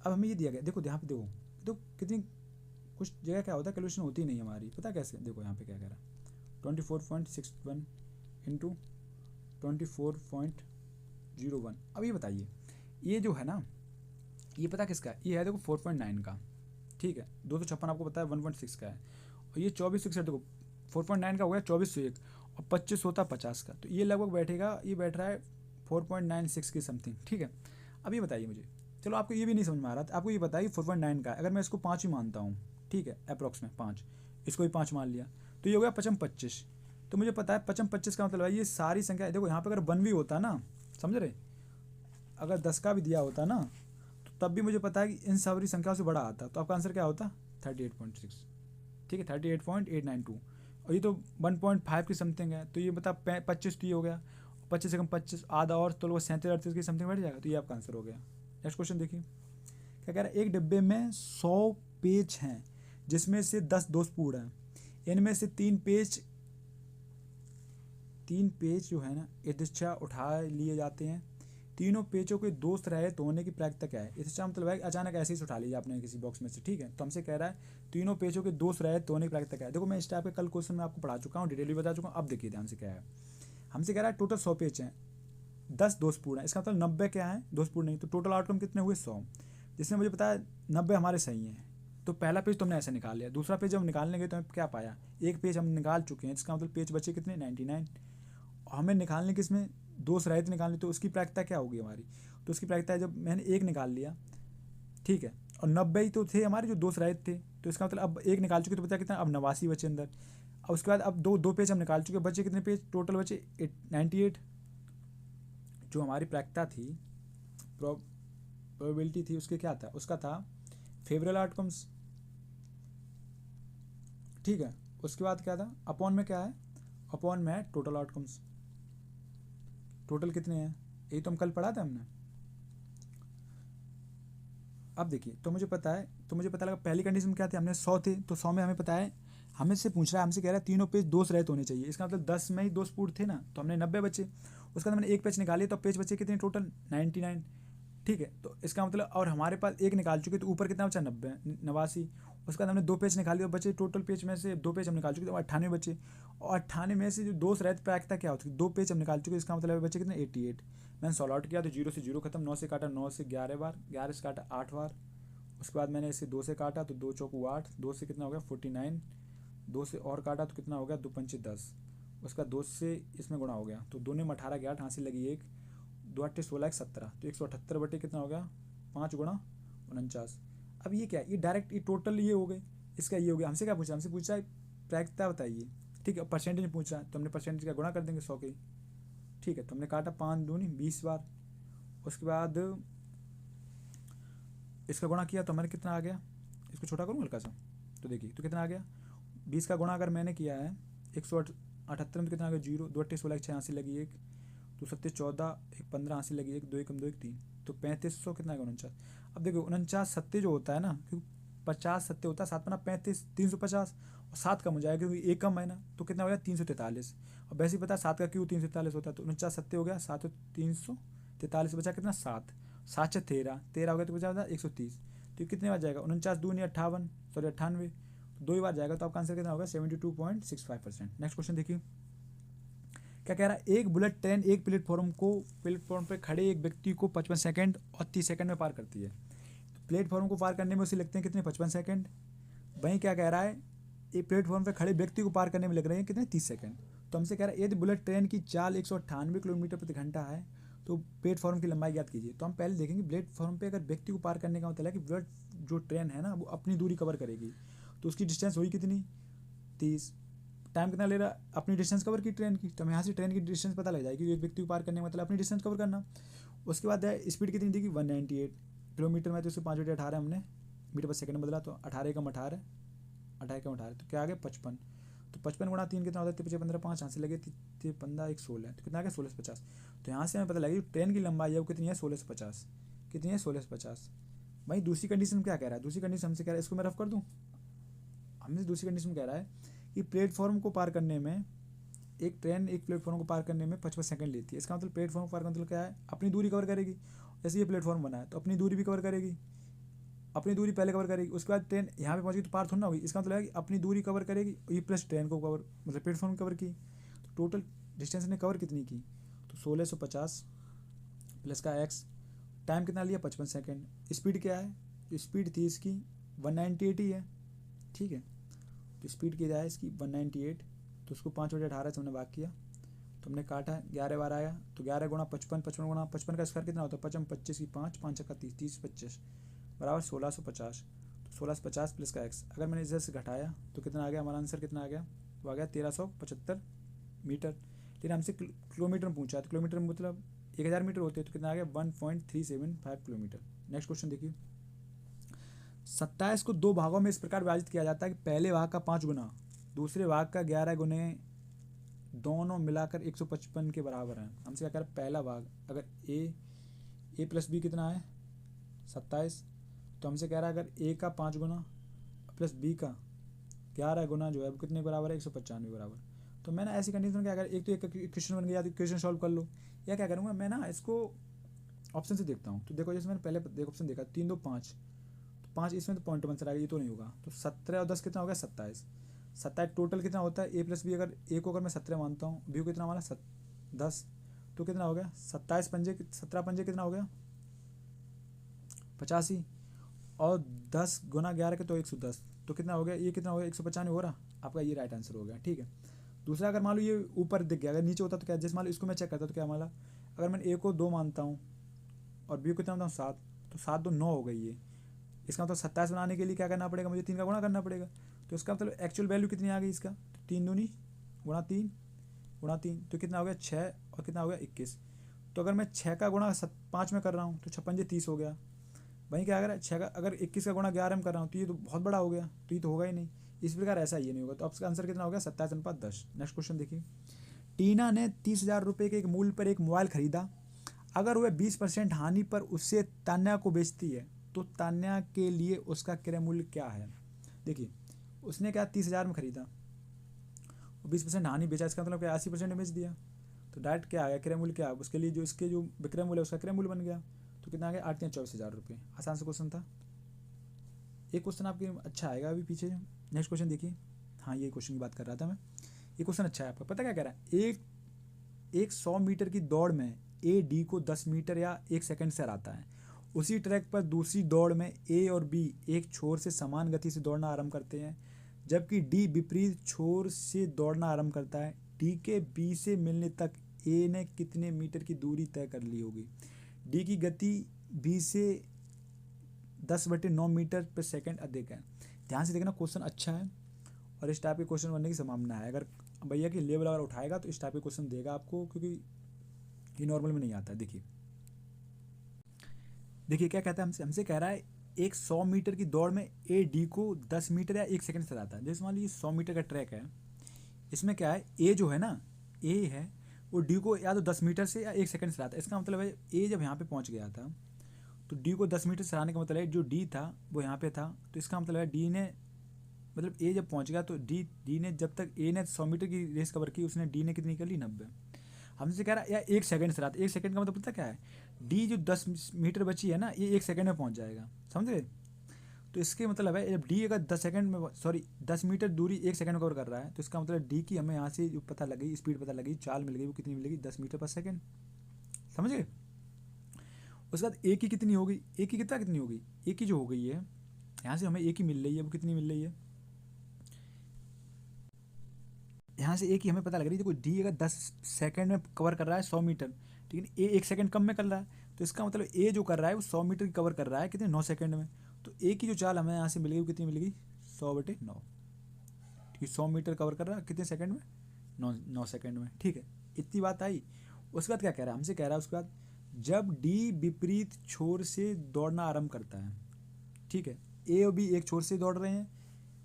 अब हमें ये दिया गया, देखो यहाँ पे देखो कितनी कुछ जगह क्या होता है कैलकुलेशन होती नहीं हमारी, पता कैसे, देखो यहाँ पे क्या कह रहा है 24.61 इंटू 24.01। अब ये बताइए ये जो है ना ये पता किसका है, ये है देखो 4.9 का, ठीक है 256 आपको पता है 1.6 का है, और ये 24 देखो 4.9 का हो गया 2401 और 25 होता 50 का, तो ये लगभग बैठेगा, ये बैठ रहा है 4.96 की समथिंग, ठीक है। अब ये बताइए मुझे, चलो आपको ये भी नहीं समझ में आ रहा था, आपको ये बताइए 4.9 का अगर मैं इसको 5 ही मानता हूँ, ठीक है अप्रॉक्स में 5, इसको भी 5 मान लिया तो ये हो गया 55 25। तो मुझे पता है 55 25 का मतलब है ये सारी संख्या, देखो यहाँ पे अगर 1 भी होता ना, समझ रहे, अगर 10 का भी दिया होता ना तो तब भी मुझे पता है कि इन सारी संख्याओं से बड़ा आता, तो आपका आंसर क्या होता 38.6, ठीक है 38.892, और ये तो 1.5 की समथिंग है, तो ये बता 25 तो ये हो गया, 25 से कम 25 आधा और तो 37 38 की समथिंग बैठ जाएगा, तो ये आपका आंसर हो गया। नेक्स्ट क्वेश्चन देखिए क्या कह रहा है, एक डिब्बे में 100 पेज हैं जिसमें से 10 दोषपूर्ण हैं, इनमें से 3 पेज जो है ना यथेच्छा उठा लिए जाते हैं, तीनों पेजों के दोष रहित होने की प्रायिकता क्या है। यथेच्छा मतलब है अचानक ऐसे ही उठा लीजिए आपने किसी बॉक्स में से, ठीक है, तो हमसे कह रहा है तीनों पेजों के दोष रहित होने की प्रायिकता क्या है। देखो मैं इस टाइप के कल क्वेश्चन में आपको पढ़ा चुका हूँ, डिटेल भी बता चुका हूँ। अब देखिए ध्यान से क्या है, हमसे कह रहा है टोटल 100 पेज हैं, 10 दोषपूर्ण है, इसका मतलब 90 क्या है दोषपूर्ण नहीं, तो टोटल आउटकम कितने हुए 100, जिसमें मुझे पता है 90 हमारे सही हैं, तो पहला पेज तो हमने ऐसे निकाल लिया। दूसरा पेज जब हम निकालने गए तो हमें क्या पाया, एक पेज हम निकाल चुके हैं, इसका मतलब पेज बचे कितने 99। हमें निकालने किसमें दोष रहित निकालने, तो उसकी प्रायिकता क्या होगी हमारी, तो उसकी प्रायिकता है जब मैंने एक निकाल लिया, ठीक है, और 90 ही तो थे हमारे जो दोष रहित थे, तो इसका मतलब अब एक निकाल चुके तो बचा कितना, अब 89 बचे अंदर। अब उसके बाद अब दो पेज हम निकाल चुके, बचे कितने पेज, टोटल बचे 98। जो हमारी प्रायिकता थी, प्रोबेबिलिटी थी, उसके क्या था, उसका था फेवरेबल आउटकम्स, ठीक है। उसके बाद क्या था, अपॉन में क्या है, अपॉन में है टोटल आउटकम्स। टोटल कितने हैं, यही तो हम कल पढ़ा था हमने। अब देखिए, तो मुझे पता है, तो मुझे पता लगा पहली कंडीशन क्या थी, हमने 100 थे, तो 100 में हमें पता है, हमें से पूछ रहा है, हमसे कह रहा है तीनों पेज दोष रहित होने चाहिए, इसका मतलब 10 में ही दोष पूर्ण थे ना, तो हमने 90 बचे। उसके बाद मैंने एक पेज निकाली, तो पेज बचे कितने टोटल 99, ठीक है। तो इसका मतलब, और हमारे पास एक निकाल चुके, तो ऊपर कितना बचा 89। उसके बाद हमने दो पेज निकाली, तो बचे टोटल पेज में से दो पेज हम निकाल चुके, तो 98 बचे। और 98 में से जो दोष रहित प्रायिकता क्या होती है, दो पेज हम निकाल चुके, इसका मतलब बचे कितने 88। मैंने सॉल्व आउट किया तो 0 से 0 खत्म, 9 से काटा 9 से 11 बार, 11 से काटा 8 बार। उसके बाद मैंने इसे 2 से काटा तो 2 चौकू 8, 2 से कितना हो गया 49, 2 से और काटा तो कितना हो गया 2 पंचे 10। उसका 2 से इसमें गुणा हो गया, तो 2 ने 18 के 8, हाथ से लगी 1, 2 8 16 17, तो 178 बटे कितना हो गया 5 गुणा 49। अब ये क्या है, ये डायरेक्ट ये टोटल ये हो गए, इसका ये हो गया। हमसे क्या पूछा, हमसे पूछा प्रायिकता बताइए, ठीक है, परसेंटेज पूछ रहा है, तो हमने परसेंटेज का गुणा कर देंगे 100 के, ठीक है। तो हमने काटा 5 दूनी 20 बार। उसके बाद इसका गुणा किया तो हमारे कितना आ गया, इसको छोटा करूँ हल्का सा, तो देखिए तो कितना आ गया 20 का गुणा अगर मैंने किया है 178 में, तो कितना आ गया 0, 2 8 16 6 हाथ से लगी 1, 2 7 14 1 15 हाथ से लगी 1, 2 1 2 1 3, तो 3500 कितना है 49। अब देखो 49 सत्ते जो होता है ना, क्योंकि 50 सत्ते होता है, 7 पना 35 350, और 7 कम हो जाएगा क्योंकि एक कम है ना, तो कितना हो गया 343। और वैसे ही पता है 7 का क्यों 343 होता है, तो 49 सत्ते हो गया 7 343, बचा कितना 7, 7 से 13 13 हो गया, तो बचा 130। तो कितने बार जाएगा 49 दूनी 58, सॉरी 98, तो 2 ही बार जाएगा, तो आपका आंसर कितना होगा 72.65%। नेक्स्ट क्वेश्चन देखिए क्या कह रहा है, एक बुलेट ट्रेन एक प्लेटफॉर्म पर खड़े एक व्यक्ति को 55 सेकंड और 30 सेकंड में पार करती है। तो प्लेटफॉर्म को पार करने में उसे लगते हैं कितने 55 सेकंड। वहीं क्या कह रहा है, एक प्लेटफॉर्म पर खड़े व्यक्ति को पार करने में लग रहे हैं कितने 30 सेकंड। तो हमसे कह रहा है यदि बुलेट ट्रेन की चाल 198 किलोमीटर प्रति घंटा है तो प्लेटफॉर्म की लंबाई याद कीजिए। तो हम पहले देखेंगे प्लेटफॉर्म पे अगर व्यक्ति को पार करने का मतलब है कि बुलेट जो ट्रेन है ना वो अपनी दूरी कवर करेगी, तो उसकी डिस्टेंस हुई कितनी 30। टाइम कितना ले रहा है अपनी डिस्टेंस कवर की ट्रेन की, तो हम यहाँ से ट्रेन की डिस्टेंस पता लग जाएगी, एक व्यक्ति को पार करने का मतलब अपनी डिस्टेंस कवर करना। उसके बाद है स्पीड कितनी दी 198 किलोमीटर में, तो उससे 5 बटे 18 हमने मीटर पर सेकंड बदला, तो 18 कम 18, 18 कम 18, तो क्या आ गया 55। तो 55 गुणा 3 कितना होता है 55 15 5, यहाँ से लगे 15 1 16, तो कितना आ गया 16 से 50। तो यहाँ से हमें पता लगे ट्रेन की लंबाई है वो कितनी है 16 से 50, कितनी है 16 से 50। भाई दूसरी कंडीशन क्या कह रहा है, दूसरी कंडीशन हमसे कह रहा है, इसको मैं रफ कर दूँ, हमसे दूसरी कंडीशन कह रहा है कि प्लेटफॉर्म को पार करने में एक ट्रेन एक प्लेटफॉर्म को पार करने में 55 सेकंड लेती है। इसका मतलब प्लेटफॉर्म को पार करने मतलब क्या है, अपनी दूरी कवर करेगी। जैसे ये प्लेटफॉर्म बना है तो अपनी दूरी भी कवर करेगी, अपनी दूरी पहले कवर करेगी, उसके बाद ट्रेन यहाँ पे पहुँचेगी तो पार थोड़ी ना होगी। इसका मतलब है कि अपनी दूरी कवर करेगी, ये प्लस ट्रेन को कवर मतलब प्लेटफॉर्म कवर की, तो टोटल डिस्टेंस ने कवर कितनी की, तो 1650 प्लस का एक्स, टाइम कितना लिया 55 सेकेंड। स्पीड क्या है, स्पीड थी इसकी 198 ही है, ठीक है। तो स्पीड की जाए इसकी 198, तो उसको 5 बटे 18 से हमने भाग किया, तो हमने काटा 11 बार आया, तो 11 गुणा 55, 55 गुणा 55 का स्क्वायर कितना होता है 55 25 की 5 5 का 30 30 25 बराबर 1650। तो 1650 प्लस का एक्स, अगर मैंने इधर से घटाया तो कितना आ गया हमारा आंसर, कितना आ गया वो आ गया 1375 मीटर। लेकिन हमसे किलोमीटर में पूछा, तो किलोमीटर में मतलब 1000 मीटर होते हैं, तो कितना आ गया 1.375 किलोमीटर। नेक्स्ट क्वेश्चन देखिए, 27 को दो भागों में इस प्रकार विभाजित किया जाता है कि पहले भाग का 5 गुना दूसरे भाग का 11 गुने दोनों मिलाकर 155 के बराबर है। हमसे क्या कह रहा है, पहला भाग अगर ए प्लस बी कितना है 27, तो हमसे कह रहा है अगर ए का 5 गुना प्लस बी का 11 गुना जो है वो कितने बराबर है 195 बराबर। तो मैं ना ऐसी कंडीशन में क्या कर, एक तो एक क्वेश्चन बन गया तो क्वेश्चन सॉल्व कर लो, या क्या करूँगा मैं ना इसको ऑप्शन से देखता हूँ। तो देखो जैसे मैंने पहले ऑप्शन देखा 3 2 5, तो 5 इसमें तो पॉइंट बन सर ये तो नहीं होगा, तो 17 और 10 कितना हो गया 27, 27 टोटल कितना होता है ए प्लस बी, अगर ए को अगर मैं 17 मानता हूँ, बी को कितना माना 10, तो कितना हो गया 27 पंजे 17 पंजे कितना हो गया 85, और 10 गुना 11 के तो 110, तो कितना हो गया, ये कितना हो गया 195 हो रहा, आपका ये राइट आंसर हो गया। ठीक है। दूसरा, अगर मान लो ये ऊपर दिख गया, अगर नीचे होता तो क्या, जैसे मान लो इसको मैं चेक करता तो क्या, मान लो अगर मैं ए को 2 मानता हूँ और बी को कितना मानता हूँ 7, तो 7 2 9 हो गई ये। इसका मतलब 27 बनाने के लिए क्या करना पड़ेगा, मुझे 3 का गुणा करना पड़ेगा। तो इसका मतलब एक्चुअल वैल्यू कितनी आ गई इसका, 3 दूनी गुणा 3 गुणा 3, तो कितना हो गया 6, और कितना हो गया 21। तो अगर मैं 6 का गुणा 5 में कर रहा हूँ तो 56 30 हो गया। वहीं क्या अगर 6 का, अगर 21 का गुणा 11 में कर रहा हूँ तो ये तो बहुत बड़ा हो गया, तो ये तो होगा ही नहीं। इस प्रकार ऐसा ये नहीं होगा, तो आपका आंसर कितना हो गया 27:10। नेक्स्ट क्वेश्चन देखिए। टीना ने 30,000 रुपये के एक मूल्य पर एक मोबाइल खरीदा। अगर वह 20% हानि पर उससे तान्या को बेचती है तो तान्या के लिए उसका क्रय मूल्य क्या है। देखिए, उसने क्या 30,000 में खरीदा और 20% हानि बेचा, इसका मतलब क्या 80% में बेच दिया। तो डायरेक्ट क्या आ गया, क्रय मूल्य क्या, उसके लिए जो इसके जो विक्रय मूल्य है उसका क्रय मूल्य बन गया। तो कितना आ गया 8 या 24,000 रुपये। आसान से क्वेश्चन था। एक क्वेश्चन आपके अच्छा आएगा अभी पीछे। नेक्स्ट क्वेश्चन देखिए। हाँ, ये क्वेश्चन की बात कर रहा था मैं। ये क्वेश्चन अच्छा है आपका। पता क्या कह रहा है, एक 100 मीटर की दौड़ में ए डी को 10 मीटर या 1 सेकंड से हराता है। उसी ट्रैक पर दूसरी दौड़ में ए और बी एक छोर से समान गति से दौड़ना आरंभ करते हैं, जबकि डी विपरीत छोर से दौड़ना आरंभ करता है। डी के बी से मिलने तक ए ने कितने मीटर की दूरी तय कर ली होगी। डी की गति बी से 10/9 मीटर पर सेकंड अधिक है। ध्यान से देखना, क्वेश्चन अच्छा है और इस टाइप के क्वेश्चन बनने की संभावना है। अगर भैया की लेवल अगर उठाएगा तो इस टाइप के क्वेश्चन देगा आपको, क्योंकि ये नॉर्मल में नहीं आता है। देखिए देखिए क्या कहता है, हमसे कह रहा है एक 100 मीटर की दौड़ में ए डी को 10 मीटर या 1 सेकंड से हराता है। जैसे मान लीजिए 100 मीटर का ट्रैक है, इसमें क्या है, ए जो है ना, ए है वो डी को या तो 10 मीटर से या 1 सेकंड से हराता है। इसका मतलब है ए जब यहाँ पे पहुँच गया था तो डी को 10 मीटर से हराने का मतलब है जो डी था वो यहाँ पे था, तो इसका मतलब है डी ने, मतलब ए जब पहुँच गया तो डी ने, जब तक ए ने 100 मीटर की रेस कवर की, उसने डी ने कितनी कर ली 90। हमसे कह रहा है यार 1 सेकंड से रहा, 1 सेकंड का मतलब पता क्या है, डी जो 10 मीटर बची है ना, ये 1 सेकंड में पहुंच जाएगा, समझ रहे। तो इसके मतलब है जब डी अगर 10 सेकंड में, सॉरी 10 मीटर दूरी 1 सेकंड में कवर कर रहा है, तो इसका मतलब डी की हमें यहाँ से जो पता लगी, स्पीड पता लगी, चाल मिल गई, वो कितनी मिलेगी 10 मीटर पर सेकंड, समझ गए। उसके बाद ए की कितनी होगी, ए की कितनी होगी, ए की जो हो गई है यहाँ से हमें ए की मिल रही है, वो कितनी मिल रही है, यहाँ से ए की हमें पता लग रही है। देखो डी अगर 10 सेकंड में कवर कर रहा है 100 मीटर, लेकिन ए 1 सेकंड कम में कर रहा है, तो इसका मतलब ए जो कर रहा है वो 100 मीटर की कवर कर रहा है कितने 9 सेकंड में। तो ए की जो चाल हमें यहाँ से मिलेगी वो कितनी मिलेगी 100/9, ठीक है। 100 मीटर कवर कर रहा है कितने सेकंड में, 9 सेकंड में, ठीक है। इतनी बात आई। उसके बाद क्या कह रहा है, हमसे कह रहा है उसके बाद जब डी विपरीत छोर से दौड़ना आरंभ करता है, ठीक है। ए और बी एक छोर से दौड़ रहे हैं,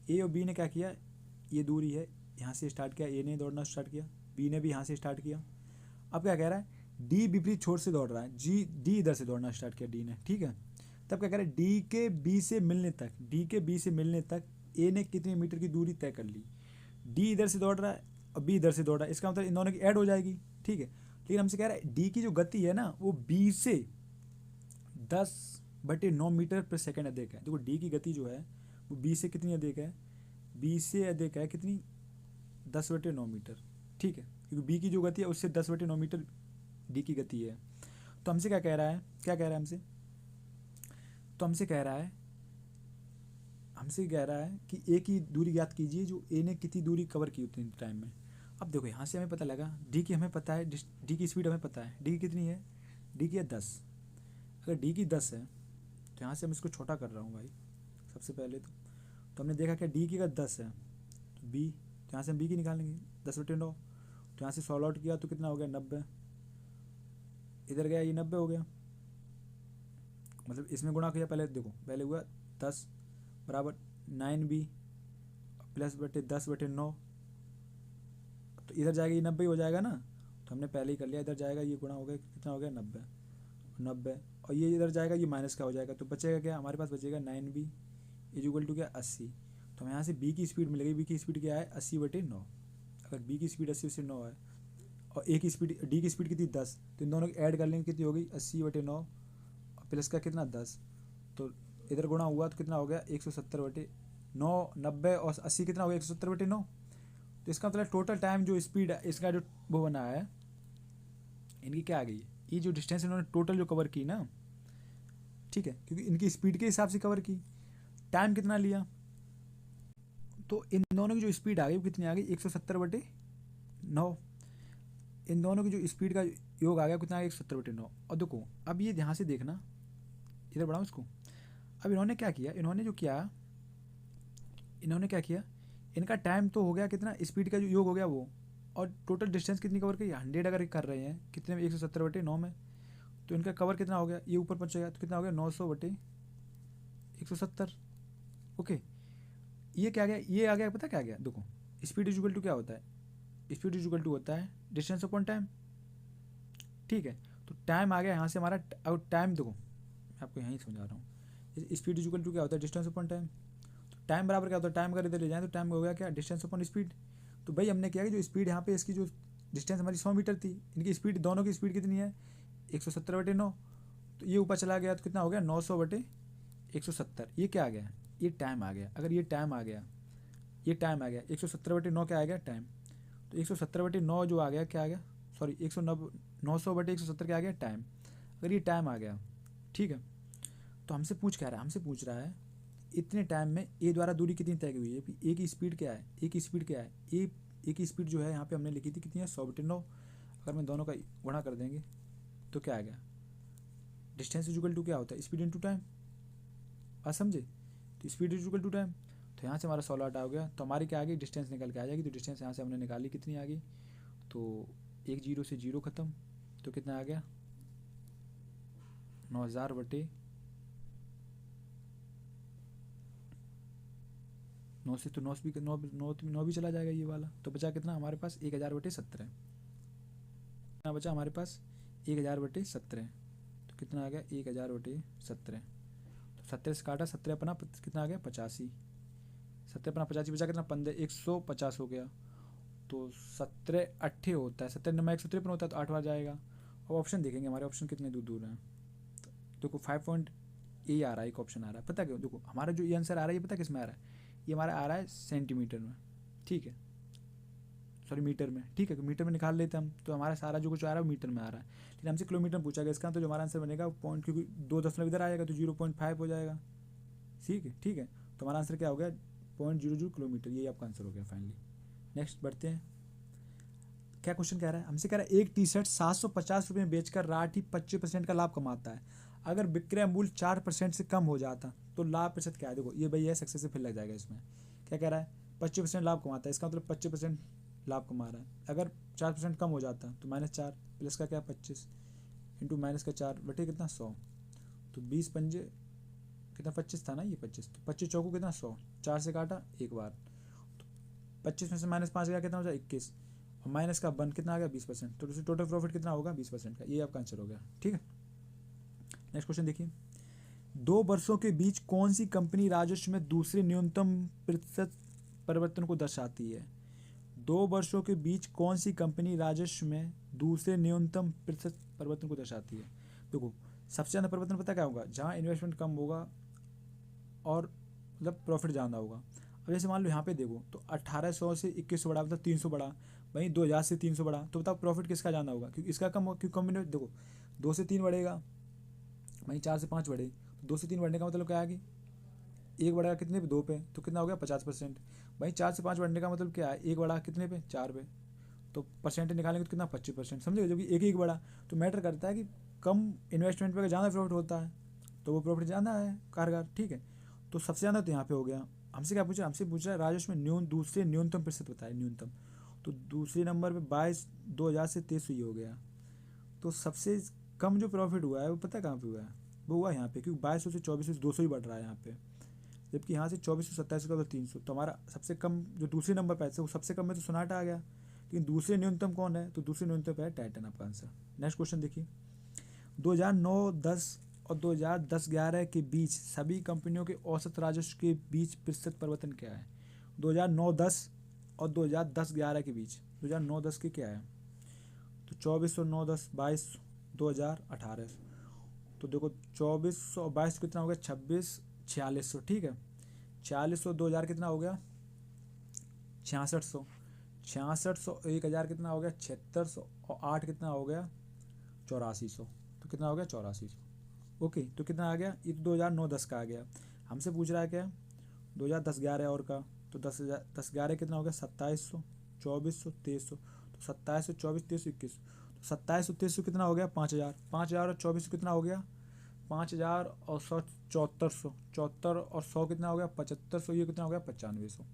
ए और बी ने क्या किया, ये दूरी है, यहाँ से स्टार्ट किया, ए ने दौड़ना स्टार्ट किया, बी ने भी यहाँ से स्टार्ट किया। अब क्या कह रहा है, डी विपरीत छोर से दौड़ रहा है, डी इधर से दौड़ना स्टार्ट किया डी ने, ठीक है। तब क्या कह रहा है, डी के बी से मिलने तक ए ने कितने मीटर की दूरी तय कर ली। डी इधर से दौड़ रहा है और बी इधर से दौड़ रहा है, इसका मतलब इन दोनों की ऐड हो जाएगी, ठीक है। लेकिन हमसे कह रहा है डी की जो गति है ना वो बी से 10/9 मीटर पर सेकेंड अधिक है। देखो डी की गति जो है वो बी से कितनी अधिक है, बी से अधिक है कितनी 10/9 मीटर, ठीक है। क्योंकि बी की जो गति है उससे 10/9 मीटर डी की गति है। तो हमसे क्या कह रहा है, हमसे, तो हमसे कह रहा है कि ए की दूरी ज्ञात कीजिए जो ए ने कितनी दूरी कवर की उतनी टाइम में। अब देखो यहाँ से हमें पता लगा डी की हमें पता है, डी की स्पीड हमें पता है, डी की कितनी है, डी की है 10। अगर डी की 10 है तो यहाँ से हम इसको छोटा कर रहा हूँ भाई सबसे पहले तो हमने देखा कि डी की अगर 10 है तो बी, तो यहाँ से हम बी की निकालेंगे 10/9, तो यहाँ से 100 आउट किया तो कितना हो गया 90, इधर गया ये 90 हो गया, मतलब इसमें गुणा किया पहले, देखो पहले हुआ 10 बराबर 9b प्लस बटे 10/9, तो इधर जाएगा ये 90 हो जाएगा ना, तो हमने पहले ही कर लिया, इधर जाएगा ये गुणा हो गया कितना हो गया 90 और ये इधर जाएगा ये माइनस का हो जाएगा, तो बचेगा क्या हमारे पास, बचेगा 9b इक्वल टू क्या 80। तो हमें यहाँ से बी की स्पीड मिलेगी, बी की स्पीड क्या है 80/9। अगर बी की स्पीड 80/9 है और ए की स्पीड, डी की स्पीड कितनी 10, तो इन दोनों की ऐड कर लेंगे कितनी होगी 80/9 और प्लस का कितना 10, तो इधर गुणा हुआ तो कितना हो गया 170/9, 90 और 80 कितना हो गया 170/9। तो इसका मतलब टोटल टाइम जो स्पीड है इसका जो वो बना है इनकी क्या आ गई, ये जो डिस्टेंस इन्होंने टोटल जो कवर की ना ठीक है, क्योंकि इनकी स्पीड के हिसाब से कवर की। टाइम कितना लिया, तो इन दोनों की जो स्पीड आ गई वो कितनी आ गई 170/9। इन दोनों की जो स्पीड का योग आ गया कितना आ गया 170/9। और देखो अब ये ध्यान से देखना, इधर बढ़ाऊँ इसको। अब इन्होंने क्या किया, इन्होंने क्या किया, इनका टाइम तो हो गया कितना, स्पीड का जो योग हो गया वो, और टोटल डिस्टेंस कितनी कवर की 100 अगर कर रहे हैं कितने में 170/9 में, तो इनका कवर कितना हो गया, ये ऊपर पहुँचेगा तो कितना हो गया 900/170। ओके, ये क्या गया, ये आ गया, पता क्या गया, देखो स्पीड इज इक्वल टू क्या होता है, स्पीड इज इक्वल टू होता है डिस्टेंस अपॉन टाइम। ठीक है, तो टाइम आ गया यहाँ से हमारा, और टाइम देखो मैं आपको यहीं समझा रहा हूँ, स्पीड इज इक्वल टू क्या होता है डिस्टेंस अपॉन टाइम। तो टाइम बराबर क्या होता है, टाइम अगर इधर ले जाए तो टाइम हो गया क्या डिस्टेंस अपॉन स्पीड। तो भाई हमने क्या कि जो स्पीड यहाँ पे इसकी जो डिस्टेंस हमारी 100 मीटर थी, इनकी स्पीड दोनों की स्पीड कितनी है 170/9, तो ये ऊपर चला गया तो कितना हो गया 900/170। ये क्या आ गया, ये टाइम आ गया। अगर ये टाइम आ गया, ये टाइम आ गया 170/9 क्या आ गया टाइम, तो 170/9 जो आ गया क्या आ गया, सॉरी 900/170 क्या आ गया टाइम। अगर ये टाइम आ गया, ठीक है, तो हमसे पूछ क्या रहा है, हमसे पूछ रहा है इतने टाइम में ए द्वारा दूरी कितनी तय की हुई है, ए की स्पीड क्या है, ए की स्पीड क्या है, ए की स्पीड जो है यहाँ पे हमने लिखी थी कितनी है 100/9। अगर मैं दोनों का गुणा कर देंगे तो क्या आ गया, डिस्टेंस इज इक्वल टू क्या होता है स्पीड इनटू टाइम। बात समझे, तो speed is equal to time. तो यहाँ से हमारा 16 आउट हो गया, तो हमारी क्या आ गई डिस्टेंस निकल के आ जाएगी। तो डिस्टेंस यहाँ से हमने निकाली कितनी आ गई, तो 1 0 से 0 ख़त्म, तो कितना आ गया 9000/9 से, तो 9 भी 9 भी चला जाएगा ये वाला। तो बचा कितना हमारे पास 1000/17। कितना बचा हमारे पास 1000/17, तो कितना आ गया 1000/17। तो 70 से काटा, 17 अपना कितना आ गया 85, 70 अपना 85 बचा कितना 15 150 हो गया। तो 17 8 होता है, 17 में 153 होता है, तो 8 बार जाएगा। अब ऑप्शन देखेंगे हमारे ऑप्शन कितने दूर दूर हैं। देखो 5 ए आ रहा है, एक ऑप्शन आ रहा है, पता क्यों, देखो हमारा जो ये आंसर आ रहा है ये पता किस में आ रहा है, ये हमारा आ रहा है सेंटीमीटर में, ठीक है, सॉरी मीटर में, ठीक है, तो मीटर में निकाल लेते हैं हम, तो हमारा सारा जो कुछ आ रहा है वो मीटर में आ रहा है। लेकिन हमसे किलोमीटर में पूछा गया इसका, तो जो हमारा आंसर बनेगा पॉइंट, क्योंकि 2 दशमलव इधर आएगा तो 0.5 हो जाएगा। ठीक है, ठीक है, तो हमारा आंसर क्या हो गया 0.00 किलोमीटर, यही आपका आंसर हो गया फाइनली। नेक्स्ट बढ़ते हैं, क्या क्वेश्चन कह रहा है, हमसे कह रहा है एक टी शर्ट 750 रुपये में बेचकर राठी 25% का लाभ कमाता है। अगर विक्रय मूल्य 4% से कम हो जाता तो लाभ प्रतिशत क्या है। देखो ये भैया सक्सेस से फिर लग जाएगा इसमें। क्या कह रहा है 25% लाभ कमाता है, इसका मतलब 25% लाभ कमा रहा है। अगर 4% कम हो जाता तो -4 प्लस का क्या 25 इंटू -4 बटे कितना 100, तो 20 पंजे कितना 25 था ना, ये 25, तो 25 चौको कितना 100, 4 से काटा एक बार, तो 25 में से -5 गया कितना हो जाए 21, और माइनस का 1 कितना आ गया 20%, तो टोटल प्रॉफिट कितना होगा 20% का। ये आपका आंसर हो गया, ठीक है। नेक्स्ट क्वेश्चन देखिए, 2 वर्षों के बीच कौन सी कंपनी राजस्व में दूसरे न्यूनतम प्रतिशत परिवर्तन को दर्शाती है। 2 वर्षों के बीच कौन सी कंपनी राजस्व में दूसरे न्यूनतम प्रतिशत परिवर्तन को दर्शाती है। देखो सबसे ज़्यादा परिवर्तन पता क्या होगा, जहाँ इन्वेस्टमेंट कम होगा और मतलब प्रॉफिट ज़्यादा होगा। अब जैसे मान लो यहाँ पे देखो, तो 1800 से 2100 बढ़ा, मतलब 300 बढ़ा, वहीं 2000 से 300 बढ़ा, तो बताओ प्रॉफिट किसका ज़्यादा होगा, क्योंकि इसका कम, क्योंकि कम देखो 2 से 3 बढ़ेगा, वहीं 4 से 5 बढ़े, तो 2 से 3 बढ़ने का मतलब क्या है कि एक बढ़ेगा कितने पे 2 पे, तो कितना हो गया 50%। वहीं 4 से 5 बढ़ने का मतलब क्या है, एक बढ़ा कितने पे 4 पे, तो परसेंटेज निकालेंगे तो कितना 25%, समझे। जबकि एक एक बढ़ा, तो मैटर करता है कि कम इन्वेस्टमेंट पे ज़्यादा प्रॉफिट होता है, तो वो प्रॉफिट ज़्यादा है कारगर, ठीक है। तो सबसे ज़्यादा तो यहाँ पे हो गया। हमसे क्या पूछा, हमसे पूछ रहा है राजस्व में दूसरे न्यूनतम प्रतिशत बताए, न्यूनतम। तो दूसरे नंबर पे 22 2000 से 2300 ये हो गया। तो सबसे कम जो प्रॉफिट हुआ है वो पता कहाँ पे हुआ है, वो हुआ यहाँ पे, क्योंकि 2200 से 2400 से 200 ही बढ़ रहा है यहाँ पे, जबकि यहाँ से 2400 2700 का तो 300। तो हमारा सबसे कम जो दूसरे नंबर पे है, वो सबसे कम में तो सोनाटा आ गया, लेकिन दूसरे न्यूनतम कौन है, तो दूसरे न्यूनतम पे है टाइटन, आपका आंसर। नेक्स्ट क्वेश्चन देखिए, 2009-10 और 2010-11 के बीच सभी कंपनियों के औसत राजस्व के बीच प्रतिशत परिवर्तन क्या है। 2009-10 और 2010-11 के बीच, 2009-10 के क्या है, तो 2400 9-10 22 2018, तो देखो 2400 और 22 कितना हो गया 26 4600, ठीक है। 4600 2000 कितना हो गया 6600, 6600 1000 कितना हो गया 7600, और 8 कितना हो गया 8400, तो कितना हो गया 8400। ओके, तो कितना आ गया, ये तो 2009-10 का आ गया। हमसे पूछ रहा है क्या, 2010-11 और का, तो 10-11 कितना हो गया, 2700, 2400, 2300, तो 2700, 24, 2300, 2100, तो 2700, 2300 कितना हो गया, 5000, 5000 और 2400 कितना हो गया, 5000 और 100, 7400, 74 और 100 कितना हो गया, 7500, ये कितना हो गया, 9500।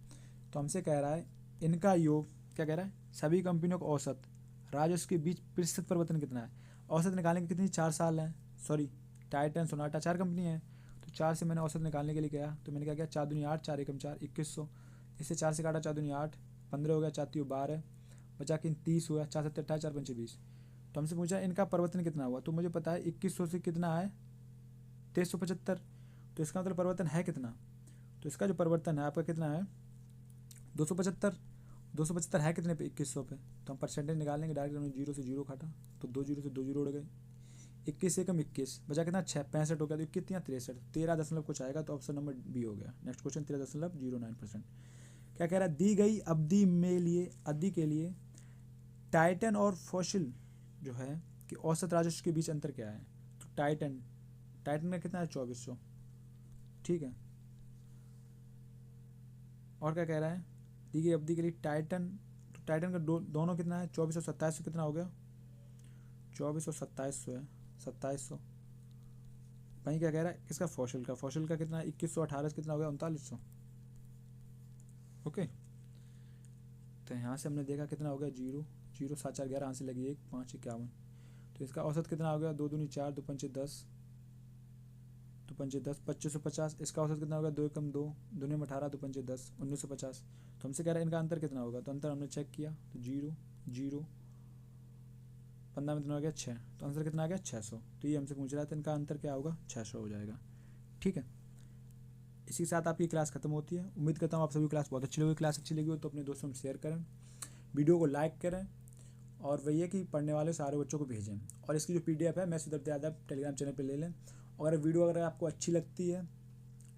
तो हमसे कह रहा है इनका योग, क्या कह रहा है, सभी कंपनियों का औसत राजस्व के बीच प्रतिशत परिवर्तन कितना है। औसत निकालने की कितनी, 4 साल है, सॉरी टाइटन सोनाटा 4 कंपनी है, तो 4 से मैंने औसत निकालने के लिए गया, तो मैंने क्या किया, 4 दूनी 8, 4 एकम 4, 2100, इससे 4 से काटा, 4 दूनी 8, 15 हो गया, 4 तीन 12, बचा कि 30 हुआ, 4 7 28, 4 5 20। तो हमसे पूछा इनका परिवर्तन कितना हुआ, तो मुझे पता है 2100 से कितना है, 2375, तो इसका मतलब परिवर्तन है कितना, तो इसका जो परिवर्तन है आपका कितना है, 275। 275 है कितने पे, 2100 पे, तो हम परसेंटेज निकालेंगे डायरेक्ट, हमने जीरो से जीरो काटा, तो 2 जीरो से 2 जीरो उड़ गए, 21 से कम 21, बचा कितना, 65 हो गया, तो कितना 63, 13 दशमलव कुछ आएगा, तो ऑप्शन नंबर बी हो गया। Next question 13.09%। क्या कह रहा है, दी गई अवधि के लिए टाइटन और फॉसिल जो है कि औसत राजस्व के बीच अंतर क्या है, तो टाइटन का कितना है, 2400, ठीक है। और क्या कह रहा है, दी गई अवधि के लिए टाइटन, तो टाइटन का दोनों कितना है, 2400, 2700 कितना हो गया, 2400, 2700 है, 2700। वहीं क्या कह रहा है इसका, फॉसिल का कितना है, 2100, 18 कितना हो गया, 3900। ओके, तो यहाँ से हमने देखा कितना हो गया, 0 0 7 4 11, यहाँ से लगी 1 5 51, तो इसका औसत कितना हो गया, 2 दूनी 4, 2 पंचे 10, 2 पंचे 10, 2550। इसका औसत कितना हो गया, 2 एकम 2, दूनी में 18, 2 पंचे 10, 1950। तो हमसे कह रहा है इनका अंतर कितना होगा, तो अंतर हमने चेक किया, तो 0 0 15 में कितना हो गया, 6, तो आंसर कितना आ गया, 600। तो ये हमसे पूछ रहा था इनका अंतर क्या होगा, 600 हो जाएगा, ठीक है। इसी के साथ आपकी क्लास खत्म होती है। उम्मीद करता हूँ आप सभी क्लास बहुत अच्छी लगी। क्लास अच्छी लगी हो तो अपने दोस्तों में शेयर करें, वीडियो को लाइक करें, और वही है कि पढ़ने वाले सारे बच्चों को भेजें। और इसकी जो PDF है मैं सुदर्थ यादव टेलीग्राम चैनल पे ले लें। और वीडियो अगर आपको अच्छी लगती है,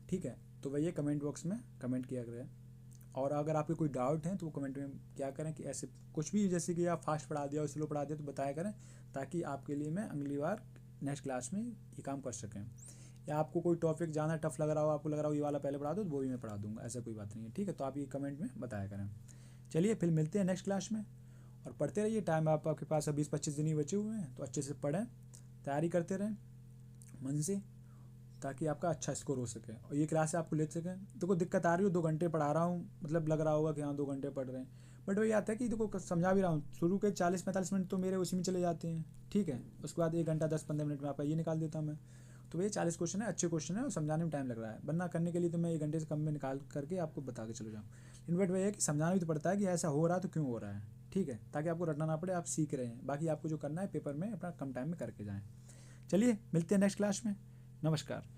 ठीक है, तो वही कमेंट बॉक्स में कमेंट किया करें। और अगर आपके कोई डाउट हैं तो वो कमेंट में क्या करें कि ऐसे कुछ भी, जैसे कि आप फास्ट पढ़ा दिया और स्लो पढ़ा दिया, तो बताया करें, ताकि आपके लिए मैं अगली बार नेक्स्ट क्लास में ये काम कर सकें। या आपको कोई टॉपिक ज़्यादा टफ लग रहा हो, आपको लग रहा हो ये वाला पहले पढ़ा दो, तो वो भी मैं पढ़ा दूंगा, ऐसा कोई बात नहीं है, ठीक है। तो आप ये कमेंट में बताया करें। चलिए फिर मिलते हैं नेक्स्ट क्लास में, और पढ़ते रहिए। टाइम आपके पास 20-25 दिन ही बचे हुए हैं, तो अच्छे से पढ़ें, तैयारी करते रहें मन से, ताकि आपका अच्छा स्कोर हो सके और ये क्लास आपको ले सकें। तो कोई दिक्कत आ रही हो, 2 घंटे पढ़ा रहा हूँ, मतलब लग रहा होगा कि हाँ 2 घंटे पढ़ रहे हैं, बट वही आता है कि देखो समझा भी रहा हूँ, शुरू के 40-45 मिनट तो मेरे उसी में चले जाते हैं, ठीक है। उसके बाद 1 घंटा 10-15 मिनट में आपका ये निकाल देता हूँ मैं। तो ये 40 क्वेश्चन है, अच्छे क्वेश्चन है, और समझाने में टाइम लग रहा है, वरना करने के लिए तो मैं 1 घंटे से कम में निकाल करके आपको बता के चलो जाऊँ। लेकिन बट वही है कि समझाना भी तो पड़ता है कि ऐसा हो रहा है तो क्यों हो रहा है, ठीक है, ताकि आपको रटना ना पड़े, आप सीख रहे हैं। बाकी आपको जो करना है पेपर में अपना कम टाइम में करके जाएँ। चलिए मिलते हैं नेक्स्ट क्लास में, नमस्कार।